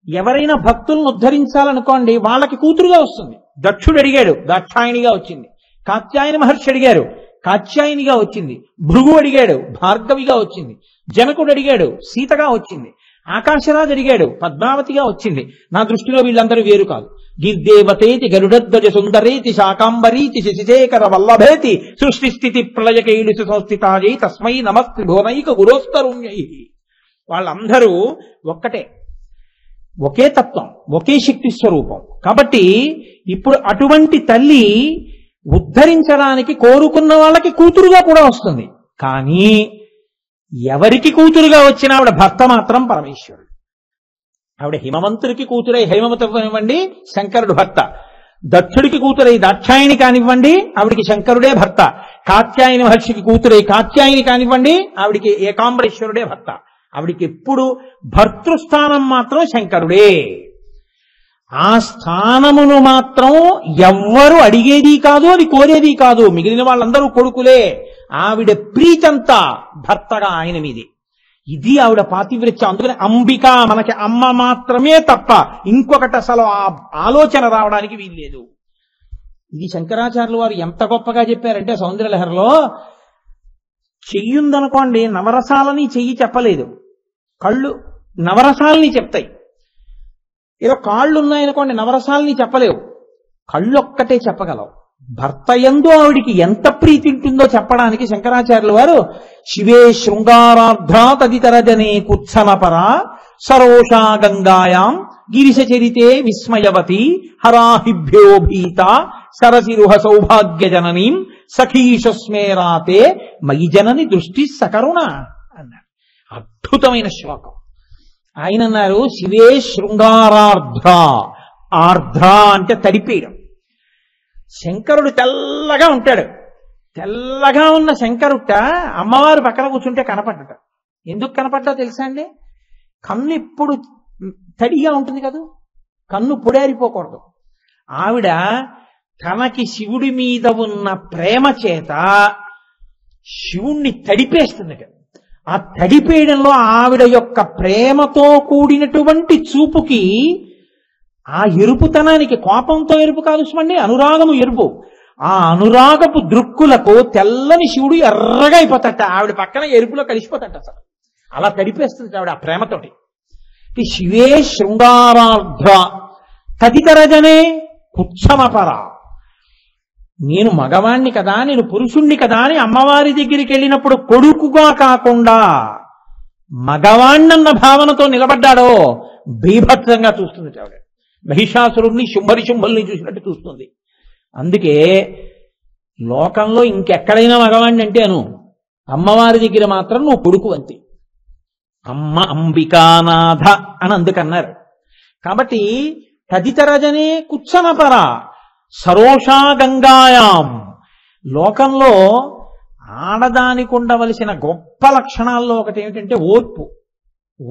ఎవరైనా భక్తులను ఉద్ధరించాలనుకోండి, వాళ్ళకి కూతురుగా వస్తుంది. దక్షుడు అడిగాడు, దాక్షాయణిగా వచ్చింది. కాత్యాయన మహర్షి అడిగారు, కాత్యాయనిగా వచ్చింది. భృగు అడిగాడు, భార్గవిగా వచ్చింది. జనకుడు అడిగాడు, సీతగా వచ్చింది. ఆకాశరాజు అడిగాడు, పద్మావతిగా వచ్చింది. నా దృష్టిలో వీళ్ళందరూ వేరు కాదు. గిర్దేవతేతి గరుడధ్వజ సుందరేతి శాకాంబరీతి శశిశేఖర వల్లభేతి సృష్టి స్థితి ప్రళయకైలు సంస్థితాజై తస్మై నమస్తి భువనైక గురోస్తరుణ్యై. వాళ్ళందరూ ఒక్కటే, ఒకే తత్వం, ఒకే శక్తి స్వరూపం. కాబట్టి ఇప్పుడు అటువంటి తల్లి ఉద్ధరించడానికి కోరుకున్న వాళ్ళకి కూతురుగా కూడా వస్తుంది. కానీ ఎవరికి కూతురుగా వచ్చిన ఆవిడ భర్త మాత్రం పరమేశ్వరుడు. ఆవిడ హిమవంతుడికి కూతురై హైమవతి ఇవ్వండి, శంకరుడు భర్త. దక్షుడికి కూతురై దాక్షాయణి కానివ్వండి, ఆవిడికి శంకరుడే భర్త. కాత్యాయని మహర్షికి కూతురై కాత్యాయని కానివ్వండి, ఆవిడికి ఏకాంబరేశ్వరుడే భర్త. ఆవిడికి ఎప్పుడు భర్తృస్థానం మాత్రం శంకరుడే. ఆ స్థానమును మాత్రం ఎవ్వరు అడిగేది కాదు, అది కోరేది కాదు. మిగిలిన వాళ్ళందరూ కొడుకులే. ఆవిడ ప్రీతంతా భర్తగా ఆయన మీది. ఇది ఆవిడ పాతివ్రత్యం. అందుకని అంబిక మనకి అమ్మ మాత్రమే తప్ప ఇంకొకటి అసలు ఆ ఆలోచన రావడానికి వీల్లేదు. ఇది శంకరాచార్యులు వారు ఎంత గొప్పగా చెప్పారంటే సౌందర్యలహరిలో, చెయ్యుందనుకోండి నవరసాలని చెయ్యి చెప్పలేదు, కళ్ళు నవరసాలని చెప్తాయి. ఏదో కాళ్ళు ఉన్నాయనుకోండి నవరసాలని చెప్పలేవు, కళ్ళు ఒక్కటే చెప్పగలవు. భర్త యందు ఆవిడికి ఎంత ప్రీతి ఉంటుందో చెప్పడానికి శంకరాచార్యుల వారు శివే శృంగారార్ధ్రా తదితరజనే కుత్సనపర సరోషా గంగాయాం గిరిశచరితే విస్మయవతి హరాహిభ్యో భీత సరసిరుహ సౌభాగ్య జననీం సఖీషస్మేరాతే మయి జనని దృష్టి సకరుణ అన్నారు. అద్భుతమైన శ్లోకం. ఆయన అన్నారు శివే శృంగారార్ధ్ర. ఆర్ధ్ర అంటే తడిపేయడం. శంకరుడు తెల్లగా ఉంటాడు. తెల్లగా ఉన్న శంకరుట అమ్మవారు పక్కన కూర్చుంటే కనపడ్డట. ఎందుకు కనపడ్డా తెలుసా అండి? కన్ను ఎప్పుడు తడిగా ఉంటుంది కదా, కన్ను పొడేరిపోకూడదు. ఆవిడ తనకి శివుడి మీద ఉన్న ప్రేమ చేత శివుణ్ణి తడిపేస్తుంది. ఆ తడిపేయడంలో ఆవిడ యొక్క ప్రేమతో కూడినటువంటి చూపుకి ఆ ఎరుపుతనానికి, కోపంతో ఎరుపు కాదు సుమండి, అనురాగము ఎరుపు, ఆ అనురాగపు దృక్కులకు తెల్లని శివుడు ఎర్రగా అయిపోతాట. ఆవిడ పక్కన ఎరుపులో కలిసిపోతాట. అసలు అలా తడిపేస్తుంది ఆవిడ ఆ ప్రేమతోటి. శివే శృంగారార్ధ్ర తదితరజనే కుత్సమపర. నేను మగవాణ్ణి కదా, నేను పురుషుణ్ణి కదా అని అమ్మవారి దగ్గరికి వెళ్ళినప్పుడు కొడుకుగా కాకుండా మగవాణ్ణన్న భావనతో నిలబడ్డాడో బీభత్సంగా చూస్తుంది ఆవిడ. మహిషాసురుణ్ణి శుంభుల్ని చూసినట్టు చూస్తుంది. అందుకే లోకంలో ఇంకెక్కడైనా మగవాణ్ణి అంటే అను, అమ్మవారి దగ్గర మాత్రం నువ్వు కొడుకు అంతే. అమ్మ అంబికానాథ అని అందుకన్నారు. కాబట్టి తదితరజనే కుత్సనపర సరోషా గంగాయాం. లోకంలో ఆడదానికి ఉండవలసిన గొప్ప లక్షణాల్లో ఒకటి ఏమిటంటే ఓర్పు.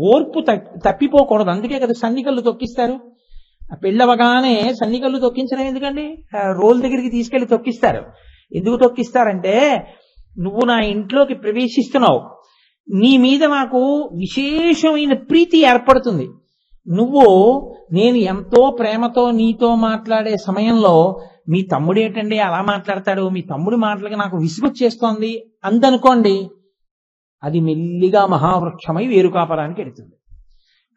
ఓర్పు తప్పిపోకూడదు. అందుకే కదా సన్నికళ్ళు తొక్కిస్తారు. పెళ్ళవగానే సన్నికళ్ళు తొక్కించడం ఎందుకండి? రోల్ దగ్గరికి తీసుకెళ్లి తొక్కిస్తారు. ఎందుకు తొక్కిస్తారంటే, నువ్వు నా ఇంట్లోకి ప్రవేశిస్తున్నావు, నీ మీద నాకు విశేషమైన ప్రీతి ఏర్పడుతుంది. నువ్వు నేను ఎంతో ప్రేమతో నీతో మాట్లాడే సమయంలో మీ తమ్ముడు ఏంటండి అలా మాట్లాడతాడు, మీ తమ్ముడి మాటలకి నాకు విసుగొచ్చేస్తోంది అందనుకోండి, అది మెల్లిగా మహావృక్షమై వేరుకాపరానికి ఎడుతుంది.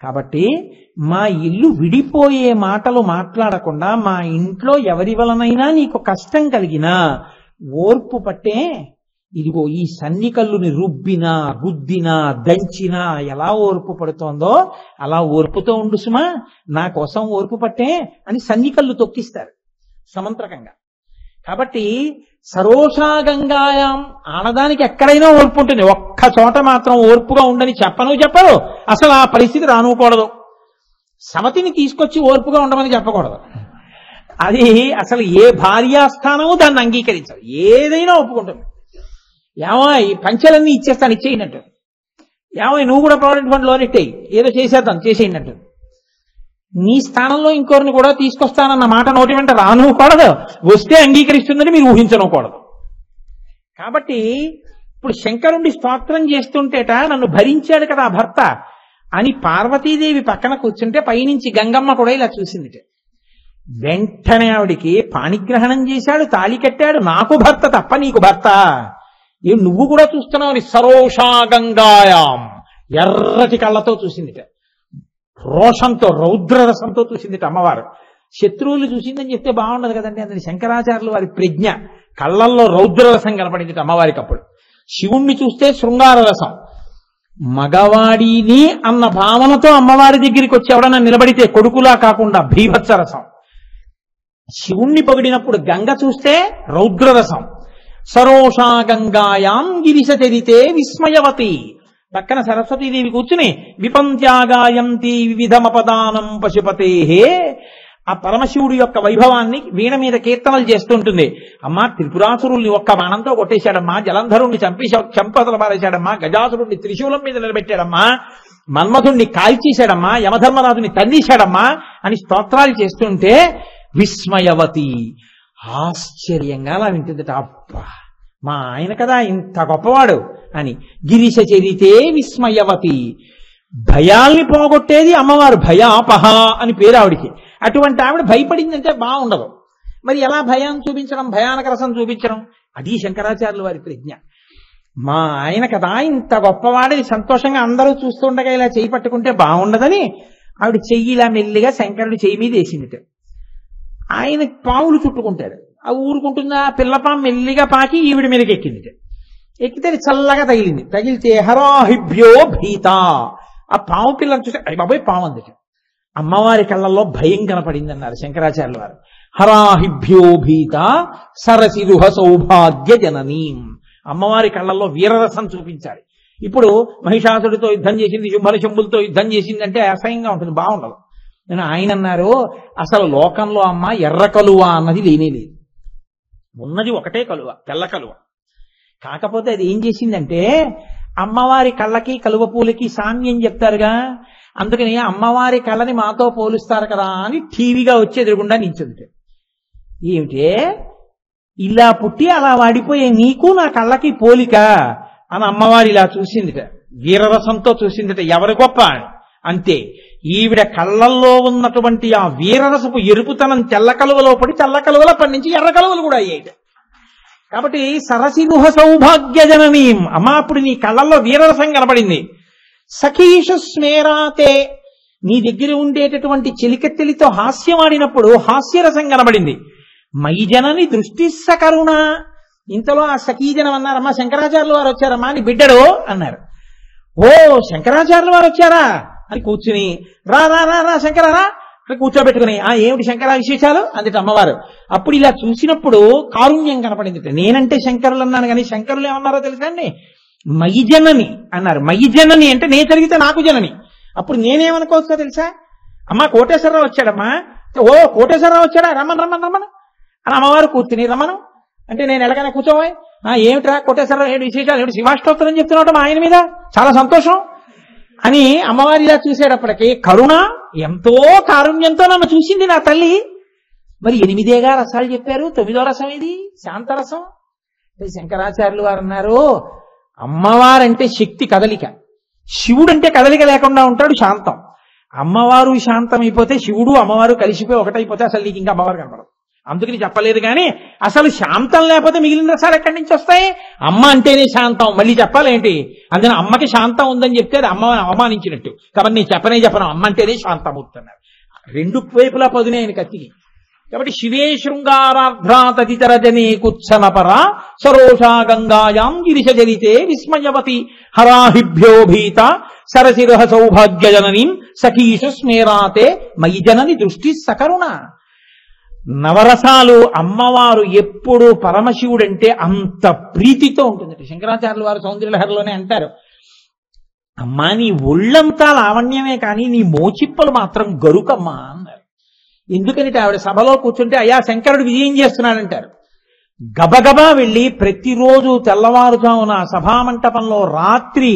కాబట్టి మా ఇల్లు విడిపోయే మాటలు మాట్లాడకుండా మా ఇంట్లో ఎవరి వలనైనా నీకు కష్టం కలిగినా ఓర్పు పట్టే, ఇదిగో ఈ సన్నికల్లుని రుబ్బినా గుద్దినా దంచినా ఎలా ఓర్పు పడుతోందో అలా ఓర్పుతో ఉండు సుమా, నా కోసం ఓర్పు పట్టే అని సన్నికల్లు తొక్కిస్తారు సమంత్రకంగా. కాబట్టి సరోషా గంగాయాం, ఆడదానికి ఎక్కడైనా ఓర్పు ఉంటుంది, ఒక్క చోట మాత్రం ఓర్పుగా ఉండని చెప్పరు. అసలు ఆ పరిస్థితి రానుకోవడదు. సవతిని తీసుకొచ్చి ఓర్పుగా ఉండమని చెప్పకూడదు. అది అసలు ఏ భార్యాస్థానము దాన్ని అంగీకరించదు. ఏదైనా ఒప్పుకుంటుంది. ఏమో ఈ పంచెలన్నీ ఇచ్చేస్తాను, ఇచ్చేయినట్టు. ఏమో నువ్వు కూడా ప్రావిడెంట్ ఫండ్ లోన్ ఇట్టేయి, ఏదో చేసేద్దాం చేసేయినట్టు. నీ స్థానంలో ఇంకోరిని కూడా తీసుకొస్తానన్న మాట నోటి వెంట రానుకూడదు, వస్తే అంగీకరిస్తుందని మీరు ఊహించనుకూడదు. కాబట్టి ఇప్పుడు శంకరుణ్ణి స్తోత్రం చేస్తుంటేట నన్ను భరించాడు కదా ఆ భర్త అని పార్వతీదేవి పక్కన కూర్చుంటే పైనుంచి గంగమ్మ కూడా ఇలా చూసిందిట. వెంటనే ఆవిడికి పాణిగ్రహణం చేశాడు, తాళి కట్టాడు. నాకు భర్త తప్ప నీకు భర్త, ఏం నువ్వు కూడా చూస్తున్నావు అని సరోషా గంగాయాం ఎర్రటి కళ్ళతో చూసిందిట. రోషంతో రౌద్రరసంతో చూసిందిట అమ్మవారు. శత్రువులు చూసిందని చెప్తే బాగుండదు కదండి. అందుకని శంకరాచార్యులు వారి ప్రజ్ఞ, కళ్ళల్లో రౌద్రరసం కనపడింది అమ్మవారికి. అప్పుడు శివుణ్ణి చూస్తే శృంగార రసం, మగవాడిని అన్న భావనతో అమ్మవారి దగ్గరికి వచ్చి ఎవడన్నా నిలబడితే కొడుకులా కాకుండా భీభత్స రసం. శివుణ్ణి పొగిడినప్పుడు గంగ చూస్తే రౌద్రరసం. సరోషా గంగాయాం గిరిశచరితే విస్మయవతి. పక్కన సరస్వతీదేవి కూర్చుని విపంత్యాగాయంతి వివిధమపదానం పశుపతేహే, ఆ పరమశివుడి యొక్క వైభవాన్ని వీణ మీద కీర్తనలు చేస్తుంటుంది. అమ్మా త్రిపురాసురుల్ని ఒక్క బాణంతో కొట్టేశాడమ్మా, జలంధరుణ్ణి చంపదల పారేశాడమ్మా, గజాసురుణ్ణి త్రిశూలం మీద నిలబెట్టాడమ్మా, మన్మథుణ్ణి కాల్చేశాడమ్మా, యమధర్మరాజుని తన్నేశాడమ్మా అని స్తోత్రాలు చేస్తుంటే విస్మయవతి ఆశ్చర్యంగా అలా వింటుందట. అబ్బా మా ఆయన కదా ఇంత గొప్పవాడు అని. గిరిశ చరితే విస్మయవతి, భయాల్ని పోగొట్టేది అమ్మవారు, భయాపహ అని పేరు ఆవిడికి. అటువంటి ఆవిడ భయపడిందంటే బాగుండదు. మరి ఎలా భయం చూపించడం, భయానక రసం చూపించడం? అది శంకరాచార్యుల వారి ప్రజ్ఞ. మా ఆయన కదా ఇంత గొప్పవాడిని సంతోషంగా అందరూ చూస్తుండగా ఇలా చెయ్యి పట్టుకుంటే బాగుండదని ఆవిడ చెయ్యి ఇలా మెల్లిగా శంకరుడి చెయ్యి మీద వేసిందిట. ఆయన పావులు చుట్టుకుంటాడు, ఆ ఊరుకుంటుందా పిల్లపాము మెల్లిగా పాకి ఈవిడ మీదకి ఎక్కిందిట. ఎక్కితే చల్లగా తగిలింది. తగిలితే హరాహిభ్యో భీత, ఆ పాము పిల్లని చూస్తే అయ్య బాబోయ్ పాము అందుట. అమ్మవారి కళ్ళల్లో భయం కనపడింది అన్నారు శంకరాచార్యుల వారు. హరాహిభ్యో భీత సరసిరుహ సౌభాగ్య జననీం, అమ్మవారి కళ్ళల్లో వీరరసం చూపించాలి. ఇప్పుడు మహిషాసుడితో యుద్ధం చేసింది, శుంభలశంభులతో యుద్ధం చేసింది అంటే అసహ్యంగా ఉంటుంది, బాగుండదు. నేను ఆయన అన్నారు, అసలు లోకంలో అమ్మ ఎర్ర కలువ అన్నది లేనేలేదు, ఉన్నది ఒకటే కలువ, తెల్ల కలువ. కాకపోతే అది ఏం చేసిందంటే అమ్మవారి కళ్ళకి కలువ పూలకి సామ్యం చెప్తారుగా, అందుకని అమ్మవారి కళ్ళని మాతో పోలుస్తారు కదా అని టీవీగా వచ్చి ఎదురుగుండా నిల్చుంది. ఏమిటే ఇలా పుట్టి అలా వాడిపోయే నీకు నా కళ్ళకి పోలిక అని అమ్మవారి ఇలా చూసిందిట, వీరరసంతో చూసిందిట. ఎవరు గొప్ప అంతే. ఈవిడ కళ్ళల్లో ఉన్నటువంటి ఆ వీరరసపు ఎరుపుతనం తెల్ల కలువలో పడి తెల్ల కలువలో పండించి ఎర్ర కలువలు కూడా అయ్యాయి. కాబట్టి సరసిరుహ సౌభాగ్య జననీం, అమ్మా అప్పుడు నీ కళ్ళల్లో వీరరసం కనపడింది. సఖీషు స్మేరాతే, నీ దగ్గర ఉండేటటువంటి చెలికెత్తెలితో హాస్యమాడినప్పుడు హాస్యరసం కనబడింది. మైజనని దృష్టి సకరుణ, ఇంతలో ఆ సఖీజనం అన్నారమ్మా శంకరాచార్యుల వారు వచ్చారమ్మా నీ బిడ్డడు అన్నారు. ఓ శంకరాచార్యుల వారు వచ్చారా అని కూర్చుని రా రా రా రా శంకరారా అని కూర్చోబెట్టుకుని ఏమిటి శంకర విశేషాలు అందుట అమ్మవారు. అప్పుడు ఇలా చూసినప్పుడు కారుణ్యం కనపడింది. నేనంటే శంకరులు అన్నాను కానీ శంకరులు ఏమన్నారో తెలుసా అండి, మయిజనని అన్నారు. మయిజనని అంటే నేను జరిగితే నాకు జనని. అప్పుడు నేనేమనుకోవచ్చో తెలుసా, అమ్మా కోటేశ్వరరావు వచ్చాడమ్మా, ఓ కోటేశ్వరరావు వచ్చాడా రమ్మను రమ్మను రమ్మను అని అమ్మవారు కూర్చుని రమ్మను అంటే నేను ఎలాగైనా కూర్చోవాలి. ఏమిట్రా కోటేశ్వరరావు ఏడు విశేషాలు, ఏమిటి శివాష్టోత్తరం చెప్తున్నాడు మా ఆయన మీద, చాలా సంతోషం అని అమ్మవారి ఇలా చూసేటప్పటికి కరుణ, ఎంతో కారుణ్యంతో నన్ను చూసింది నా తల్లి. మరి 8 రసాలు చెప్పారు, 9వ రసం ఇది శాంతరసం. శంకరాచార్యులు వారు అన్నారు, అమ్మవారంటే శక్తి కదలిక, శివుడంటే కదలిక లేకుండా ఉంటాడు శాంతం. అమ్మవారు శాంతం అయిపోతే శివుడు అమ్మవారు కలిసిపోయి ఒకటైపోతే అసలు నీకు ఇంకా అమ్మవారు కనపడదు. అందుకని చెప్పలేదు కానీ అసలు శాంతం లేకపోతే మిగిలిన రసాలు ఎక్కడి నుంచి వస్తాయి? అమ్మ అంటేనే శాంతం, మళ్ళీ చెప్పాలేంటి? అందుకని అమ్మకి శాంతం ఉందని చెప్తే అది అమ్మ అవమానించినట్టు. కాబట్టి నేను చెప్పనే అమ్మ అంటేనే శాంతం అవుతున్నారు. 2 వైపులా పదునే ఆయన కత్తికి. కాబట్టి శివే శృంగారార్ధ్రా తదితరజనే కుత్సనపర సరోషా గంగాయాం గిరిశ జరితే విస్మయవతి హరాహిభ్యో భీత సరసిరహ సౌభాగ్య జననీం సఖీషు స్మేరాతే మయి జనని దృష్టి సకరుణ. నవరసాలు అమ్మవారు ఎప్పుడు పరమశివుడంటే అంత ప్రీతితో ఉంటుంది. శంకరాచార్యుల వారు సౌందర్యలహరిలోనే అంటారు, అమ్మా నీ ఒళ్ళంతా లావణ్యమే కానీ నీ మోచిప్పలు మాత్రం గరుకమ్మా అన్నారు. ఎందుకంటే ఆవిడ సభలో కూర్చుంటే అయ్యా శంకరుడు విజయం చేస్తున్నాడంటారు. గబగబా వెళ్ళి ప్రతిరోజు తెల్లవారుజామున సభామంటపంలో రాత్రి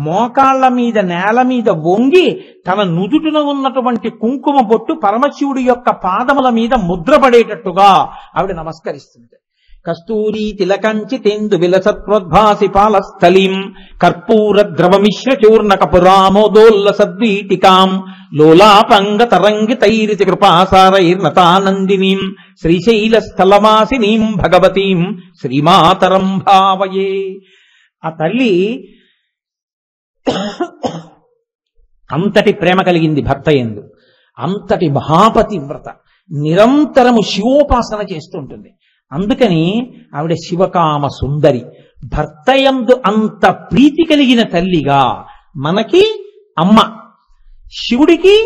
మోకాళ్ల మీద నేల మీద వంగి తన నుదుటిన ఉన్నటువంటి కుంకుమ బొట్టు పరమశివుడి యొక్క పాదముల మీద ముద్రపడేటట్టుగా ఆవిడ నమస్కరిస్తుంది. కస్తూరీ తిలకంచి తెందు విలసత్వద్భాసి పాలస్థలీం కర్పూర ద్రవమిశ్ర చూర్ణ కపురామోదోల్ల సద్వీటికాం లోలాపంగ తరంగి తైరితి కృపాసారైర్నతానందినీం శ్రీశైల స్థలవాసినీం భగవతీం శ్రీమాతరం భావయే. ఆ తల్లి అంతటి ప్రేమ కలిగింది భర్త యందు, అంతటి మహాపతివ్రత, నిరంతరము శివోపాసన చేస్తుంటుంది. అందుకని ఆవిడ శివకామ సుందరి. భర్త యందు అంత ప్రీతి కలిగిన తల్లిగా మనకి అమ్మ, శివుడికి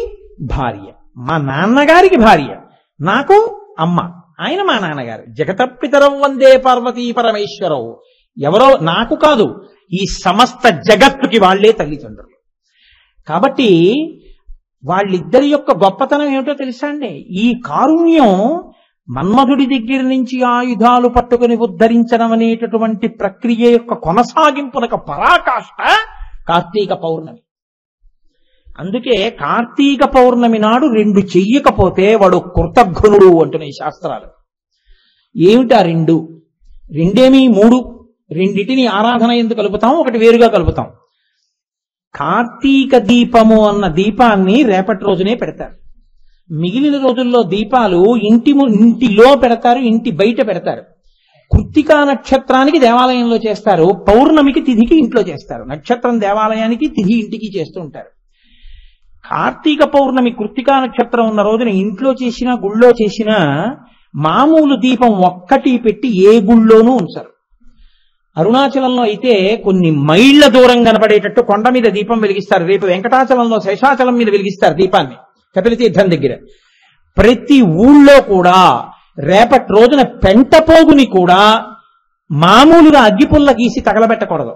భార్య, మా నాన్నగారికి భార్య, నాకు అమ్మ, ఆయన మా నాన్నగారు. జగతపితరం వందే పార్వతీ పరమేశ్వరవు. ఎవరో నాకు కాదు, ఈ సమస్త జగత్తుకి వాళ్లే తల్లిదండ్రులు. కాబట్టి వాళ్ళిద్దరి యొక్క గొప్పతనం ఏమిటో తెలుసా అండి? ఈ కారుణ్యం మన్మధుడి దగ్గర నుంచి ఆయుధాలు పట్టుకుని ఉద్ధరించడం అనేటటువంటి ప్రక్రియ యొక్క కొనసాగింపునకు పరాకాష్ట కార్తీక పౌర్ణమి. అందుకే కార్తీక పౌర్ణమి నాడు 2 చెయ్యకపోతే వాడు కృతఘ్నుడు అంటున్నాయి శాస్త్రాలు. ఏమిటా 2? రెండేమి మూడు, రెండిటిని ఆరాధన ఎందుకు కలుపుతాం, ఒకటి వేరుగా కలుపుతాం. కార్తీక దీపము అన్న దీపాన్ని రేపటి రోజునే పెడతారు. మిగిలిన రోజుల్లో దీపాలు ఇంటిలో పెడతారు, ఇంటి బయట పెడతారు. కృత్తికా నక్షత్రానికి దేవాలయంలో చేస్తారు, పౌర్ణమికి తిథికి ఇంట్లో చేస్తారు. నక్షత్రం దేవాలయానికి, తిథి ఇంటికి చేస్తూ ఉంటారు. కార్తీక పౌర్ణమి కృత్తికా నక్షత్రం ఉన్న రోజున ఇంట్లో చేసినా గుళ్ళో చేసినా మామూలు దీపం ఒక్కటి పెట్టి ఏ గుళ్ళోనూ ఉంచరు. అరుణాచలంలో అయితే కొన్ని మైళ్ల దూరం కనపడేటట్టు కొండ మీద దీపం వెలిగిస్తారు. రేపు వెంకటాచలంలో శేషాచలం మీద వెలిగిస్తారు దీపాన్ని, కపిలతీర్థం దగ్గర. ప్రతి ఊళ్ళో కూడా రేపటి రోజున పెంటపోగుని కూడా మామూలుగా అగ్గిపుల్ల గీసి తగలబెట్టకూడదు.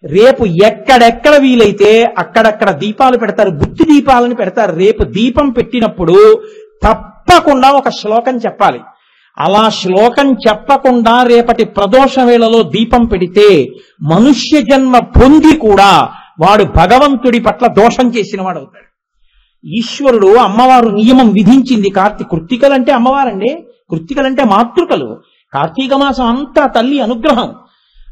రేపు ఎక్కడెక్కడ వీలైతే అక్కడక్కడ దీపాలు పెడతారు, గుత్తి దీపాలను పెడతారు. రేపు దీపం పెట్టినప్పుడు తప్పకుండా ఒక శ్లోకం చెప్పాలి. అలా శ్లోకం చెప్పకుండా రేపటి ప్రదోష వేళలో దీపం పెడితే మనుష్య జన్మ పొంది కూడా వాడు భగవంతుడి పట్ల దోషం చేసిన వాడు అవుతాడు. ఈశ్వరుడు, అమ్మవారు నియమం విధించింది. కృత్తికలంటే అమ్మవారండి, కృత్తికలంటే మాతృకలు. కార్తీక మాసం అంతా తల్లి అనుగ్రహం.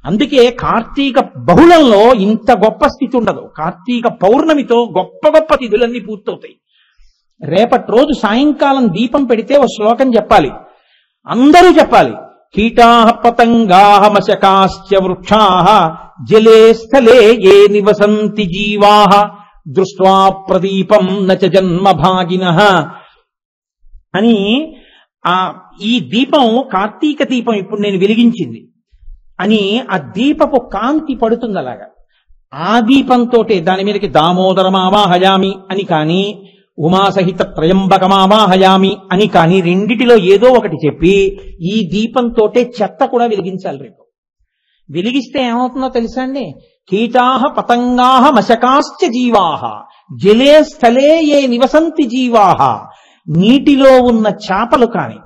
అందుకే కార్తీక బహుళంలో ఇంత గొప్ప స్థితి ఉండదు. కార్తీక పౌర్ణమితో గొప్ప గొప్ప తిథులన్నీ పూర్తవుతాయి. రేపటి రోజు సాయంకాలం దీపం పెడితే ఓ శ్లోకం చెప్పాలి, అందరూ చెప్పాలి. కీటాః పతంగాః మశకాశ్చ వృక్షాః జలే స్థలే ఏ నివసంతి జీవాః దృష్ట్వా ప్రదీపం నచ జన్మభాగినః అని. ఈ దీపం కార్తీక దీపం ఇప్పుడు నేను వెలిగించింది అని ఆ దీపపు కాంతి పడుతుంది. అలాగా ఆ దీపంతో దాని మీదకి దామోదరమావాహయామి అని కానీ, ఉమాసహిత త్రయంబకమావాహయామి అని కానీ, రెండిటిలో ఏదో ఒకటి చెప్పి ఈ దీపంతో చెత్త కూడా వెలిగించాలి. రేపు వెలిగిస్తే ఏమవుతుందో తెలుసా అండి? కీటాః పతంగాః మశకాశ్చ జీవాః జలే స్థలే ఏ నివసంతి జీవాః. నీటిలో ఉన్న చేపలు కాని,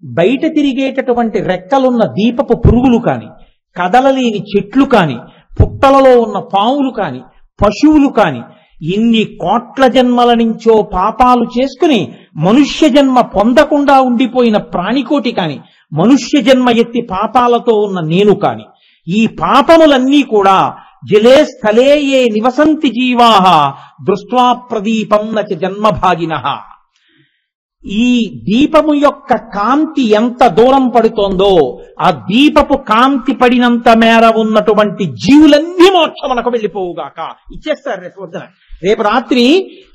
బయట తిరిగేటటువంటి రెక్కలున్న దీపపు పురుగులు కాని, కదలలేని చెట్లు కాని, పుట్టలలో ఉన్న పాములు కాని, పశువులు కాని, ఇన్ని కోట్ల జన్మల నుంచో పాపాలు చేసుకుని మనుష్య జన్మ పొందకుండా ఉండిపోయిన ప్రాణికోటి కాని, మనుష్య జన్మ ఎత్తి పాపాలతో ఉన్న నేను కాని, ఈ పాపములన్నీ కూడా జలే స్థలే ఏ నివసంతి జీవాః దృష్ట్వా ప్రదీపం నచ జన్మభాగినః. ఈ దీపము యొక్క కాంతి ఎంత దూరం పడుతోందో ఆ దీపపు కాంతి పడినంత మేర ఉన్నటువంటి జీవులన్నీ మోక్షమునకు వెళ్ళిపోవుగాక. ఇచ్చేస్తారు రేపు పొద్దున. రేపు రాత్రి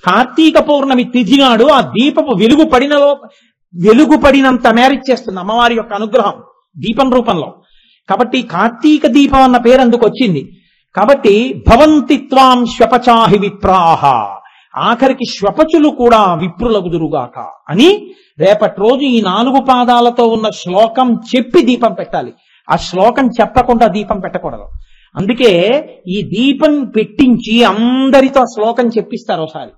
కార్తీక పౌర్ణమి తిథి నాడు ఆ దీపపు వెలుగు పడినంత మేర ఇచ్చేస్తుంది అమ్మవారి యొక్క అనుగ్రహం దీపం రూపంలో. కాబట్టి కార్తీక దీపం అన్న పేరు అందుకు వచ్చింది. కాబట్టి భవంతి త్వాం శ్వపచాహి విప్రాహ, ఆఖరికి శ్వపచులు కూడా విప్రులగుదురుగాక అని రేపటి రోజు ఈ 4 పాదాలతో ఉన్న శ్లోకం చెప్పి దీపం పెట్టాలి. ఆ శ్లోకం చెప్పకుండా దీపం పెట్టకూడదు. అందుకే ఈ దీపం పెట్టించి అందరితో శ్లోకం చెప్పిస్తారు ఒకసారి.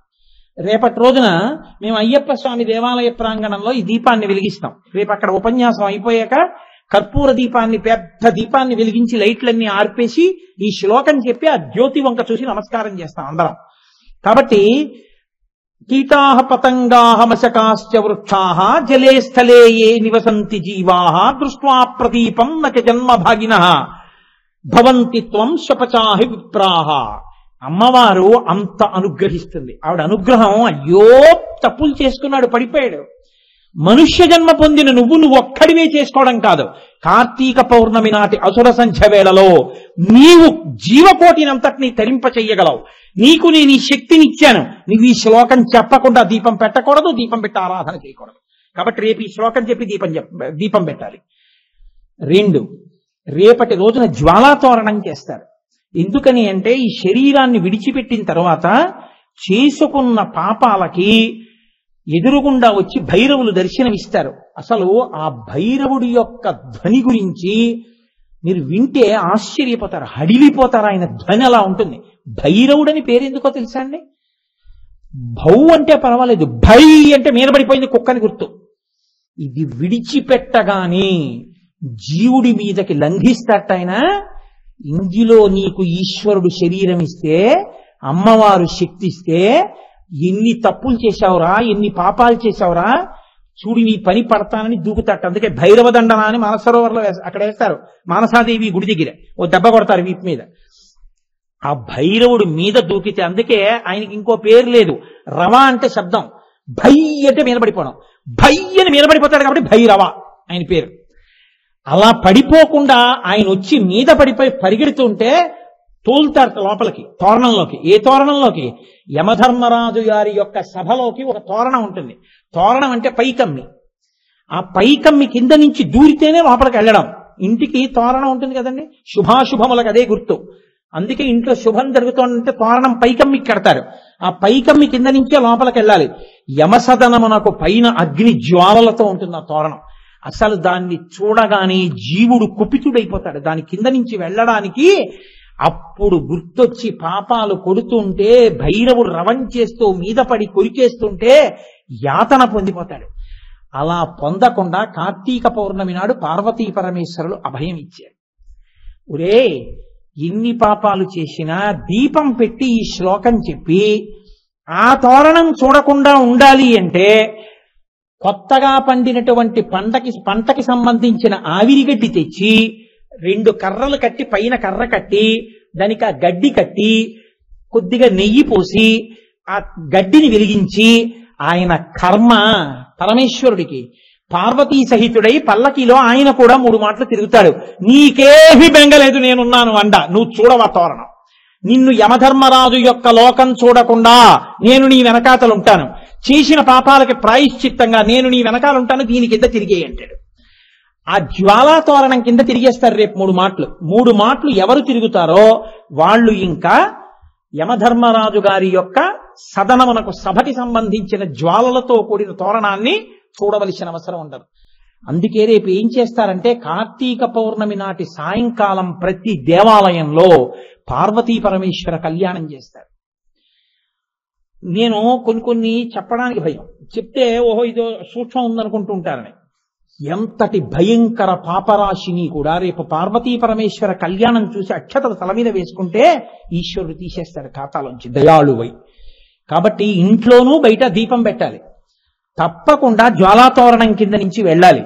రేపటి రోజున మేము అయ్యప్ప స్వామి దేవాలయ ప్రాంగణంలో ఈ దీపాన్ని వెలిగిస్తాం. రేపు అక్కడ ఉపన్యాసం అయిపోయాక కర్పూర దీపాన్ని, పెద్ద దీపాన్ని వెలిగించి లైట్లన్నీ ఆర్పేసి ఈ శ్లోకం చెప్పి ఆ జ్యోతి వంక చూసి నమస్కారం చేస్తాం అందరం. కాబట్టి కీటాః పతంగాః మశకాశ్చ వృక్షాః జలే స్థలే ఏ నివసంతి జీవాః దృష్ట్వా ప్రదీపం నచ జన్మభాగినః భవంతి త్వం శ్వపచాహి విప్రాః. అమ్మవారు అంత అనుగ్రహిస్తుంది. ఆవిడ అనుగ్రహం, అయ్యో తప్పులు చేసుకున్నాడు పడిపోయాడు, మనుష్య జన్మ పొందిన నువ్వు ఒక్కడివే చేసుకోవడం కాదు, కార్తీక పౌర్ణమి నాటి అసుర సంధ్య వేళలో నీవు జీవకోటినంతటినీ తరింప చెయ్యగలవు. నీకు నేను ఈ శక్తినిచ్చాను. నువ్వు ఈ శ్లోకం చెప్పకుండా దీపం పెట్టకూడదు, దీపం పెట్టి ఆరాధన చేయకూడదు. కాబట్టి రేపు ఈ శ్లోకం చెప్పి దీపం పెట్టాలి. 2, రేపటి రోజున జ్వాలాతోరణం చేస్తారు. ఎందుకని అంటే ఈ శరీరాన్ని విడిచిపెట్టిన తర్వాత చేసుకున్న పాపాలకి ఎదురుగుండా వచ్చి భైరవులు దర్శనమిస్తారు. అసలు ఆ భైరవుడి యొక్క ధ్వని గురించి మీరు వింటే ఆశ్చర్యపోతారు, హడిలిపోతారు. ఆయన ధ్వని అలా ఉంటుంది. భైరవుడని పేరెందుకో తెలుసా అండి? భౌ అంటే పర్వాలేదు, భై అంటే మీద పడిపోయింది కుక్కని గుర్తు. ఇది విడిచిపెట్టగానే జీవుడి మీదకి లంఘిస్తాట ఆయన. ఇందులో నీకు ఈశ్వరుడు శరీరం ఇస్తే, అమ్మవారు శక్తి ఇస్తే, ఎన్ని తప్పులు చేశావురా, ఎన్ని పాపాలు చేశావురా, చూడు నీ పని పడతానని దూకుతాట. అందుకే భైరవ దండన అని మానసరోవర్లో అక్కడ వేస్తారు, మానసాదేవి గుడి దగ్గర ఓ దెబ్బ కొడతారు వీపు మీద. ఆ భైరవుడు మీద దూకితే, అందుకే ఆయనకి ఇంకో పేరు లేదు. రవ అంటే శబ్దం, భై అంటే మీద పడిపోవడం, భై అని మీద పడిపోతాడు కాబట్టి భైరవ ఆయన పేరు. అలా పడిపోకుండా ఆయన వచ్చి మీద పడిపోయి పరిగెడుతుంటే తోలుతారు లోపలికి, తోరణంలోకి. ఏ తోరణంలోకి? యమధర్మరాజు గారి యొక్క సభలోకి ఒక తోరణం ఉంటుంది. తోరణం అంటే పైకమ్మి. ఆ పైకమ్మి కింద నుంచి దూరితేనే లోపలికి వెళ్ళడం. ఇంటికి తోరణం ఉంటుంది కదండి, శుభాశుభములకు అదే గుర్తు. అందుకే ఇంట్లో శుభం జరుగుతోందంటే తోరణం పైకమ్మికి కడతారు. ఆ పైకమ్మి కింద నుంచే లోపలికి వెళ్ళాలి. యమసదనమునకు పైన అగ్ని జ్వాలలతో ఉంటుంది ఆ తోరణం. అసలు దాన్ని చూడగానే జీవుడు కుపితుడైపోతాడు దాని కింద నుంచి వెళ్ళడానికి. అప్పుడు గుర్తొచ్చి పాపాలు కొడుతుంటే, భైరవుడు రవం చేస్తూ మీద పడి కొరికేస్తుంటే యాతన పొందిపోతాడు. అలా పొందకుండా కార్తీక పౌర్ణమి నాడు పార్వతీ పరమేశ్వరులు అభయం ఇచ్చారు. ఒరే, ఎన్ని పాపాలు చేసినా దీపం పెట్టి ఈ శ్లోకం చెప్పి ఆ తోరణం చూడకుండా ఉండాలి అంటే, కొత్తగా పండినటువంటి పంటకి సంబంధించిన ఆవిరిగడ్డి తెచ్చి 2 కర్రలు కట్టి, పైన కర్ర కట్టి, దానికి ఆ గడ్డి కట్టి, కొద్దిగా నెయ్యి పోసి ఆ గడ్డిని వెలిగించి, ఆయన కర్మ పరమేశ్వరుడికి పార్వతీ సహితుడై పల్లకిలో ఆయన కూడా 3 మాటలు తిరుగుతాడు. నీకేమీ బెంగలేదు, నేనున్నాను అండ, నువ్వు చూడవా తోరణం. నిన్ను యమధర్మరాజు యొక్క లోకం చూడకుండా నేను నీ వెనకాతలుంటాను. చేసిన పాపాలకి ప్రాయశ్చిత్తంగా నేను నీ వెనకాలంటాను, దీని కింద తిరిగే అంటాడు. ఆ జ్వాలా తోరణం కింద తిరిగేస్తారు రేపు 3 మాటలు. 3 మాటలు ఎవరు తిరుగుతారో వాళ్ళు ఇంకా యమధర్మరాజు గారి యొక్క సదనమునకు, సభకి సంబంధించిన జ్వాలలతో కూడిన తోరణాన్ని చూడవలసిన అవసరం ఉండదు. అందుకే రేపు ఏం చేస్తారంటే, కార్తీక పౌర్ణమి నాటి సాయంకాలం ప్రతి దేవాలయంలో పార్వతీ పరమేశ్వర కళ్యాణం చేస్తారు. నేను కొన్ని చెప్పడానికి భయం, చెప్తే ఓహో ఇదో సూక్ష్మం ఉందనుకుంటూ ఉంటారని. ఎంతటి భయంకర పాపరాశిని కూడా రేపు పార్వతీ పరమేశ్వర కళ్యాణం చూసి అక్షతలు తల మీద వేసుకుంటే ఈశ్వరుడు తీసేస్తాడు ఖాతాలోంచి, దయాళువై. కాబట్టి ఇంట్లోనూ బయట దీపం పెట్టాలి, తప్పకుండా జ్వాలాతోరణం కింద నుంచి వెళ్ళాలి,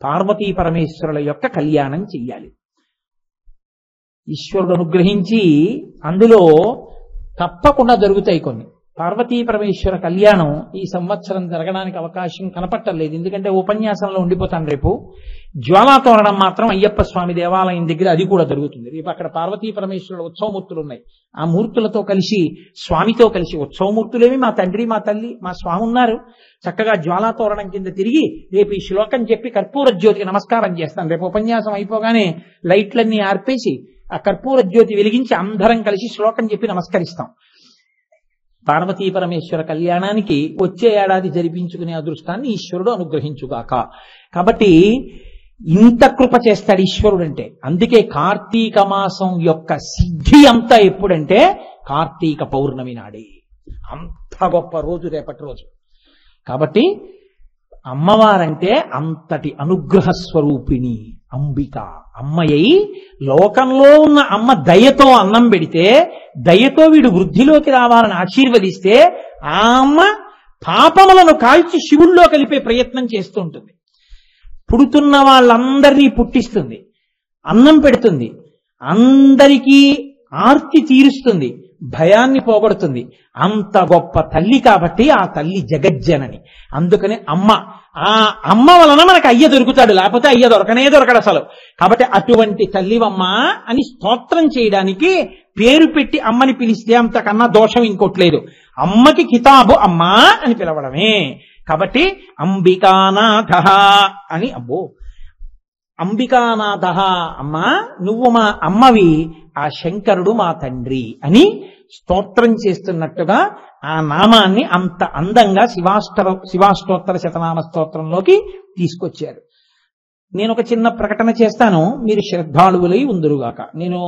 పార్వతీ పరమేశ్వరుల యొక్క కళ్యాణం చెయ్యాలి. ఈశ్వరుడు అనుగ్రహించి అందులో తప్పకుండా జరుగుతాయి కొన్ని. పార్వతీ పరమేశ్వర కళ్యాణం ఈ సంవత్సరం జరగడానికి అవకాశం కనపట్టలేదు, ఎందుకంటే ఉపన్యాసంలో ఉండిపోతాను. రేపు జ్వాలాతోరణం మాత్రం అయ్యప్ప స్వామి దేవాలయం దగ్గర అది కూడా జరుగుతుంది. రేపు అక్కడ పార్వతీ పరమేశ్వరుల ఉత్సవమూర్తులు ఉన్నాయి. ఆ మూర్తులతో కలిసి, స్వామితో కలిసి, ఉత్సవమూర్తులేమి మా తండ్రి మా తల్లి మా స్వామి ఉన్నారు, చక్కగా జ్వాలాతోరణం కింద తిరిగి రేపు ఈ శ్లోకం చెప్పి కర్పూర జ్యోతికి నమస్కారం చేస్తాను. రేపు ఉపన్యాసం అయిపోగానే లైట్లన్నీ ఆర్పేసి ఆ కర్పూర జ్యోతి వెలిగించి అందరం కలిసి శ్లోకం చెప్పి నమస్కరిస్తాం. పార్వతీ పరమేశ్వర కళ్యాణానికి వచ్చే ఏడాది జరిపించుకునే అదృష్టాన్ని ఈశ్వరుడు అనుగ్రహించుగాక. కాబట్టి ఇంత కృప చేస్తాడు ఈశ్వరుడు అంటే. అందుకే కార్తీక మాసం యొక్క సిద్ధి అంతా ఎప్పుడంటే కార్తీక పౌర్ణమి నాడే. అంత గొప్ప రోజు రేపటి రోజు. కాబట్టి అమ్మవారంటే అంతటి అనుగ్రహ స్వరూపిణి అంబిక. అమ్మయ్యి లోకంలో ఉన్న అమ్మ దయతో అన్నం పెడితే, దయతో వీడు వృద్ధిలోకి రావాలని ఆశీర్వదిస్తే, ఆ అమ్మ పాపములను కాల్చి శివుల్లో కలిపే ప్రయత్నం చేస్తూ ఉంటుంది. పుడుతున్న వాళ్ళందరినీ పుట్టిస్తుంది, అన్నం పెడుతుంది, అందరికీ ఆర్తి తీరుస్తుంది, భయాన్ని పోగొడుతుంది. అంత గొప్ప తల్లి కాబట్టి ఆ తల్లి జగజ్జనని. అందుకని అమ్మ, ఆ అమ్మ వలన మనకు అయ్య దొరుకుతాడు, లేకపోతే అయ్య దొరకడు అసలు. కాబట్టి అటువంటి తల్లివమ్మ అని స్తోత్రం చేయడానికి పేరు పెట్టి అమ్మని పిలిస్తే అంతకన్నా దోషం ఇంకోట్లేదు. అమ్మకి కితాబు అమ్మా అని పిలవడమే. కాబట్టి అంబికానాథ అని, అబ్బో అంబికానాథ, అమ్మా నువ్వు మా అమ్మవి, ఆ శంకరుడు మా తండ్రి అని స్తోత్రం చేస్తున్నట్టుగా ఆ నామాన్ని అంత అందంగా శివాష్టోత్తర శతనామ స్తోత్రంలోకి తీసుకొచ్చారు. నేను ఒక చిన్న ప్రకటన చేస్తాను, మీరు శ్రద్ధాళువులై ఉందురుగాక. నేను